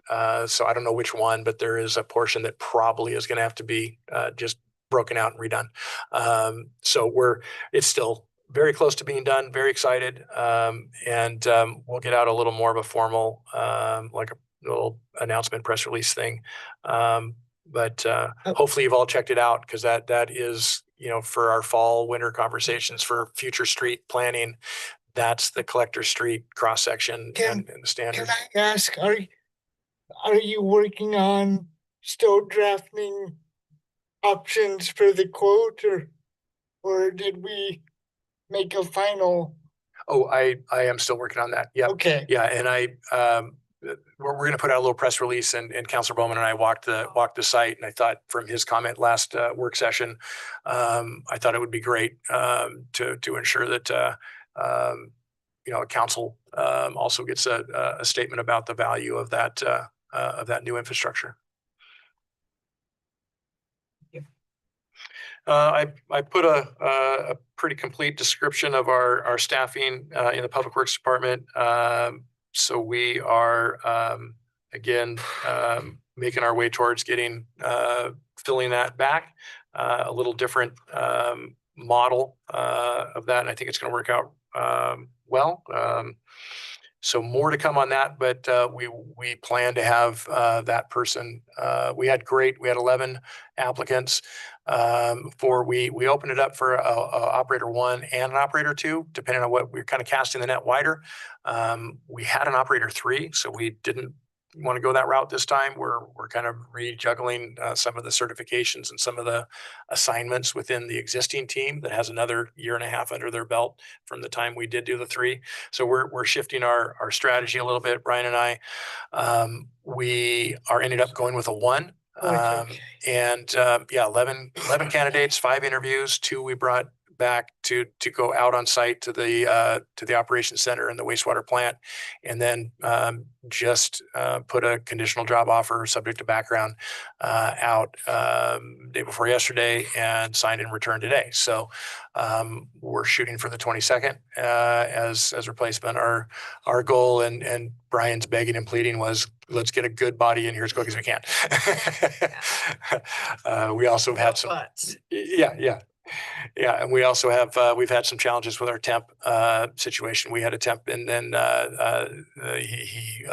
So I don't know which one, but there is a portion that probably is going to have to be just broken out and redone. So it's still very close to being done, very excited. And we'll get out a little more of a formal, like a little announcement press release thing. But hopefully you've all checked it out, because that is, for our fall, winter conversations for future street planning. That's the Collector Street cross section and the standard. Can I ask, are you working on still drafting options for the quote, or did we make a final? Oh, I am still working on that. Yeah. Okay. Yeah. And we're going to put out a little press release, and Councilor Bowman and I walked the site, and I thought from his comment last work session, I thought it would be great to ensure that council also gets a statement about the value of that new infrastructure. I put a pretty complete description of our staffing in the Public Works Department. So we are, again, making our way towards filling that back, a little different model of that. And I think it's going to work out well. So more to come on that, but we plan to have that person. We had 11 applicants. We opened it up for a operator 1 and an operator 2, depending on what we're kind of casting the net wider. We had an operator 3, so we didn't want to go that route this time. We're kind of rejuggling some of the certifications and some of the assignments within the existing team that has another 1.5 years under their belt from the time we did do the 3. So we're shifting our strategy a little bit, Brian and I. We ended up going with a 1. And 11 candidates, 5 interviews, 2 we brought back to go out on site to the operations center and the wastewater plant, and then just put a conditional job offer subject to background out day before yesterday and signed and returned today. So we're shooting for the 22nd as replacement. Our goal and Brian's begging and pleading was, let's get a good body in here as quick as we can. We also have had some, yeah. And we also have, we've had some challenges with our temp situation. We had a temp and then he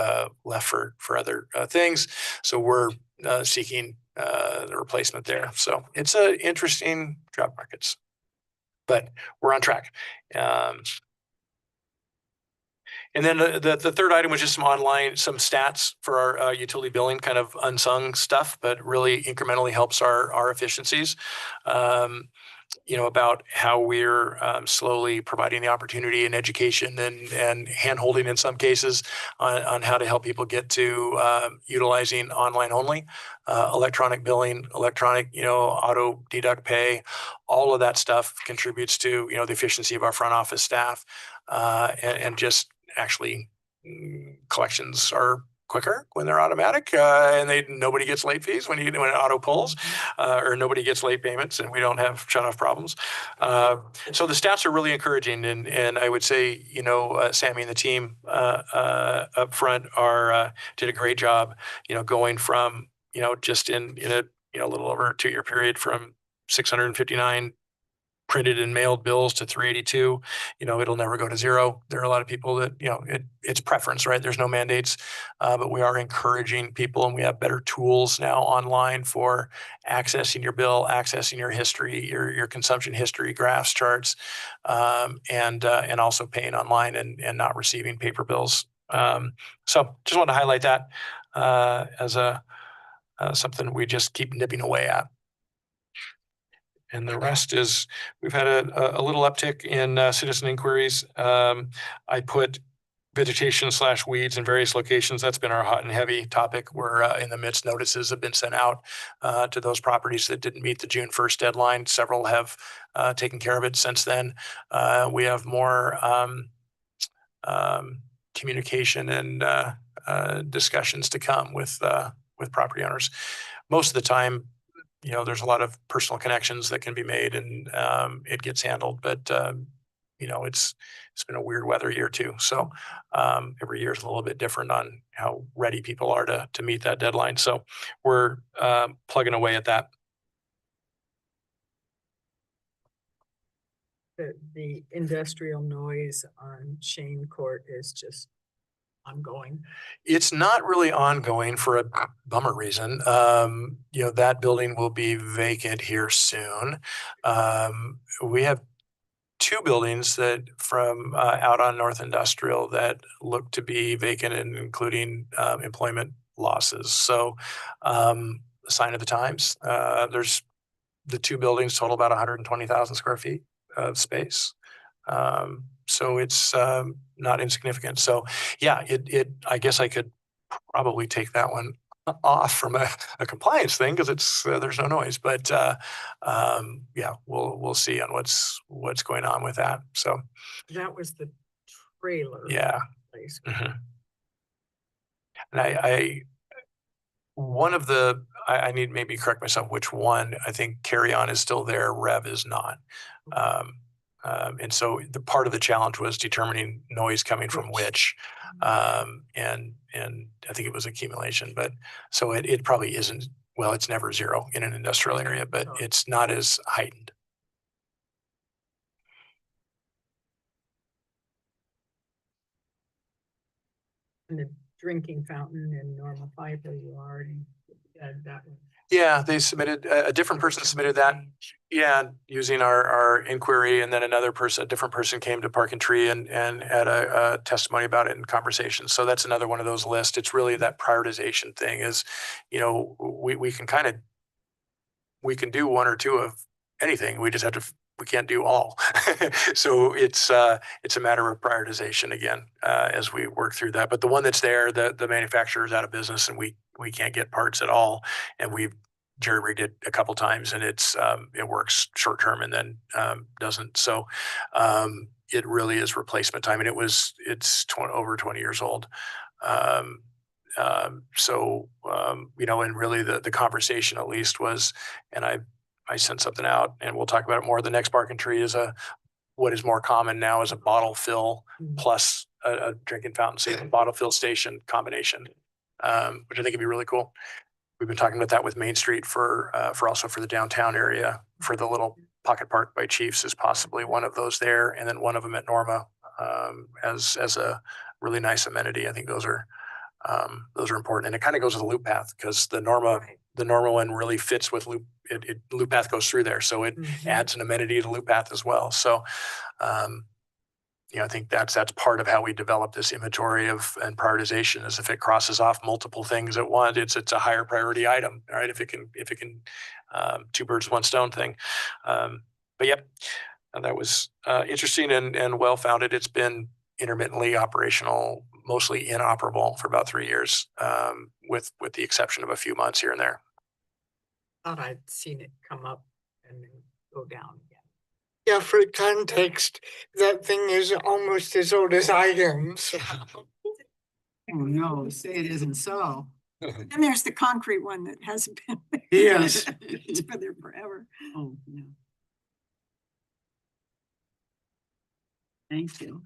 left for other things. So we're seeking the replacement there. So it's a interesting job markets, but we're on track. And then the third item was just some stats for our utility billing, kind of unsung stuff, but really incrementally helps our efficiencies. About how we're slowly providing the opportunity and education and hand-holding in some cases on how to help people get to utilizing online only, electronic billing, electronic, auto deduct pay. All of that stuff contributes to, the efficiency of our front office staff and just actually collections are quicker when they're automatic, and nobody gets late fees when it auto pulls, or nobody gets late payments, and we don't have shut-off problems. So the stats are really encouraging, and I would say, Sammy and the team up front did a great job, going from, just in a little over a 2-year period from 659 printed and mailed bills to 382. It'll never go to zero. There are a lot of people that, it's preference, right? There's no mandates, but we are encouraging people, and we have better tools now online for accessing your bill, accessing your history, your consumption history, graphs, charts, and also paying online and not receiving paper bills. So just want to highlight that as something we just keep nipping away at. And the rest is, we've had a little uptick in citizen inquiries. I put vegetation/weeds in various locations. That's been our hot and heavy topic. We're in the midst. Notices have been sent out to those properties that didn't meet the June 1st deadline. Several have taken care of it since then. We have more communication and discussions to come with property owners. Most of the time, there's a lot of personal connections that can be made, and it gets handled. But it's been a weird weather year too. So every year is a little bit different on how ready people are to meet that deadline. So we're plugging away at that. The industrial noise on Shane Court is just ongoing. It's not really ongoing for a bummer reason. That building will be vacant here soon. We have 2 buildings that from out on North Industrial that look to be vacant, and including employment losses. So a sign of the times. There's the 2 buildings total about 120,000 square feet of space. So it's not insignificant. So yeah, I guess I could probably take that one off from a compliance thing because it's there's no noise. But yeah, we'll see on what's going on with that. So that was the trailer. Yeah. Place. Mm-hmm. And one of the I need maybe correct myself which one. I think Carry On is still there. Rev is not. And so the part of the challenge was determining noise coming from which, and I think it was accumulation, but so it probably isn't, well, it's never zero in an industrial area, but it's not as heightened. And the drinking fountain in Norma Fiber, you already had that one. Yeah, they submitted, a different person submitted that. Yeah, using our inquiry, and then a different person came to Park and Tree and had a testimony about it in conversation. So that's another one of those lists. It's really that prioritization thing is, we can do 1 or 2 of anything. We just have to, we can't do all. So it's a matter of prioritization again, as we work through that. But the one that's there, the manufacturer is out of business, and we can't get parts at all. And we've jerry rigged it a couple times and it works short term and then doesn't. So it really is replacement time, and it's over 20 years old. And really the conversation at least was, and I sent something out, and we'll talk about it more. The next bark and tree is what is more common now is a bottle fill plus a drinking fountain, so a bottle fill station combination, which I think would be really cool. We've been talking about that with Main Street for also for the downtown area, for the little pocket park by Chiefs is possibly one of those there, and then one of them at Norma as a really nice amenity. I think those are important, and it kind of goes with the loop path because the Norma one really fits with loop. Loop path goes through there, so it adds an amenity to loop path as well. So, I think that's part of how we develop this inventory and prioritization. Is if it crosses off multiple things at once, it's a higher priority item, right? If it can, two birds, one stone thing. But yep, that was interesting and well founded. It's been intermittently operational, mostly inoperable for about 3 years, with the exception of a few months here and there. Thought I'd seen it come up and then go down again. Yeah, for context, that thing is almost as old as I am, so. Oh, no, say it isn't so. And there's the concrete one that hasn't been. there. Yes. It's been there forever. Oh, no. Thank you.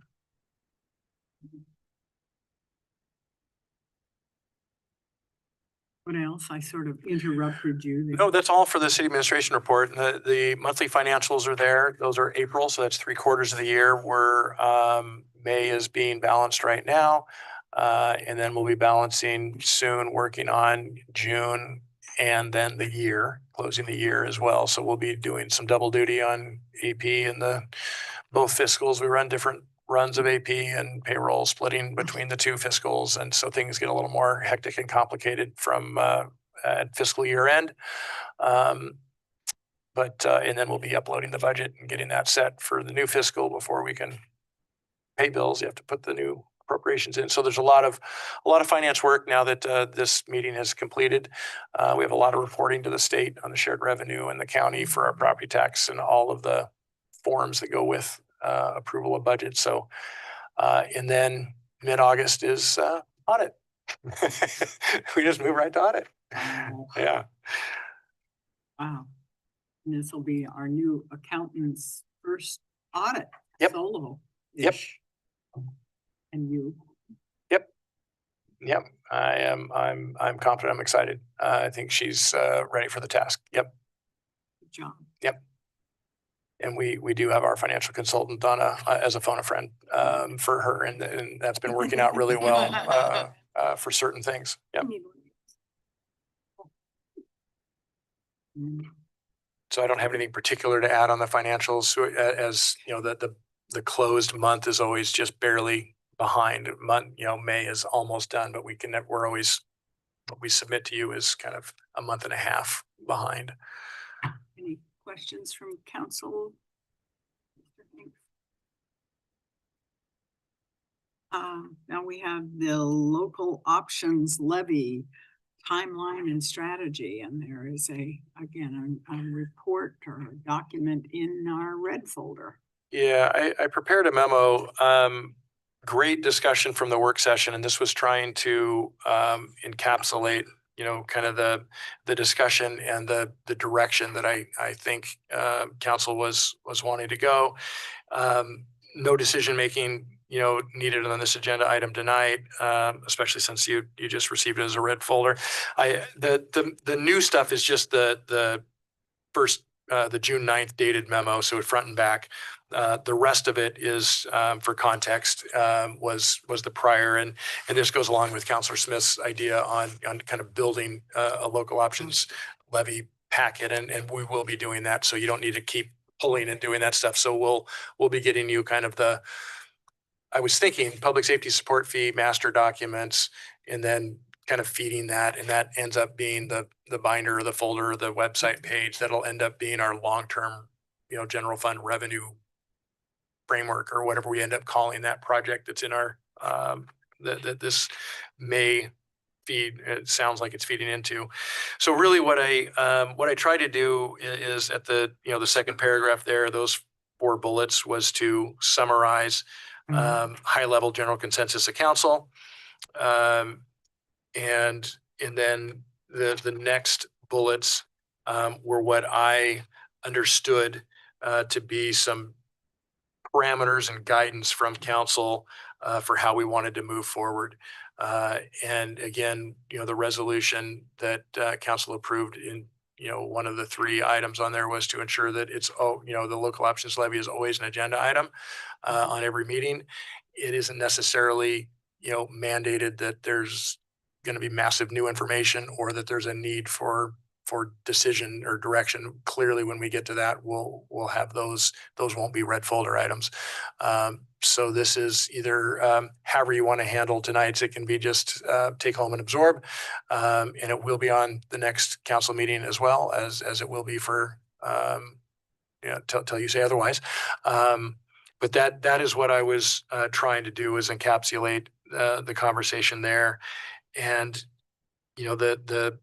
What else? I sort of interrupted you. there. No, that's all for the city administration report. The monthly financials are there. Those are April, so that's 3/4 of the year. Where May is being balanced right now, and then we'll be balancing soon, working on June and then the year, closing the year as well. So we'll be doing some double duty on AP and both fiscals. We run different runs of AP and payroll splitting between the two fiscals. And so things get a little more hectic and complicated from at fiscal year end. And then we'll be uploading the budget and getting that set for the new fiscal before we can pay bills. You have to put the new appropriations in. So there's a lot of finance work now that this meeting has completed. We have a lot of reporting to the state on the shared revenue and the county for our property tax and all of the forms that go with approval of budget. So, and then mid-August is audit. We just move right to audit. Yeah. Wow. And this will be our new accountant's first audit. Yep. Solo. Yep. And you. Yep. I'm confident. I'm excited. I think she's ready for the task. Yep. Good job. Yep. And we do have our financial consultant Donna as a phone a friend for her, and that's been working out really well for certain things. Yep. So I don't have anything particular to add on the financials. So, as you know, the closed month is always just barely behind. May is almost done, but we're always, what we submit to you is kind of a month and a half behind. Any questions from council? Now we have the local options levy timeline and strategy, and there is a report or a document in our red folder. Yeah, I prepared a memo. Great discussion from the work session, and this was trying to encapsulate, kind of the discussion and the direction that I think council was wanting to go. No decision making, needed on this agenda item tonight, especially since you just received it as a red folder. The new stuff is just the first, the June 9th dated memo, so it front and back. The rest of it is, for context, was the prior, and this goes along with Councillor Smith's idea on kind of building a local options levy packet, and we will be doing that. So you don't need to keep pulling and doing that stuff. So we'll be getting you kind of I was thinking public safety support fee master documents, and then kind of feeding that, and that ends up being the binder or the folder or the website page that'll end up being our long-term, general fund revenue framework, or whatever we end up calling that project that's in our this May it sounds like it's feeding into. So really what I try to do is at the, the second paragraph there, those 4 bullets was to summarize high level general consensus of council. And then the next bullets were what I understood to be some parameters and guidance from council for how we wanted to move forward. And again, the resolution that council approved in, one of the 3 items on there was to ensure that it's, the local options levy is always an agenda item on every meeting. It isn't necessarily, mandated that there's going to be massive new information or that there's a need for decision or direction. Clearly, when we get to that, we'll have those won't be red folder items. So this is either however you want to handle tonight's. It can be just take home and absorb, and it will be on the next council meeting as well as it will be for till you say otherwise. But that is what I was trying to do, is encapsulate the conversation there, and the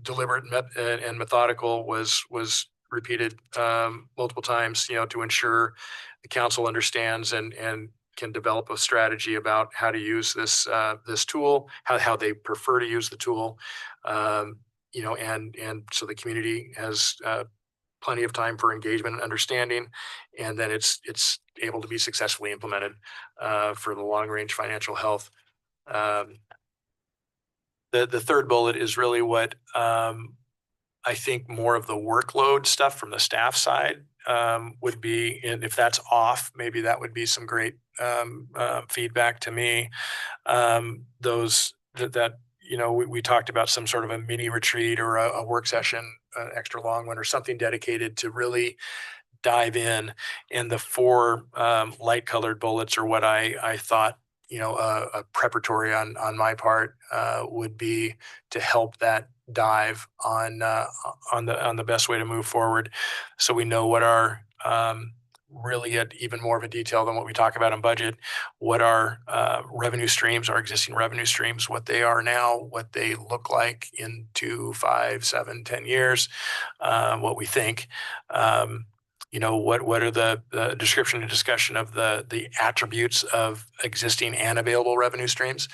deliberate and methodical was repeated multiple times, to ensure the council understands and can develop a strategy about how to use this tool, how they prefer to use the tool, and so the community has plenty of time for engagement and understanding, and then it's able to be successfully implemented for the long range financial health. The third bullet is really what I think more of the workload stuff from the staff side would be. And if that's off, maybe that would be some great feedback to me. We talked about some sort of a mini retreat or a work session, an extra long one, or something dedicated to really dive in. And the 4 light colored bullets are what I thought, a preparatory on my part would be to help that dive on the best way to move forward. So we know what our really at even more of a detail than what we talk about in budget, what our revenue streams, our existing revenue streams, what they are now, what they look like in 2, 5, 7, 10 years, what we think. What are the description and discussion of the attributes of existing and available revenue streams,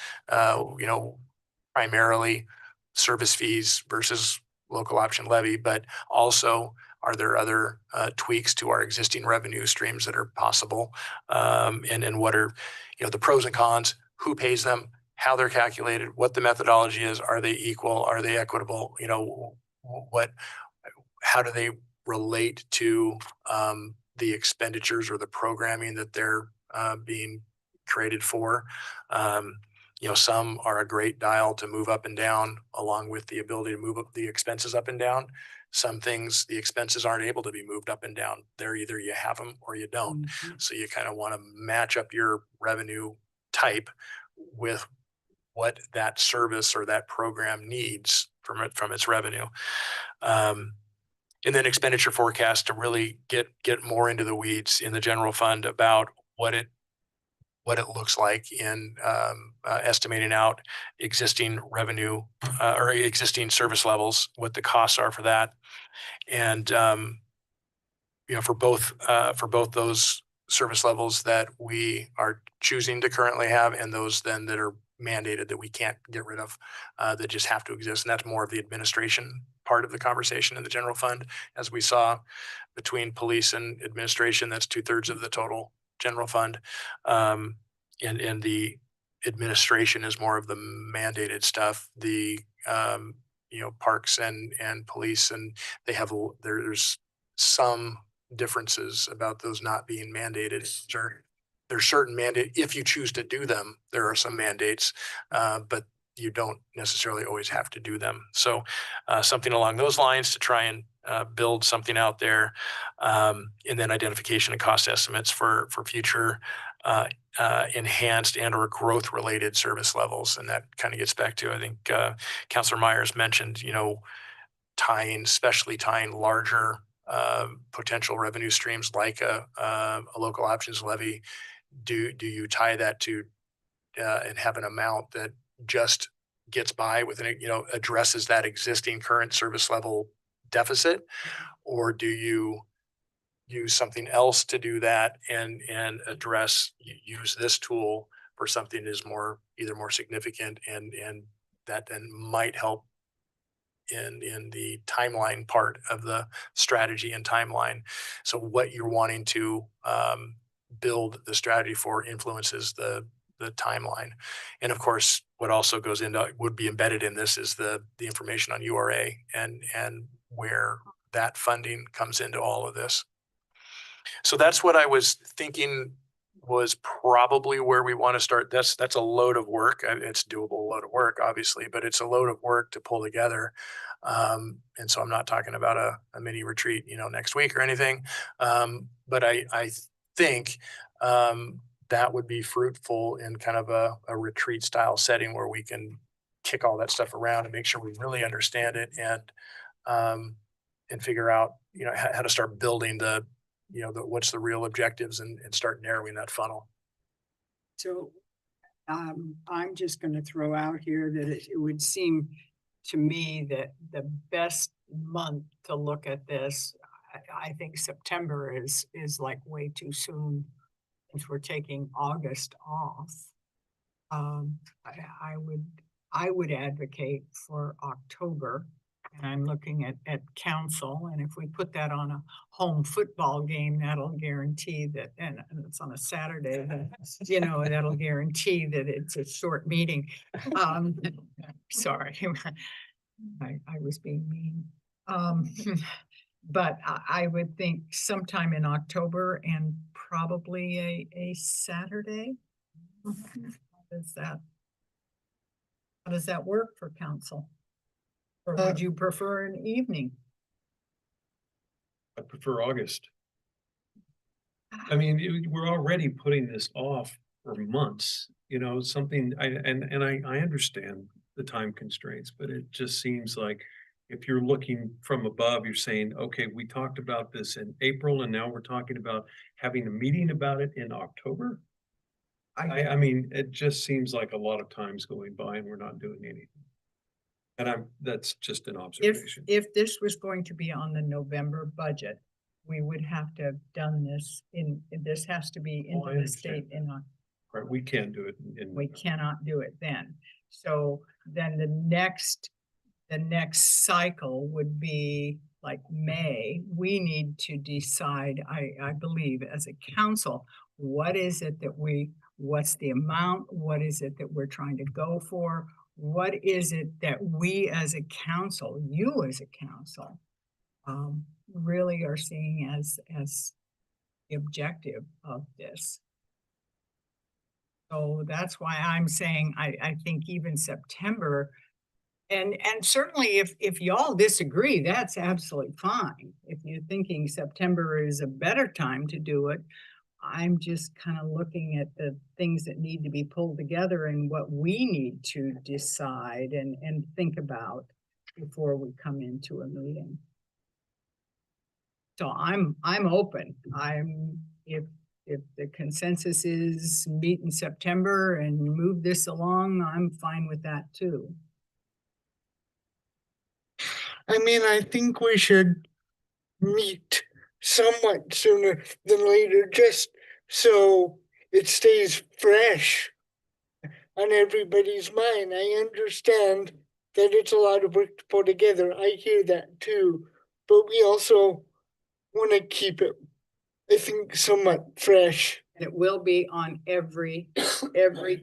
primarily service fees versus local option levy, but also are there other tweaks to our existing revenue streams that are possible? And what are, the pros and cons, who pays them, how they're calculated, what the methodology is, are they equal, are they equitable, how do they relate to the expenditures or the programming that they're being created for. Some are a great dial to move up and down, along with the ability to move up the expenses up and down. Some things, the expenses aren't able to be moved up and down. They're either you have them or you don't. So you kind of want to match up your revenue type with what that service or that program needs from its revenue. And then expenditure forecast to really get more into the weeds in the general fund about what it looks like in estimating out existing revenue or existing service levels, what the costs are for that. And, for both those service levels that we are choosing to currently have and those then that are mandated that we can't get rid of, that just have to exist. And that's more of the administration part of the conversation in the general fund. As we saw between police and administration, that's 2/3 of the total general fund. And the administration is more of the mandated stuff, the, parks and police, and they have, there's some differences about those not being mandated. There's certain mandate, if you choose to do them, there are some mandates, but you don't necessarily always have to do them. So something along those lines to try and build something out there. And then identification and cost estimates for future enhanced and or growth related service levels. And that kind of gets back to, I think Councilor Myers mentioned, especially tying larger potential revenue streams like a local options levy. Do you tie that to and have an amount that just gets by with it, addresses that existing current service level deficit? Or do you use something else to do that and use this tool for something that is either more significant and that then might help in the timeline part of the strategy and timeline. So what you're wanting to build the strategy for influences the timeline. And of course, what also goes into, would be embedded in this is the information on URA and where that funding comes into all of this. So that's what I was thinking was probably where we want to start. That's a load of work. It's doable load of work, obviously, but it's a load of work to pull together. And so I'm not talking about a mini retreat, next week or anything. But I think that would be fruitful in kind of a retreat style setting where we can kick all that stuff around and make sure we really understand it and figure out, how to start building what's the real objectives and start narrowing that funnel. So I'm just going to throw out here that it would seem to me that the best month to look at this, I think September is like way too soon since we're taking August off. I would advocate for October. And I'm looking at council, and if we put that on a home football game, that'll guarantee that, and it's on a Saturday, that'll guarantee that it's a short meeting. Sorry, I was being mean. But I would think sometime in October and probably a Saturday. How does that work for council? Or would you prefer an evening? I prefer August. I mean, we're already putting this off for months, something, I understand the time constraints, but it just seems like if you're looking from above, you're saying, okay, we talked about this in April and now we're talking about having a meeting about it in October. I mean, it just seems like a lot of time's going by and we're not doing anything. And that's just an observation. If this was going to be on the November budget, we would have to have done this this has to be into the state in October. Right, we can't do it we cannot do it then. So then the next cycle would be like May. We need to decide, I believe, as a council, what is it that what's the amount? What is it that we're trying to go for? What is it that we as a council, you as a council, really are seeing as the objective of this? So that's why I'm saying I think even September, and certainly if y'all disagree, that's absolutely fine. If you're thinking September is a better time to do it, I'm just kind of looking at the things that need to be pulled together and what we need to decide and think about before we come into a meeting. So I'm open. If the consensus is meet in September and move this along, I'm fine with that too. I mean, I think we should meet somewhat sooner than later, just so it stays fresh on everybody's mind. I understand that it's a lot of work to pull together. I hear that too, but we also want to keep it, I think, somewhat fresh. It will be on every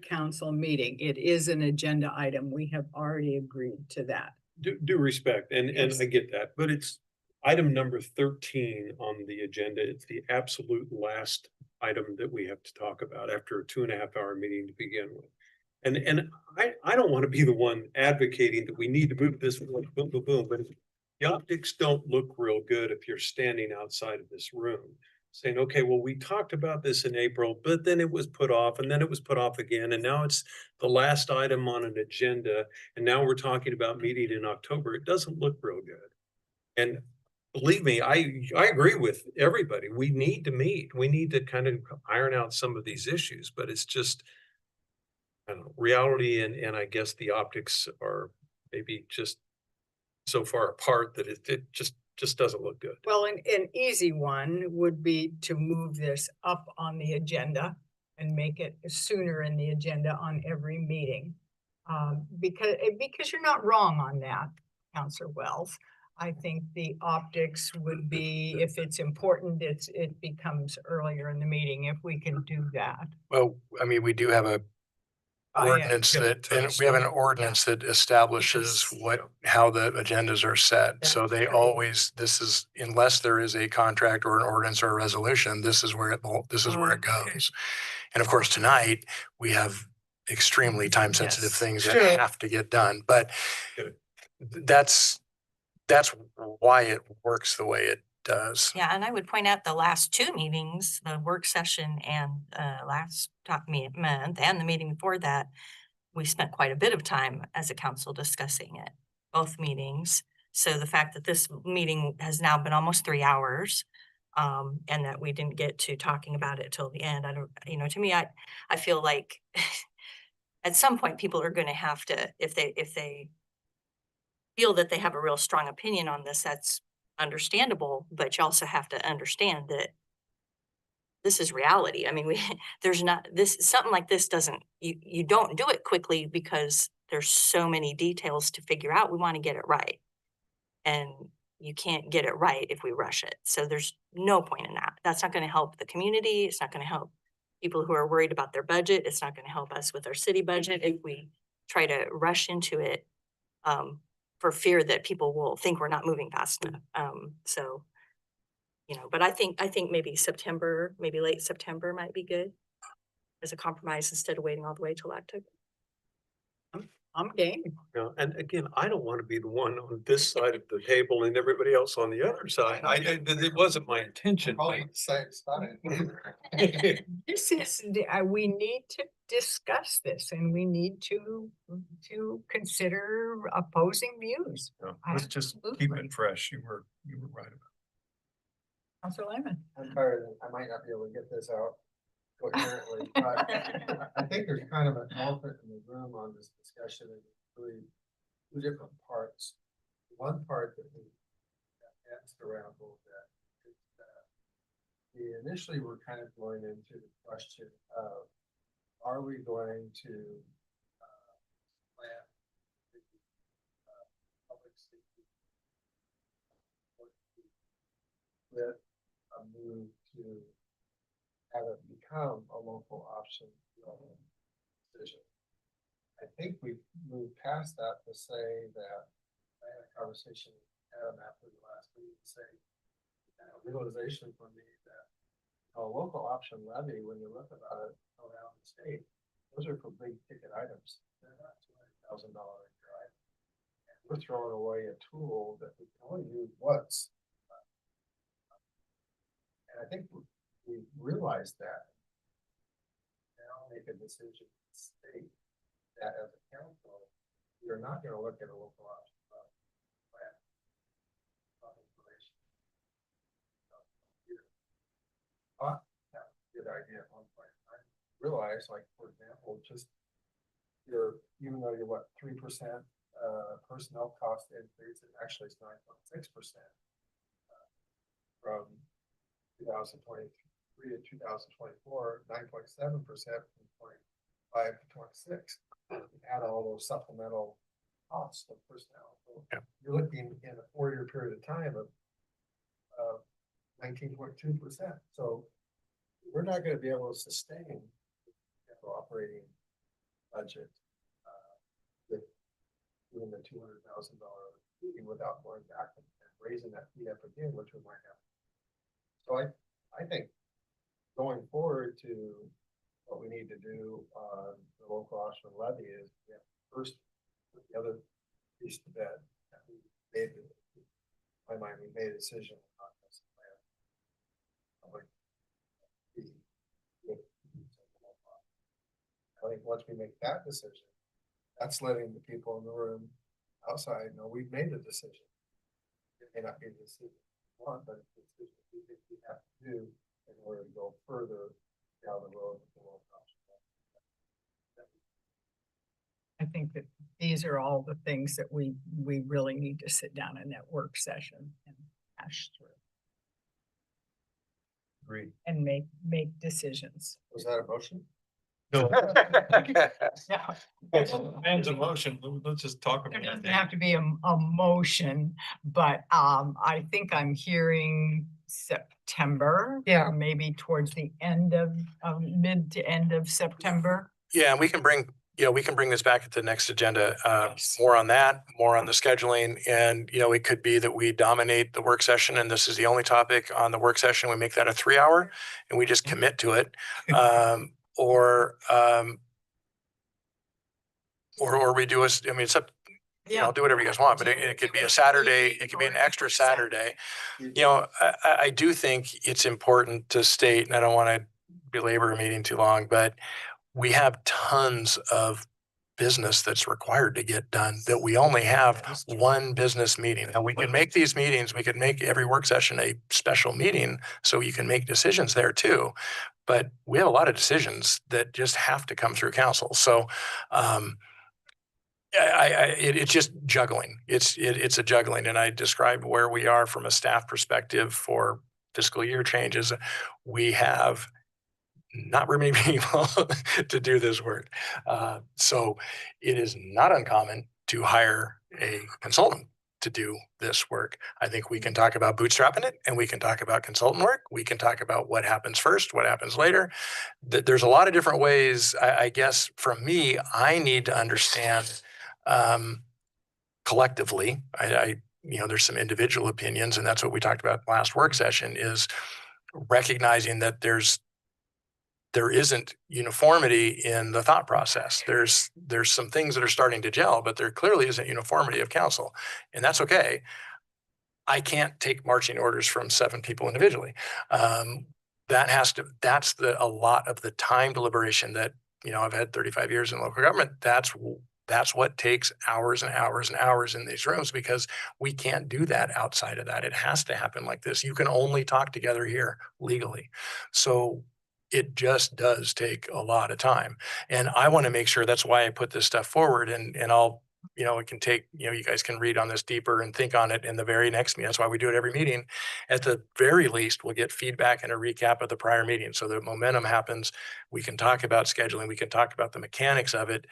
council meeting. It is an agenda item. We have already agreed to that. Due respect, and I get that, but it's item number 13 on the agenda. It's the absolute last item that we have to talk about after a 2.5-hour meeting to begin with. And I don't want to be the one advocating that we need to move this boom, boom, boom, but the optics don't look real good if you're standing outside of this room saying, okay, well, we talked about this in April, but then it was put off and then it was put off again. And now it's the last item on an agenda. And now we're talking about meeting in October. It doesn't look real good. And believe me, I agree with everybody. We need to meet. We need to kind of iron out some of these issues, but it's just, I don't know, reality and I guess the optics are maybe just so far apart that it just doesn't look good. Well, an easy one would be to move this up on the agenda and make it sooner in the agenda on every meeting. Because you're not wrong on that, Counselor Wells. I think the optics would be, if it's important, it becomes earlier in the meeting if we can do that. Well, I mean, we do have a ordinance Yeah, that, and we have an ordinance that establishes how the agendas are set. So That's they true. always, this is, unless there is a contract or an ordinance or a resolution, this is where it Okay. goes. And of course, tonight, we have extremely time-sensitive Yes. things that Sure. have to get done, but that's why it works the way it does. Yeah, and I would point out the last two meetings, the work session and last month and the meeting before that, we spent quite a bit of time as a council discussing it, both meetings. So the fact that this meeting has now been almost 3 hours, and that we didn't get to talking about it till the end, I don't, to me, I feel like at some point people are gonna have to, if they feel that they have a real strong opinion on this, that's understandable, but you also have to understand that this is reality. I mean, there's not something like this doesn't, you don't do it quickly because there's so many details to figure out. We want to get it right. And you can't get it right if we rush it. So there's no point in that. That's not going to help the community. It's not going to help people who are worried about their budget. It's not going to help us with our city budget if we try to rush into it. For fear that people will think we're not moving fast enough. So, but I think maybe September, maybe late September might be good as a compromise instead of waiting all the way till October. I'm game. And again, I don't want to be the one on this side of the table and everybody else on the other side. It wasn't my intention. This is, we need to discuss this and we need to consider opposing views. Let's just keep it fresh. You were right about Counselor Lyman. I'm tired, I might not be able to get this out coherently, but I think there's kind of an elephant in the room on this discussion, and really two different parts. One part that we danced around a little bit is we initially were kind of going into the question of, are we going to plan public safety with a move to have it become a local option decision? I think we moved past that to say that I had a conversation with Adam after the last meeting, say, a realization for me that a local option levy, when you look about it around the state, those are for big ticket items. They're not $200,000 a year item. And we're throwing away a tool that we can only use once. And I think we realized that. Now make a decision to state that as a council, we're not going to look at a local option plan. That's a good idea at one point. I realized, like, for example, just even though you're 3% personnel cost increase, it actually is 9.6% from 2023 to 2024, 9.7% from 25 to 26. Add all those supplemental costs of personnel. So you're looking in a 4-year period of time of 19.2%. So we're not going to be able to sustain the operating budget with doing the $200,000 fee without going back and raising that fee up again, which we might have. So I think going forward to what we need to do on the local option levy is we have first put the other piece to bed. We made, in my mind, we made a decision on this plan. I think once we make that decision, that's letting the people in the room outside know we've made a decision. It may not be the decision we want, but it's the decision we think we have to do in order to go further down the road with the local option. think that these are all the things that we really need to sit down in that work session and hash through Agreed. and make decisions. Was that a motion? No. Yeah. Man's emotion. Let's just talk There about doesn't it. have to be a motion, but I think I'm hearing September. Yeah. Or maybe towards the end of mid to end of September. Yeah, and we can bring this back at the next agenda, more on that, more on the scheduling. And, it could be that we dominate the work session and this is the only topic on the work session. We make that a 3-hour and we just commit to it. Or we do it's up, do whatever you guys want, but it could be a Saturday, it could be an extra Saturday. I do think it's important to state, and I don't want to belabor a meeting too long, but we have tons of business that's required to get done that we only have one business meeting. And we can make these meetings, we can make every work session a special meeting so you can make decisions there too. But we have a lot of decisions that just have to come through council. So it's just juggling. It's a juggling. And I described where we are from a staff perspective for fiscal year changes. We have not very many people to do this work. So it is not uncommon to hire a consultant to do this work. I think we can talk about bootstrapping it and we can talk about consultant work. We can talk about what happens first, what happens later. There's a lot of different ways. I guess from me, I need to understand collectively, there's some individual opinions, and that's what we talked about last work session, is recognizing that there isn't uniformity in the thought process. There's some things that are starting to gel, but there clearly isn't uniformity of council, and that's okay. I can't take marching orders from 7 people individually. That's a lot of the time deliberation that, I've had 35 years in local government. That's what takes hours and hours and hours in these rooms, because we can't do that outside of that. It has to happen like this. You can only talk together here legally. So it just does take a lot of time. And I want to make sure, that's why I put this stuff forward, and I'll, it can take, you guys can read on this deeper and think on it in the very next meeting. That's why we do it every meeting. At the very least, we'll get feedback and a recap of the prior meeting. So the momentum happens. We can talk about scheduling. We can talk about the mechanics of it.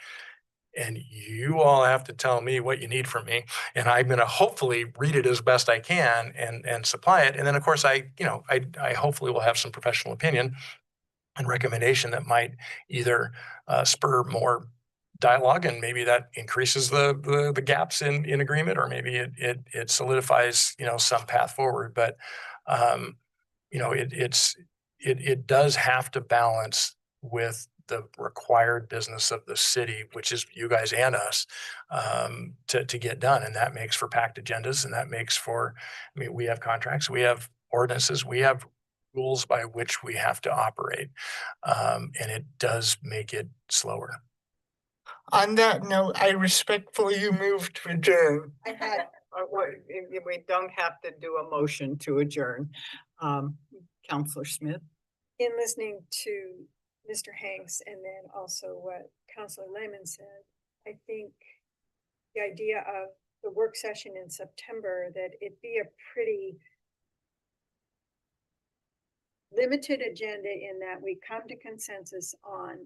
And you all have to tell me what you need from me. And I'm going to hopefully read it as best I can and supply it. And then of course, I hopefully will have some professional opinion and recommendation that might either spur more dialogue, and maybe that increases the gaps in agreement, or maybe it solidifies, some path forward. But it does have to balance with the required business of the city, which is you guys and us, to get done. And that makes for packed agendas, and that makes for, we have contracts, we have ordinances, we have rules by which we have to operate. And it does make it slower. On that note, I respectfully move to adjourn. We don't have to do a motion to adjourn. Counselor Smith? In listening to Mr. Hanks and then also what Counselor Lehman said, I think the idea of the work session in September, that it be a pretty limited agenda in that we come to consensus on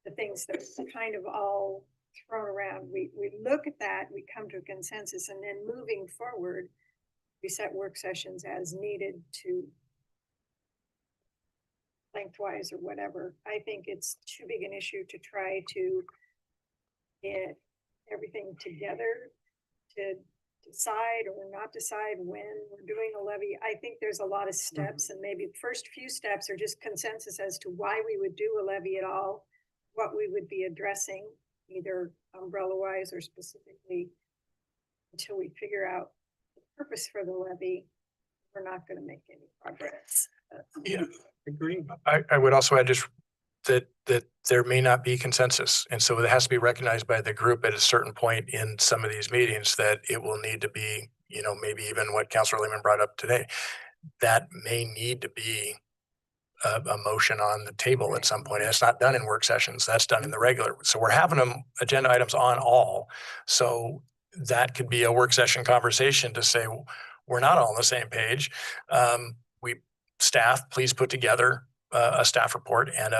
the things that are kind of all thrown around. We look at that, we come to a consensus, and then moving forward, we set work sessions as needed to lengthwise or whatever. I think it's too big an issue to try to get everything together to decide or not decide when we're doing a levy. I think there's a lot of steps, and maybe the first few steps are just consensus as to why we would do a levy at all, what we would be addressing, either umbrella wise or specifically, until we figure out the purpose for the levy. We're not going to make any progress. Yeah, agree. I would also add just that there may not be consensus. And so it has to be recognized by the group at a certain point in some of these meetings that it will need to be, maybe even what Councilor Lehman brought up today, that may need to be a motion on the table at some point. And it's not done in work sessions. That's done in the regular. So we're having them agenda items on all. So that could be a work session conversation to say, we're not all on the same page. Staff, please put together a staff report and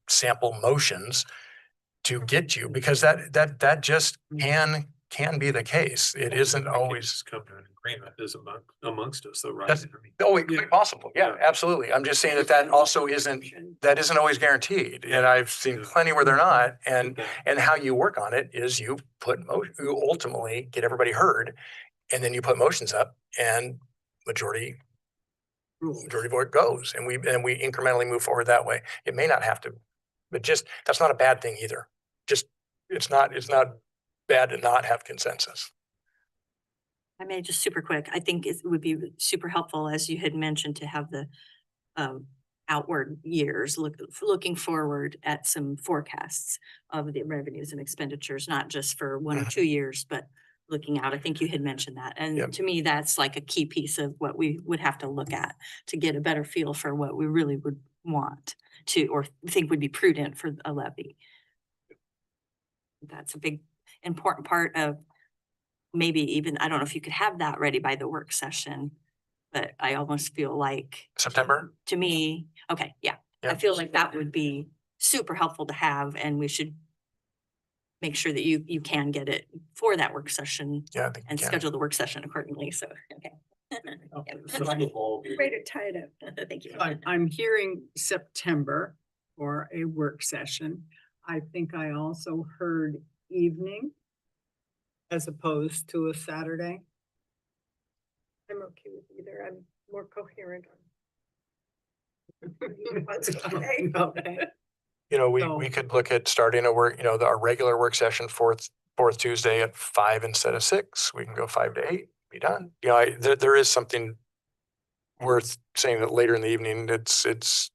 sample motions to get you, because that just can be the case. It isn't always. Come to an agreement is amongst us, though, right? That's, quite possible. Yeah, absolutely. I'm just saying that also isn't always guaranteed. And I've seen plenty where they're not. And how you work on it is you ultimately get everybody heard, and then you put motions up, and majority vote goes, and we incrementally move forward that way. It may not have to, but that's not a bad thing either. It's not bad to not have consensus. I may just super quick. I think it would be super helpful, as you had mentioned, to have the outward years, looking forward at some forecasts of the revenues and expenditures, not just for 1 or 2 years, but looking out. I think you had mentioned that. And to me, that's like a key piece of what we would have to look at to get a better feel for what we really would want to, or think would be prudent for a levy. That's a big, important part of maybe even, I don't know if you could have that ready by the work session, but I almost feel like September, to me, okay, yeah. I feel like that would be super helpful to have, and we should make sure that you can get it for that work session. Yeah, I think and schedule the work session accordingly. So, okay. Way to tie it up. Thank you. I'm hearing September for a work session. I think I also heard evening as opposed to a Saturday. I'm okay with either. I'm more coherent. Okay. We could look at starting our regular work session fourth Tuesday at 5 instead of 6. We can go 5 to 8, be done. There is something worth saying that later in the evening, it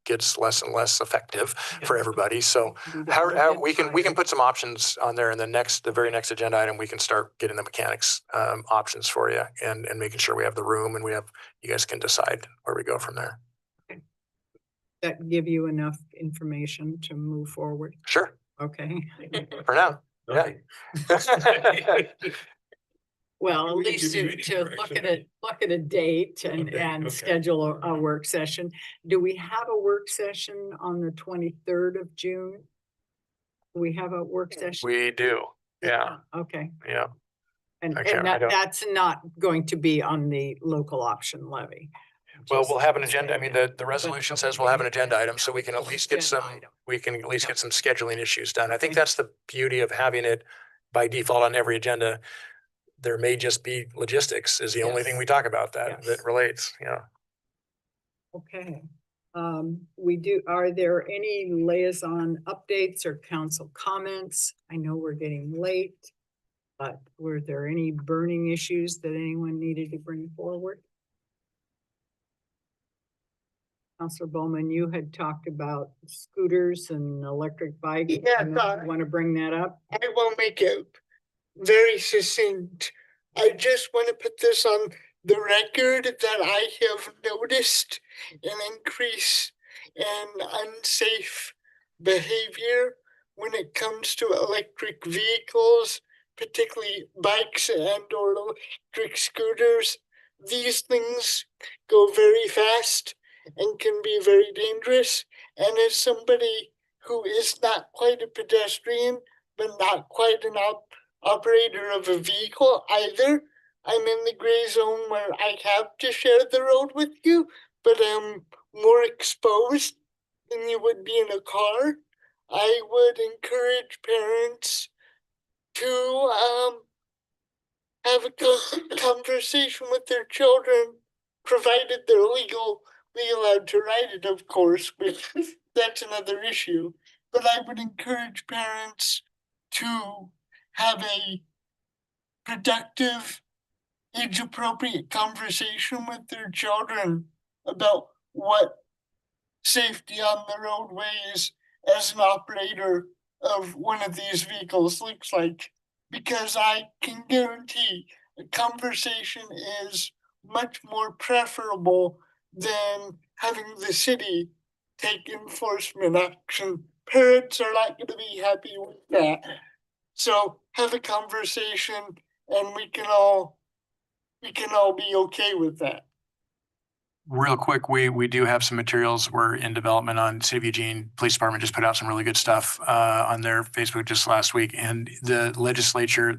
gets less and less effective for everybody. So how we can put some options on there in the very next agenda item. We can start getting the mechanics options for you and making sure we have the room, and you guys can decide where we go from there. That give you enough information to move forward? Sure. Okay. For now. Okay. Yeah. Well, at We can least give you to any look direction. at a date Okay, and okay. schedule a work session. Do we have a work session on the 23rd of June? Do we have a work session? We do. Yeah. Okay. Yeah. And I don't- that's not going to be on the local option levy. Well, we'll have an agenda. I mean, the resolution says we'll have an agenda item, so we can at least get some scheduling issues done. I think that's the beauty of having it by default on every agenda. There may just be logistics is the only thing we talk about that relates, Okay. Are there any liaison updates or council comments? I know we're getting late, but were there any burning issues that anyone needed to bring forward? Councilor Bowman, you had talked about scooters and electric bikes. Yeah, Want to bring that up? I will make it very succinct. I just want to put this on the record that I have noticed an increase in unsafe behavior when it comes to electric vehicles, particularly bikes and or electric scooters. These things go very fast and can be very dangerous. And as somebody who is not quite a pedestrian, but not quite an operator of a vehicle either, I'm in the gray zone where I have to share the road with you, but I'm more exposed than you would be in a car. I would encourage parents to have a conversation with their children, provided they're legally allowed to ride it, of course, but that's another issue. But I would encourage parents to have a productive, age-appropriate conversation with their children about what safety on the roadways as an operator of one of these vehicles looks like. Because I can guarantee a conversation is much more preferable than having the city take enforcement action. Parents are not gonna be happy with that. So have a conversation and we can all be okay with that. Real quick, we do have some materials. We're in development on City of Eugene Police Department just put out some really good stuff on their Facebook just last week. And the legislature,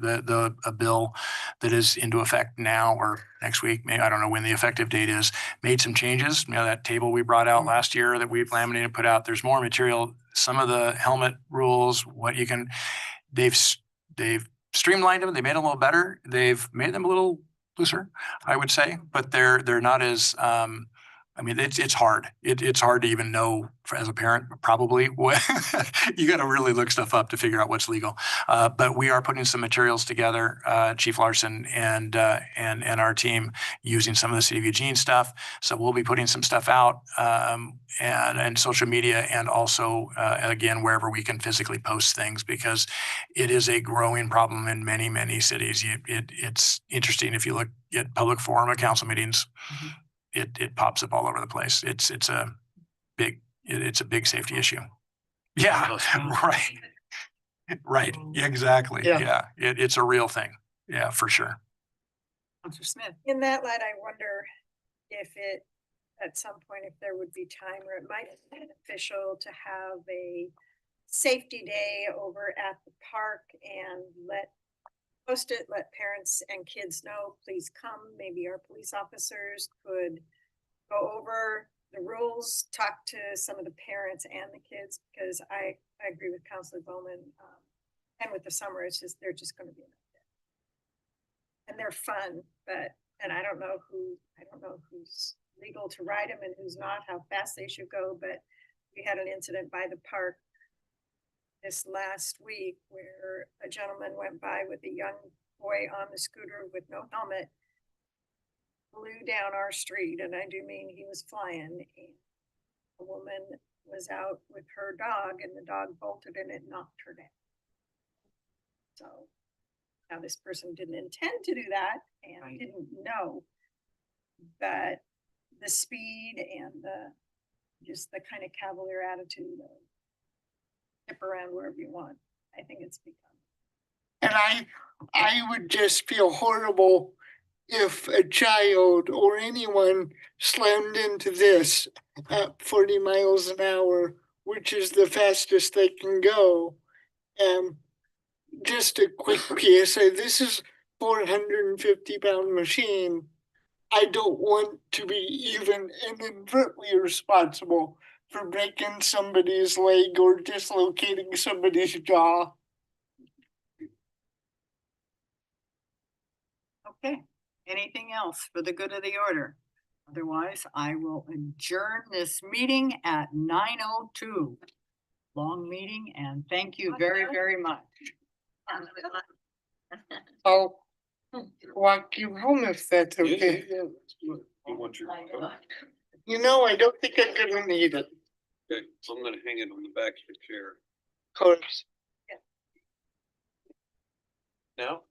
a bill that is into effect now or next week, maybe I don't know when the effective date is, made some changes. You know, that table we brought out last year that we laminated, put out, there's more material. Some of the helmet rules, what you can, they've streamlined them. They made them a little better. They've made them a little looser, I would say, but they're not as, I mean, it's hard. It's hard to even know as a parent, probably what you got to really look stuff up to figure out what's legal. But we are putting some materials together, Chief Larson and our team using some of the City of Eugene stuff. So we'll be putting some stuff out and social media and also again, wherever we can physically post things, because it is a growing problem in many, many cities. It's interesting if you look at public forum or council meetings, it pops up all over the place. It's a big safety issue. Yeah, right. Right, exactly. Yeah, it's a real thing. Yeah, for sure. Counselor Smith. In that light, I wonder if it, at some point, if there would be time where it might be beneficial to have a safety day over at the park and post it, let parents and kids know, please come. Maybe our police officers could go over the rules, talk to some of the parents and the kids, because I agree with Councilor Bowman. And with the summer, they're just going to be enough day. And they're fun, and I don't know who's legal to ride them and who's not, how fast they should go. But we had an incident by the park this last week where a gentleman went by with a young boy on the scooter with no helmet, flew down our street, and I do mean he was flying. And a woman was out with her dog and the dog bolted and it knocked her down. So now this person didn't intend to do that and didn't know, but the speed and just the kind of cavalier attitude of tip around wherever you want, I think it's become. And I would just feel horrible if a child or anyone slammed into this at 40 miles an hour, which is the fastest they can go. Just a quick PSA, this is 450-pound machine. I don't want to be even inadvertently responsible for breaking somebody's leg or dislocating somebody's jaw. Okay, anything else for the good of the order? Otherwise, I will adjourn this meeting at 9:02. Long meeting, and thank you very, very much. I'll walk you home if that's okay. You know, I don't think I'm gonna need it. Okay, so I'm gonna hang it on the back of the chair. Of course. Now?